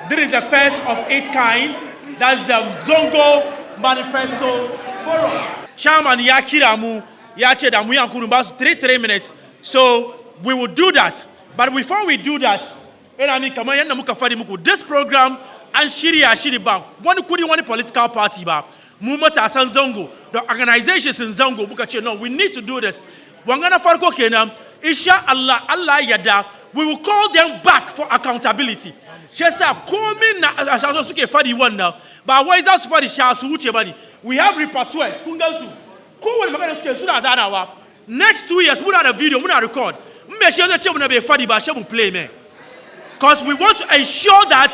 this is the first of its kind. That's the Zongo Manifesto Forum. Chairman Yakiramu, yache da muya kurumba 3 minutes. So we will do that. But before we do that, this program and shiri ba one kudi one political party ba mumata asan zongo the organizations in zongo buka no, we need to do this. Wangana farko kenan insha Allah Allah yada we will call them back for accountability. Shesa komi na asaso suke fadi wannan ba wai za su fadi sha su wuce bane. We have repertoires kun gansu kowane magana suke suna zanawa. Next 2 years muna da video muna record me she ze ce muna be fadi ba she mu play me. Because we want to ensure that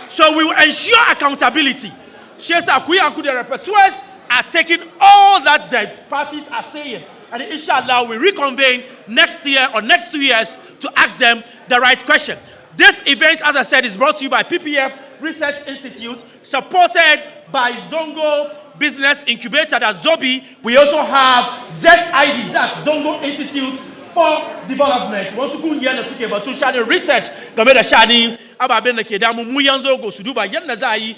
so we will ensure accountability. The repertoires are taking all that the parties are saying. And inshallah, we reconvene next year or next 2 years to ask them the right question. This event, as I said, is brought to you by PFF Research Institute, supported by Zongo Business Incubator, that's Zobi. We also have ZID, that's Zongo Institute for Development. Want to go here and speak about social research. Game da shani ababen da ke damu mu yanzu go su duba yanda za yi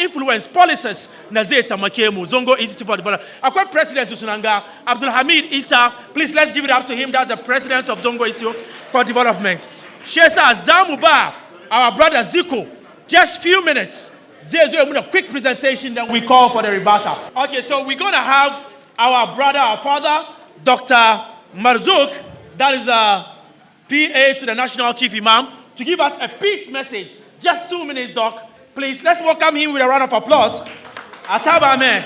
influence policies na zai tamake mu Zongo Institute for Development. Akwai president Sunanga Abdul Hamid Isa. Please let's give it up to him. That's the president of Zongo Institute for Development. Shesa Zamuba, our brother Ziko. Just few minutes. A quick presentation, then we call for the rebuttal. Okay, so we're going to have our brother, our father, Dr. Marzouk, that is a PA to the National Chief Imam, to give us a peace message. Just 2 minutes, Doc. Please, let's welcome him with a round of applause. Ataba Ame.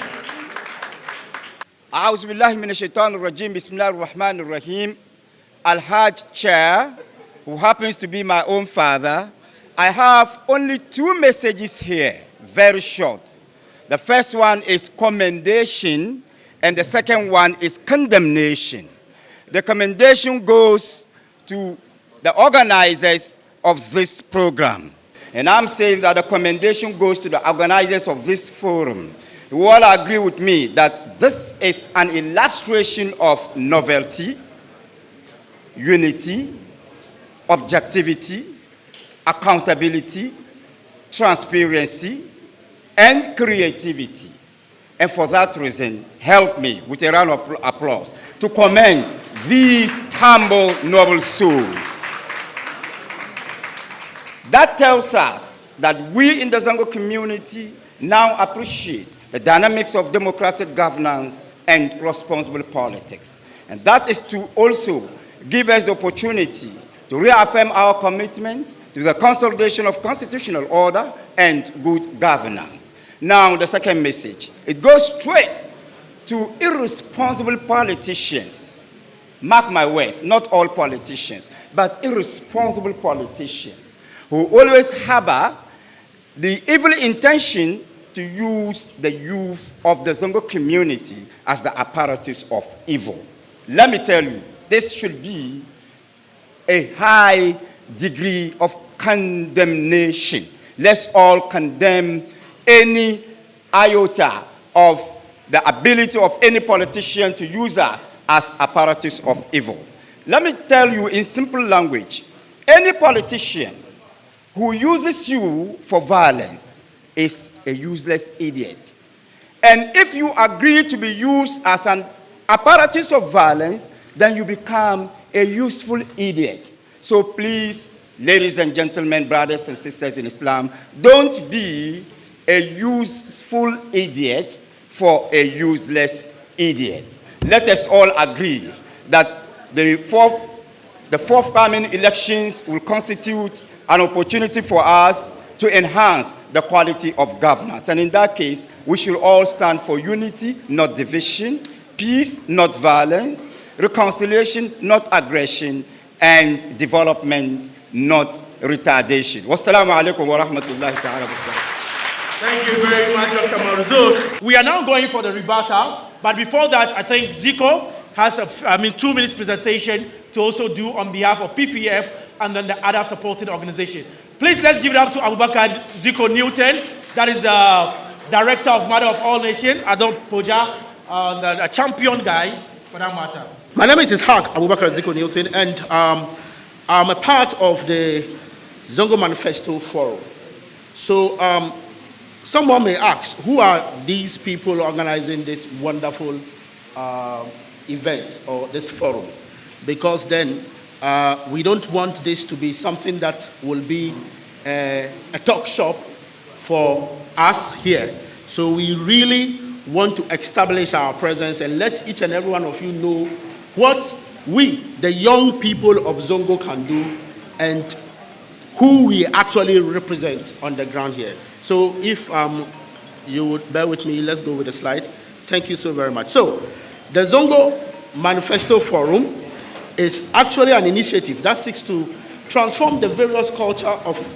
A'udhu billahi minash shaitanir rajim. Bismillahir rahmanir rahim. Al-Hajj Chair, who happens to be my own father, I have only 2 messages here, very short. The first one is commendation, and the second one is condemnation. The commendation goes to the organizers of this program. And I'm saying that the commendation goes to the organizers of this forum. You all agree with me that this is an illustration of novelty, unity, objectivity, accountability, transparency, and creativity. And for that reason, help me with a round of applause to commend these humble, noble souls. That tells us that we in the Zongo community now appreciate the dynamics of democratic governance and responsible politics. And that is to also give us the opportunity to reaffirm our commitment to the consolidation of constitutional order and good governance. Now, the second message, it goes straight to irresponsible politicians. Mark my words, not all politicians, but irresponsible politicians who always harbor the evil intention to use the youth of the Zongo community as the apparatus of evil. Let me tell you, this should be a high degree of condemnation. Let's all condemn any iota of the ability of any politician to use us as apparatus of evil. Let me tell you in simple language, any politician who uses you for violence is a useless idiot. And if you agree to be used as an apparatus of violence, then you become a useful idiot. So please, ladies and gentlemen, brothers and sisters in Islam, don't be a useful idiot for a useless idiot. Let us all agree that the forthcoming elections will constitute an opportunity for us to enhance the quality of governance. And in that case, we should all stand for unity, not division, peace, not violence, reconciliation, not aggression, and development, not retardation. Wassalamu alaikum wa rahmatullahi ta'ala wa barakatuh. Thank you very much, Dr. Marzouk. We are now going for the rebuttal, but before that, I think Zico has a 2 minutes presentation to also do on behalf of PFF and then the other supporting organization. Please, let's give it up to Abubakar Zico Newton, that is the director of Mother of All Nations, Adon Poja, a champion guy for that matter. My name is Ishaq Abubakar Zico Newton, and I'm a part of the Zongo Manifesto Forum. So someone may ask, who are these people organizing this wonderful event or this forum? Because then we don't want this to be something that will be a talk shop for us here. So we really want to establish our presence and let each and every one of you know what we, the young people of Zongo, can do and who we actually represent on the ground here. So if you would bear with me, let's go with the slide. Thank you so very much. So the Zongo Manifesto Forum is actually an initiative that seeks to transform the various culture of,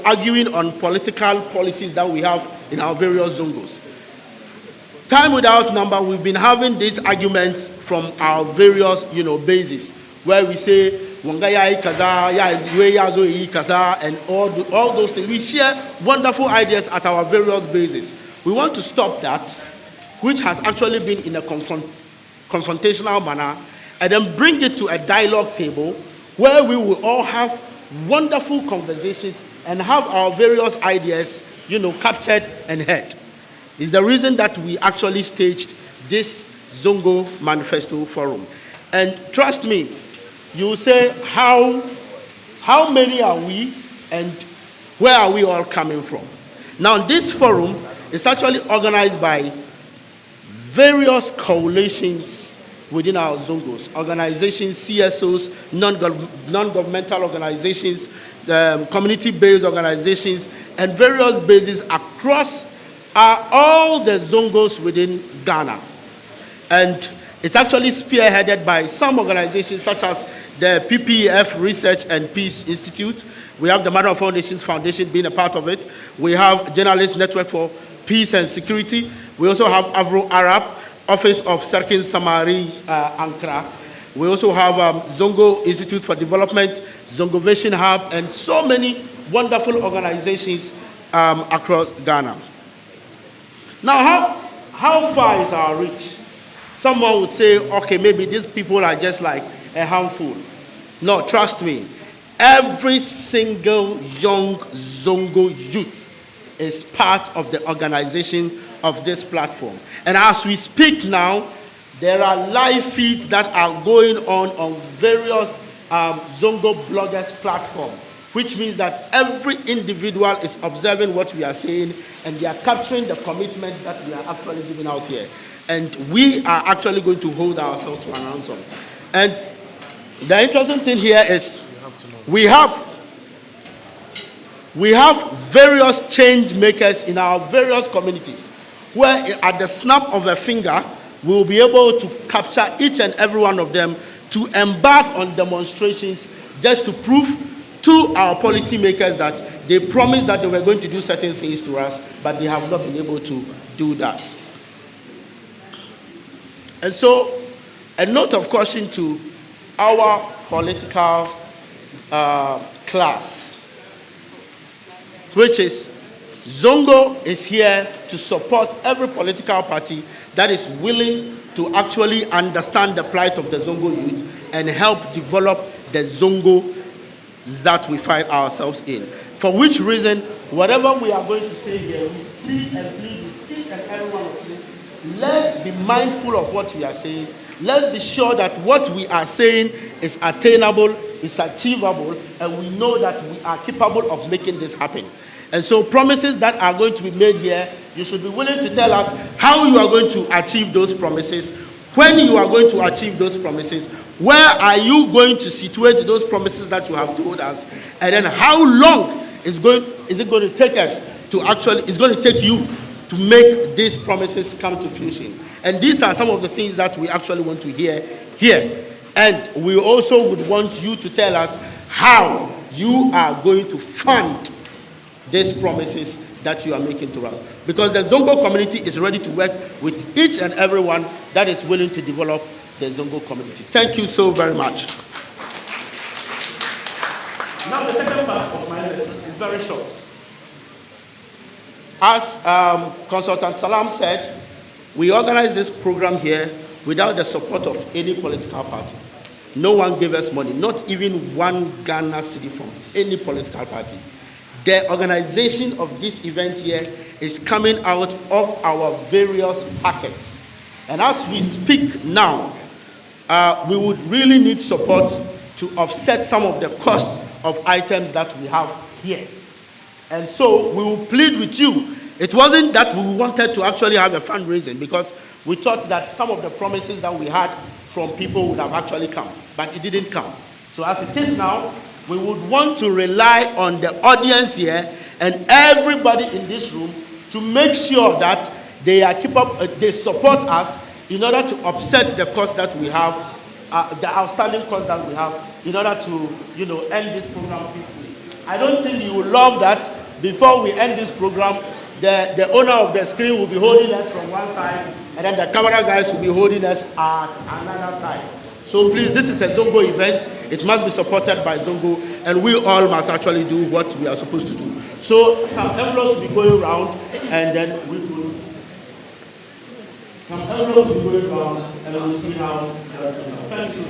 arguing on political policies that we have in our various Zongos. Time without number, we've been having these arguments from our various, bases, where we say, Wangaya kaza, kaza, and all those things. We share wonderful ideas at our various bases. We want to stop that, which has actually been in a confrontational manner, and then bring it to a dialogue table where we will all have wonderful conversations and have our various ideas, captured and heard. It's the reason that we actually staged this Zongo Manifesto Forum. And trust me, you will say, how many are we and where are we all coming from? Now, this forum is actually organized by various coalitions within our Zongos, organizations, CSOs, non-governmental organizations, community-based organizations, and various bases across all the Zongos within Ghana. And it's actually spearheaded by some organizations such as the PFF Research and Peace Institute. We have the Mother of Foundations Foundation being a part of it. We have Journalist Network for Peace and Security. We also have Afro-Arab, Office of Sarkin Samari, Ankara. We also have Zongo Institute for Development, Zongo Vision Hub, and so many wonderful organizations across Ghana. Now, how far is our reach? Someone would say, okay, maybe these people are just like a handful. No, trust me. Every single young Zongo youth is part of the organization of this platform. And as we speak now, there are live feeds that are going on various Zongo bloggers platform, which means that every individual is observing what we are saying and they are capturing the commitments that we are actually giving out here. And we are actually going to hold ourselves to an answer. And the interesting thing here is we have various change makers in our various communities, where at the snap of a finger, we will be able to capture each and every one of them to embark on demonstrations just to prove to our policymakers that they promised that they were going to do certain things to us, but they have not been able to do that. And so, a note of caution to our political class, which is Zongo is here to support every political party that is willing to actually understand the plight of the Zongo youth and help develop the Zongo that we find ourselves in. For which reason, whatever we are going to say here, we plead with each and every one of you. Let's be mindful of what we are saying. Let's be sure that what we are saying is attainable, is achievable, and we know that we are capable of making this happen. And so promises that are going to be made here, you should be willing to tell us how you are going to achieve those promises, when you are going to achieve those promises, where are you going to situate those promises that you have told us, and then how long is it going to take us to actually, it's going to take you to make these promises come to fruition. And these are some of the things that we actually want to hear here. And we also would want you to tell us how you are going to fund these promises that you are making to us. Because the Zongo community is ready to work with each and everyone that is willing to develop the Zongo community. Thank you so very much. Now the second part of my lesson is very short. As Consultant Salam said, we organized this program here without the support of any political party. No one gave us money, not even one Ghana cedi from any political party. The organization of this event here is coming out of our various packets. And as we speak now, we would really need support to offset some of the cost of items that we have here. And so we will plead with you. It wasn't that we wanted to actually have a fundraising, because we thought that some of the promises that we had from people would have actually come, but it didn't come. So as it is now, we would want to rely on the audience here and everybody in this room to make sure that they support us in order to offset the cost that we have, the outstanding cost that we have, in order to, end this program peacefully. I don't think you will love that before we end this program, the owner of the screen will be holding us from one side, and then the camera guys will be holding us at another side. So please, this is a Zongo event. It must be supported by Zongo, and we all must actually do what we are supposed to do. So some envelopes will be going around, and then we will. Some envelopes will be going around, and we'll see how. Thank you.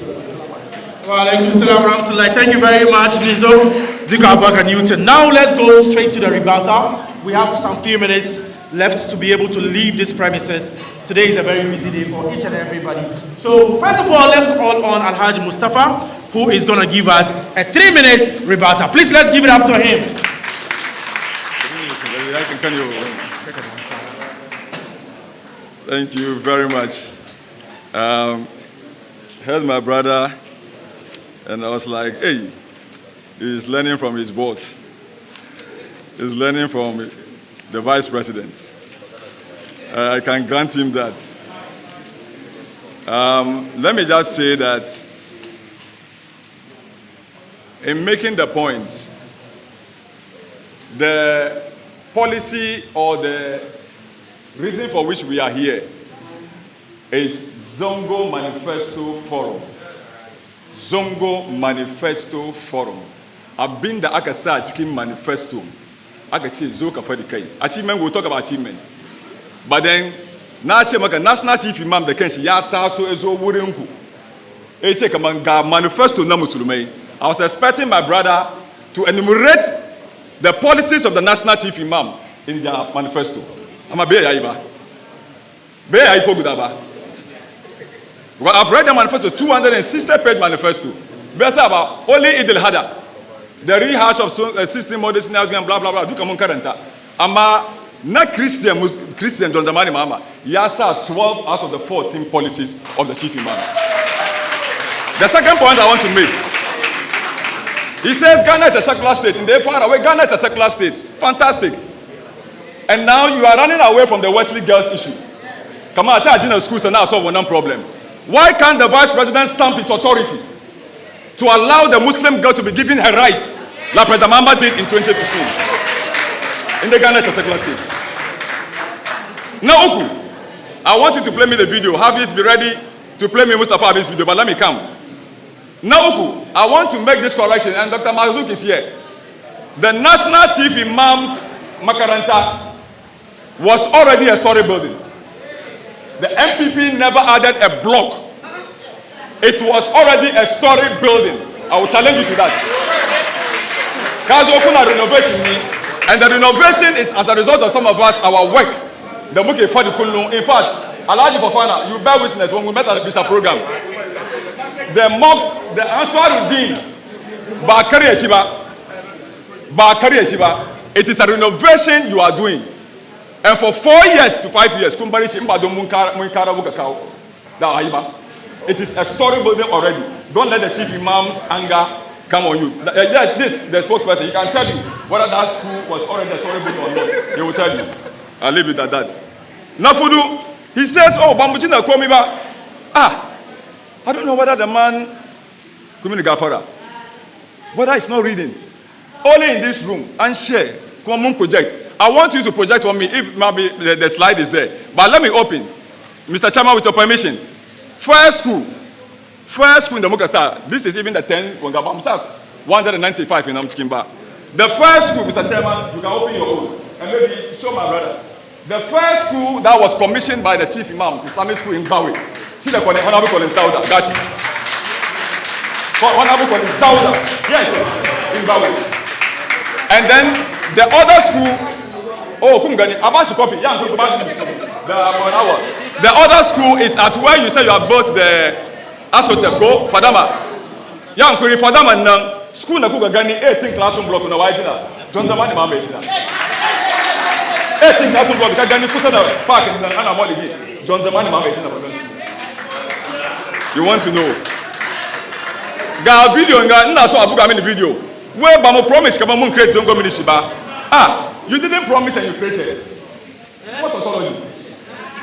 Thank you very much, Lizo, Ziko Abak and Newton. Now let's go straight to the rebuttal. We have some few minutes left to be able to leave this premises. Today is a very busy day for each and everybody. So first of all, let's call on Alhaji Mustafa, who is going to give us a 3-minute rebuttal. Please, let's give it up to him. Thank you very much. Heard my brother, and I was like, hey, he's learning from his boss. He's learning from the vice president. I can grant him that. Let me just say that in making the point, the policy or the reason for which we are here is Zongo Manifesto Forum. Zongo Manifesto Forum. Abinda akasa chikin manifesto. Akachi zoka fadikai. Achievement, we'll talk about achievement. But then, National Chief Imam the Kenshi Yata so ezo wurenku. Eche kamanga manifesto na mutulumei. I was expecting my brother to enumerate the policies of the National Chief Imam in their manifesto. I'm a bear yaiba. Bear yaipo gudaba. Well, I've read the manifesto, 260-page manifesto. Best about only Idil Hada. The rehash of system models, blah, blah, blah. Do come on, current. Ama not Christian John Zamani Mama. Yasa 12 out of the 14 policies of the Chief Imam. The second point I want to make. He says Ghana is a secular state. In the far away, Ghana is a secular state. Fantastic. And now you are running away from the Wesley girls issue. Come on, I tell schools and now solve one problem. Why can't the vice president stamp his authority to allow the Muslim girl to be given her right, like President Mamba did in 2015? In the Ghana is a secular state. Now, Oku, I want you to play me the video. Hafiz, be ready to play me Mustafa Habib's video, but let me come. Now, Oku, I want to make this correction, and Dr. Marzuk is here. The National Chief Imam's Makaranta was already a story building. The MPP never added a block. It was already a story building. I will challenge you to that. Guys, open a renovation, and the renovation is as a result of some of us, our work. The book is for the Kulun. In fact, Alhaji Fofana, you bear witness when we met at the visa program. The mosque, the Answaruddin, Bakari Yeshiva, it is a renovation you are doing. And for 4 years to 5 years, it is a story building already. Don't let the chief imam's anger come on you. This, the spokesperson, he can tell you whether that school was already a story building or not. He will tell you. I'll leave it at that. Nafudu, he says, oh, Bambujina Komiba. I don't know whether the man, whether he's not reading. Only in this room, and share, common project. I want you to project for me, if maybe the slide is there. But let me open. Mr. Chairman, with your permission. First school in the Mukasa. This is even the 10, 195 in Amchikimba. The first school, Mr. Chairman, you can open your own. And maybe show my brother. The first school that was commissioned by the Chief Imam, Islamic school in Bawi. Honorable Collins Dawah, Gashi. Honorable Collins Dawah, yes, in Bawi. And then the other school Oh, Kumgani, about to copy. Yeah, the other school is at where you say you have built the Asotef go, Fadama. Yeah, Fadama now. School na Kugani 18 classroom block na wajina. John Zamani mama ejina. 18 classroom block Kagani Kusada Park in Anamoli. John Zamani mama ejina. You want to know? Ga video nga na so Abu Kameny video. Where Bamo promise kama mun create Zongo Ministry ba. Ah, you didn't promise and you created. What authority?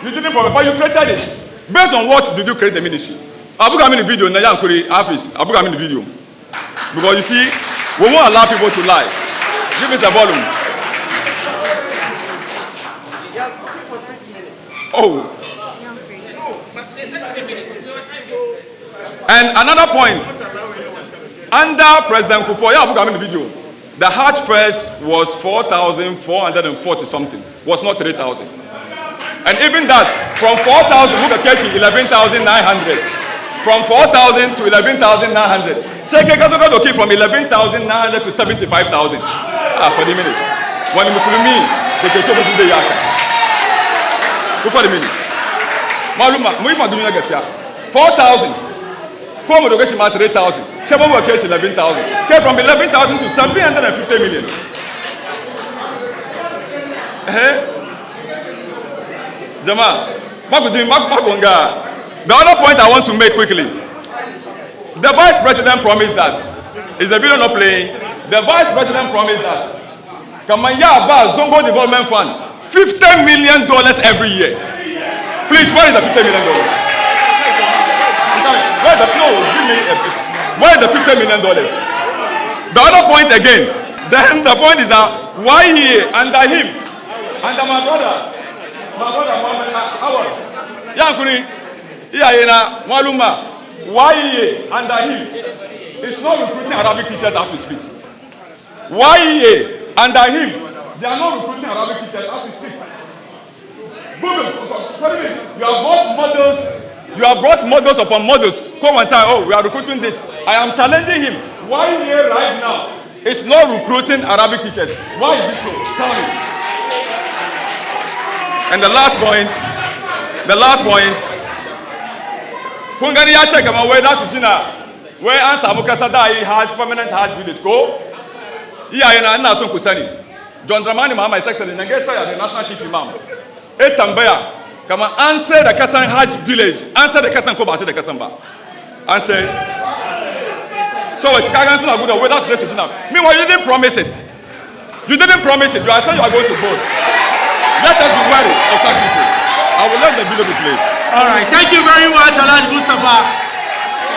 You didn't promise, but you created it. Based on what did you create the ministry? Abu Kameny video na yankuri HAFIZ. Abu Kameny video. Because you see, we won't allow people to lie. Give us a volume. Yes, for 6 minutes. Oh. But they said 3 minutes. And another point. Under President Kufuor, Abu Kameny video, the Hajj first was 4,440 something. Was not 3,000. And even that, from 4,000 Mukakeshi, 11,900. From 4,000 to 11,900. Check from 11,900 to 75,000. For the minute. When the Muslimi, they can so much in the yaka. Go for the minute. Maluma, Muima doing a GASKIYA. 4,000. Come to get 3,000. Shababu Akesh 11,000. Came from 11,000 to 750 million. Jama, the other point I want to make quickly. The Vice President promised us. Is the video not playing? The Vice President promised us. Kamanya Abba Zongo Development Fund, $50 million every year. Please, where is the $50 million? Where is the $50 million? The other point again. Then the point is that why he under him, under my brother Howard, Yankuri, Iyayena, Maluma, why he under him is not recruiting Arabic teachers as we speak. Why he under him, they are not recruiting Arabic teachers as we speak. You have brought models. You have brought models upon models. Come and tell, oh, we are recruiting this. I am challenging him. Why here right now is not recruiting Arabic teachers? Why is it so? Tell me. And the last point. Kungani ya check my way that's China. Where answer Mukasada Hajj permanent Hajj village go. Iya na so kusani. John Dramani Mama is excellent. Nangesa ya the national chief imam. Tambaya. Come on, answer the Kasan Hajj village. Answer the Kasan Koba, answer the Kasamba. Answer. So Chicago is not good away. That's this. Meanwhile, you didn't promise it. You didn't promise it. You are saying you are going to vote. Let us be wary of such people. I will let the video be played. All right. Thank you very much, Alhaji Mustafa.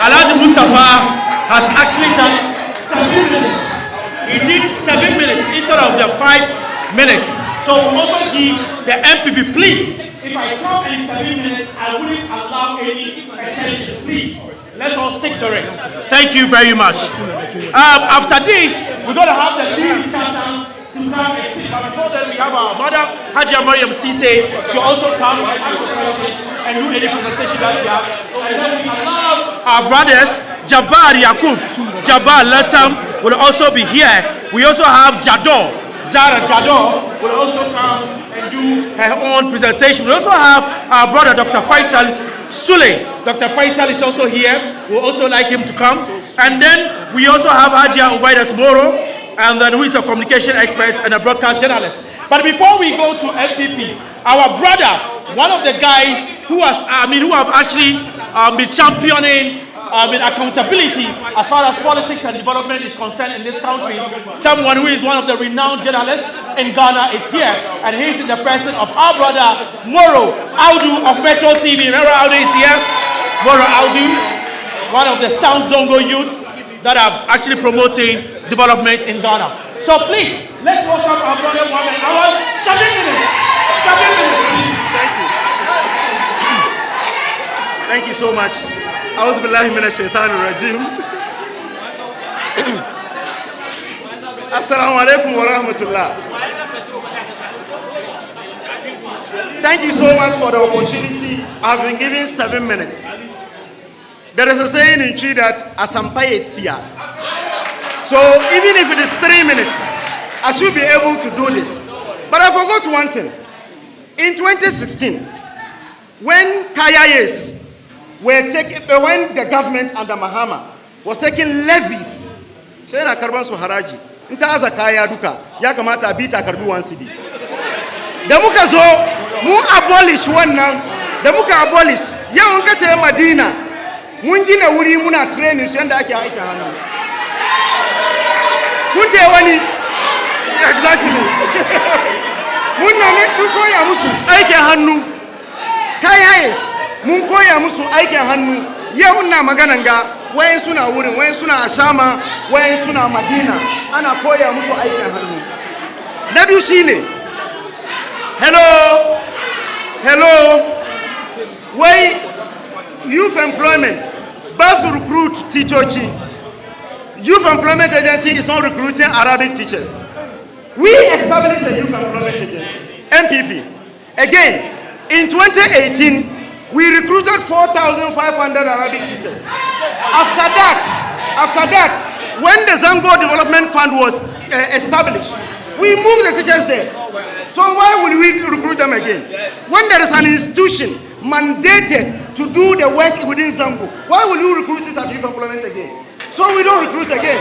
Alhaji Mustafa has actually done 7 minutes. He did 7 minutes instead of the 5 minutes. So we also give the MPP, please. If I come in 7 minutes, I wouldn't allow any extension. Please, let's all stick to it. Thank you very much. After this, we're going to have the three discussants to come and speak. But before then, we have our mother, Hajia Mariam Sise. She'll also come and ask the questions and do any presentation that she has. And then we allow our brothers, Jabbar Yakub, Jabbar Latam will also be here. We also have Jador, Zara Jador will also come and do her own presentation. We also have our brother, Dr. Faisal Sule. Dr. Faisal is also here. We'll also like him to come. And then we also have Hajia Ubaida Moro, and then who is a communication expert and a broadcast journalist. But before we go to MPP, our brother, one of the guys who have actually been championing accountability as far as politics and development is concerned in this country, someone who is one of the renowned journalists in Ghana is here, and he's in the person of our brother Moro Audu of Metro TV. Remember Audu is here? Moro Audu, one of the Sound Zongo youth that are actually promoting development in Ghana. So please, let's welcome our brother Mohamed Awal. 7 minutes. 7 minutes, please. Thank you so much. Auzubillahi minash shaitanir rajim. Assalamu alaikum wa rahmatullah. Thank you so much for the opportunity. I've been given 7 minutes. There is a saying in Chi that asampaye tia. So even if it is 3 minutes, I should be able to do this. But I forgot one thing. In 2016, when Kayayes were taking, when the government under Mahama was taking levies, Shayna Karban su haraji, inta aza kaya duka, ya kamata abita karbi 1 cedi. Da muka zo, mu abolish wannan, da muka abolish, yau in ka tare Madina, mun gina wuri muna training su yanda ake aikin hannu. Kun te wani, exactly. Mun koya musu aikin hannu. Kayayes, mun koya musu aikin hannu. Yau ina maganan ga wayan suna wurin, wayan suna Ashama, wayan suna Madina. Ana koya musu aikin hannu. Na biyu shine, hello, wai youth employment, ba su recruit teachoci. Youth Employment Agency is not recruiting Arabic teachers. We established the Youth Employment Agency, MPP. Again, in 2018, we recruited 4,500 Arabic teachers. After that, when the Zango Development Fund was established, we moved the teachers there. So why will we recruit them again? When there is an institution mandated to do the work within Zango, why will you recruit it at Youth Employment again? So we don't recruit again.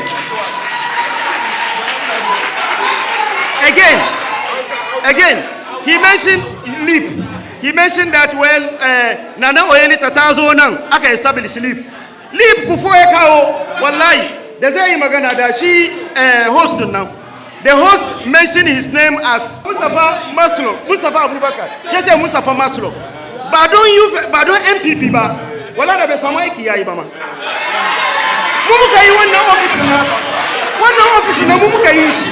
Again, he mentioned LEAP. He mentioned that, well, Nana Oyeli Tatazo Nang, aka establish LEAP. LEAP kufoye kao, wallahi, there's a imagana that she host now. The host mentioned his name as Mustafa Abubakar. Cheche Mustafa Maslow. But don't MPP ba, wala da be samai kiyayi ba ma. Mumuka yi wannan office na mumuka yi shi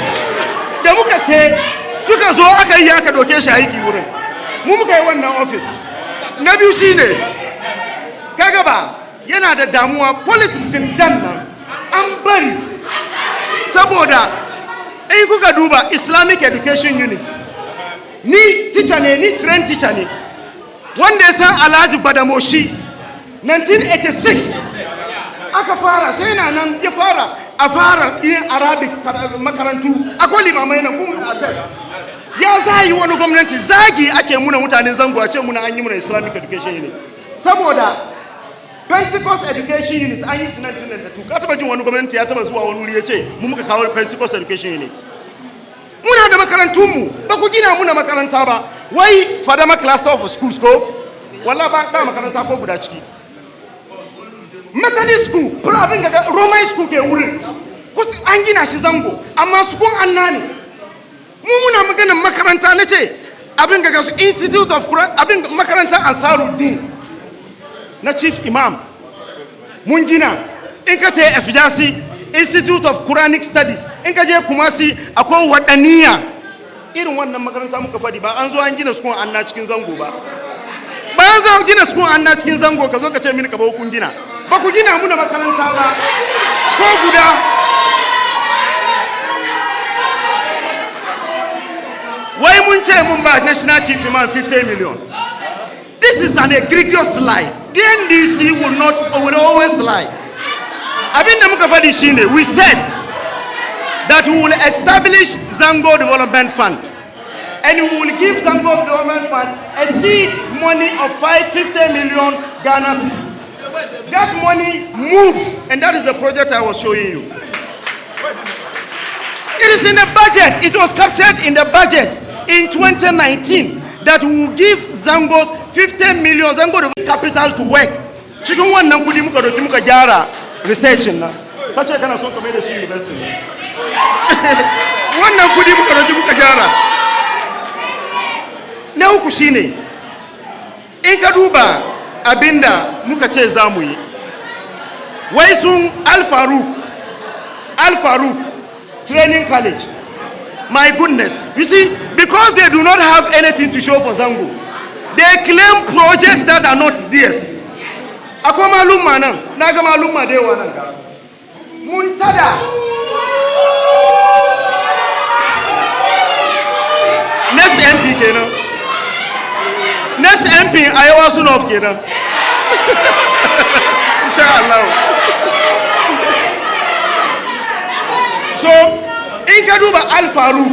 da muka te suka zo aka yi aka doke shi aiki wurin mumuka yi wannan office na biyu shine kaga ba yana da damuwa politics in dan nan an bari saboda in kuka duba Islamic Education Unit ni teacher ne ni trained teacher ne wanda ya san Alhaji Badamoshi 1986 aka fara sai na nan ya fara a fara yin Arabic makarantu akwai limamai na kuma ya zai wani gwamnati zagi ake muna mutanen Zango a ce muna an yi muna Islamic Education Unit saboda Pentecost Education Unit an yi shi 1992 ka taba jin wani gwamnati ya taba zuwa wani wuri ya ce mu muka kawo Pentecost Education Unit muna da makarantunmu ba ku gina muna makaranta ba wai Fadama Cluster of Schools ko walla ba makaranta ko guda ciki Methodist school, Roman school ke wurin. Kusa an gina shi Zango, amma su kun anna ne. Mu muna maganar makaranta na ce abin ga su Institute of Quran, abin makarantar Ansaruddin na Chief Imam. Mun gina in ka ta FJC Institute of Quranic Studies, in ka je Kumasi akwai wadaniya. Irin wannan makaranta muka fadi ba an zo an gina su kun anna cikin Zango ba. Ba an zo gina su kun anna cikin Zango ka zo ka ce mini ka ba kun gina. Ba ku gina muna makaranta ba ko guda wai mun ce mun ba National Chief Imam 50 million. This is an egregious lie. The NDC will always lie. Abinda muka fadi shine we said that we will establish Zango Development Fund and we will give Zango Development Fund a seed money of 550 million Ghana cedis. That money moved, and that is the project I was showing you. It is in the budget. It was captured in the budget in 2019 that we will give Zangos 50 million Zango capital to work. Chicken one Nankudi muka doki muka gyara research na. Kace kana son ka mai da shi university. Wannan kudi muka doki muka gyara. Na uku shine in ka duba abinda muka ce zamu yi wai sun Al Farouk Training College. My goodness, you see, because they do not have anything to show for Zango, they claim projects that are not theirs. Akwai malumma nan, naga malumma da yawa nan ga muntada next MP kenan. Next MP Ayawa Sunov kenan. Inshallah. So in ka duba Al Farouk,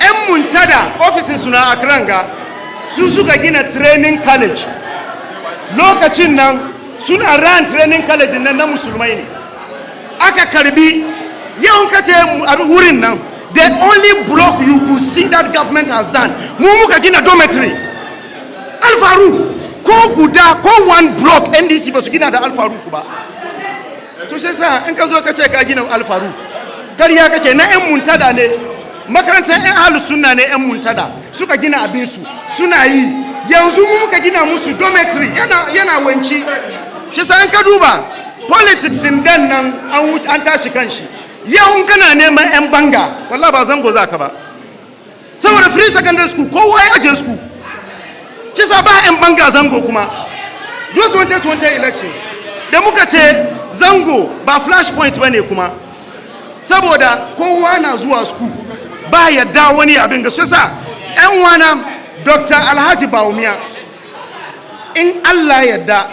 'yan muntada offices suna akranga su suka gina training college lokacin nan suna ran training college nan na musulmai ne aka karbi yau kace wurin nan the only block you could see that government has done mu muka gina dormitory Al-Faruq ko guda ko one block NDC ba su gina da Al-Faruq ba to sai sa in ka zo ka ce ka gina Al-Faruq kariya kake na ƴan muntada ne makarantar ƴan ahlus sunna ne ƴan muntada suka gina abin su suna yi yanzu mu muka gina musu dormitory yana wanci shi sa in ka duba politics din nan an tashi kanshi yau kana neman ƴan banga wallahi ba zango zaka ba saboda free secondary school kowa ya je school shi sa ba ƴan banga zango kuma 2020 elections da muka ce zango ba flashpoint bane kuma saboda kowa na zuwa school ba yadda wani abin ga sa ƴan wana Dr. Alhaji Bawumia in Allah yadda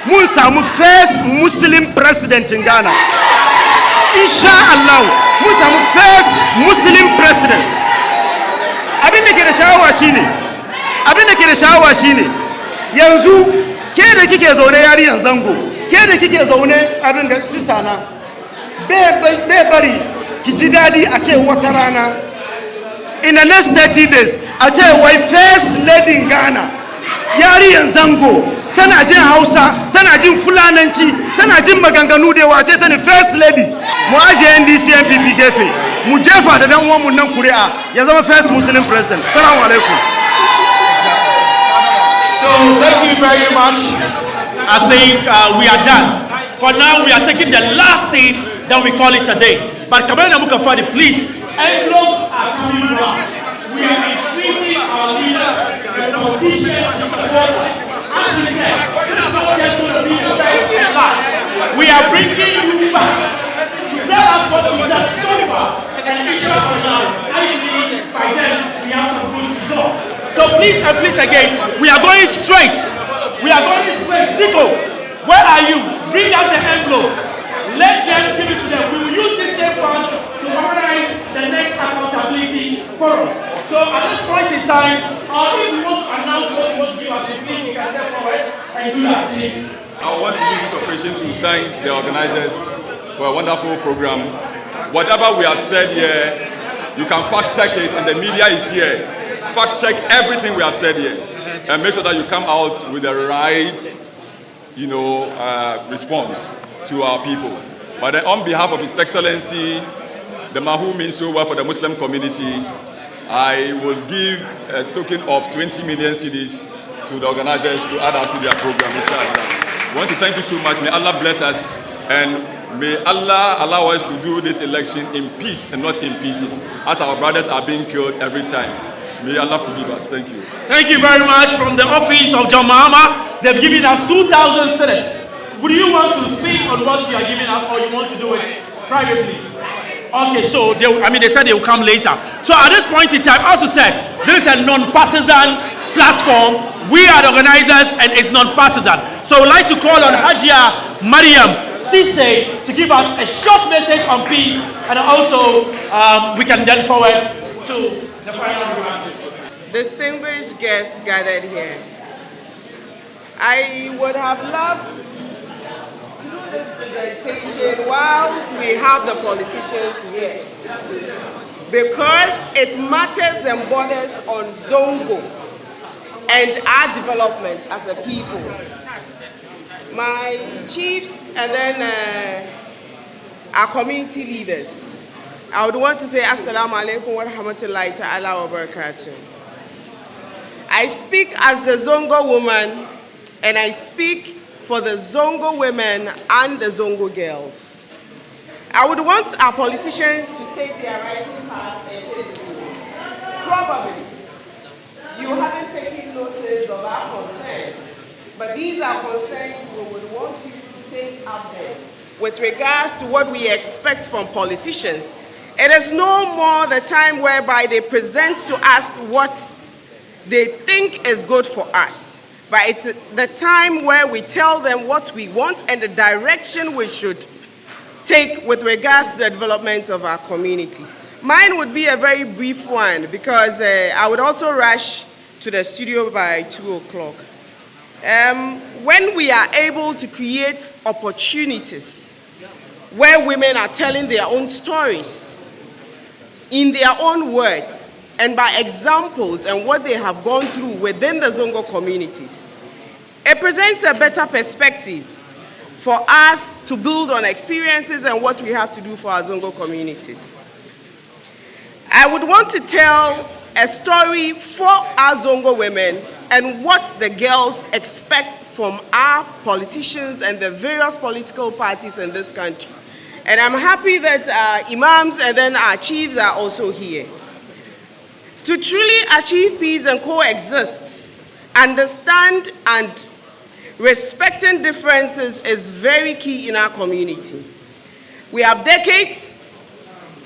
mun samu first Muslim president in Ghana insha Allah mun samu first Muslim president abin da ke da sha'awa shine yanzu ke da kike zaune yariyan zango ke da kike zaune abin da sister na bai bari ki ji dadi a ce wata rana in the next 30 days a ce wai first lady in Ghana yariyan zango tana jin Hausa tana jin Fulananci tana jin maganganu da yawa ce ta ne first lady mu aje NDC MPP gefe mu jefa da dan uwan mu nan kuri'a ya zama first Muslim president. Assalamu alaikum. So thank you very much. I think we are done. For now, we are taking the last thing that we call it a day. But Kamena Mukafadi, please, envelopes are coming around. We are entreating our leaders, the politicians, to support. As we said, this is not just going to be the best and last. We are bringing you back to tell us what we've done so far. And inshallah, I believe by then we have some good results. So please and please again, we are going straight. We are going straight. Zico, where are you? Bring us the envelopes. Let them give it to them. We will use this same funds to organize the next accountability forum. So at this point in time, if you want to announce what you want to give us, please you can step forward and do that, please. I want to use this occasion to thank the organizers for a wonderful program. Whatever we have said here, you can fact check it, and the media is here. Fact check everything we have said here, and make sure that you come out with the right, response to our people. But then on behalf of His Excellency, the man who means so well for the Muslim community, I will give a token of 20 million cedis to the organizers to add on to their program, inshallah. I want to thank you so much. May Allah bless us, and may Allah allow us to do this election in peace and not in pieces, as our brothers are being killed every time. May Allah forgive us. Thank you. Thank you very much. From the office of John Mahama, they've given us 2,000 cedis. Would you want to speak on what you are giving us, or you want to do it privately? Okay, so they said they will come later. So at this point in time, also said, this is a non-partisan platform. We are the organizers, and it's non-partisan. So I'd like to call on Hajia Mariam Sise to give us a short message on peace, and also we can then forward to the final remarks. Distinguished guests gathered here, I would have loved this presentation whilst we have the politicians here, because it matters and borders on Zongo and our development as a people. My chiefs and then our community leaders, I would want to say Assalamu alaikum wa rahmatullahi ta'ala wa barakatuh. I speak as a Zongo woman, and I speak for the Zongo women and the Zongo girls. I would want our politicians to take their rising parts and take the lead. Probably, you haven't taken notice of our concerns, but these are concerns we would want you to take up there. With regards to what we expect from politicians, it is no more the time whereby they present to us what they think is good for us, but it's the time where we tell them what we want and the direction we should take with regards to the development of our communities. Mine would be a very brief one because I would also rush to the studio by 2 o'clock. When we are able to create opportunities where women are telling their own stories in their own words and by examples and what they have gone through within the Zongo communities, it presents a better perspective for us to build on experiences and what we have to do for our Zongo communities. I would want to tell a story for our Zongo women and what the girls expect from our politicians and the various political parties in this country. And I'm happy that our imams and then our chiefs are also here. To truly achieve peace and coexist, understand and respecting differences is very key in our community. We have decades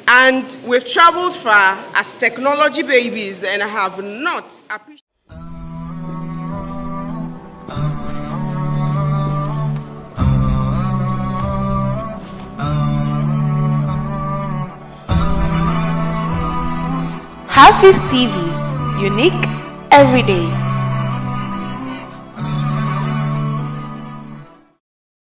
and we've traveled far as technology babies and have not appreciated. HAFIZ TV, unique every day.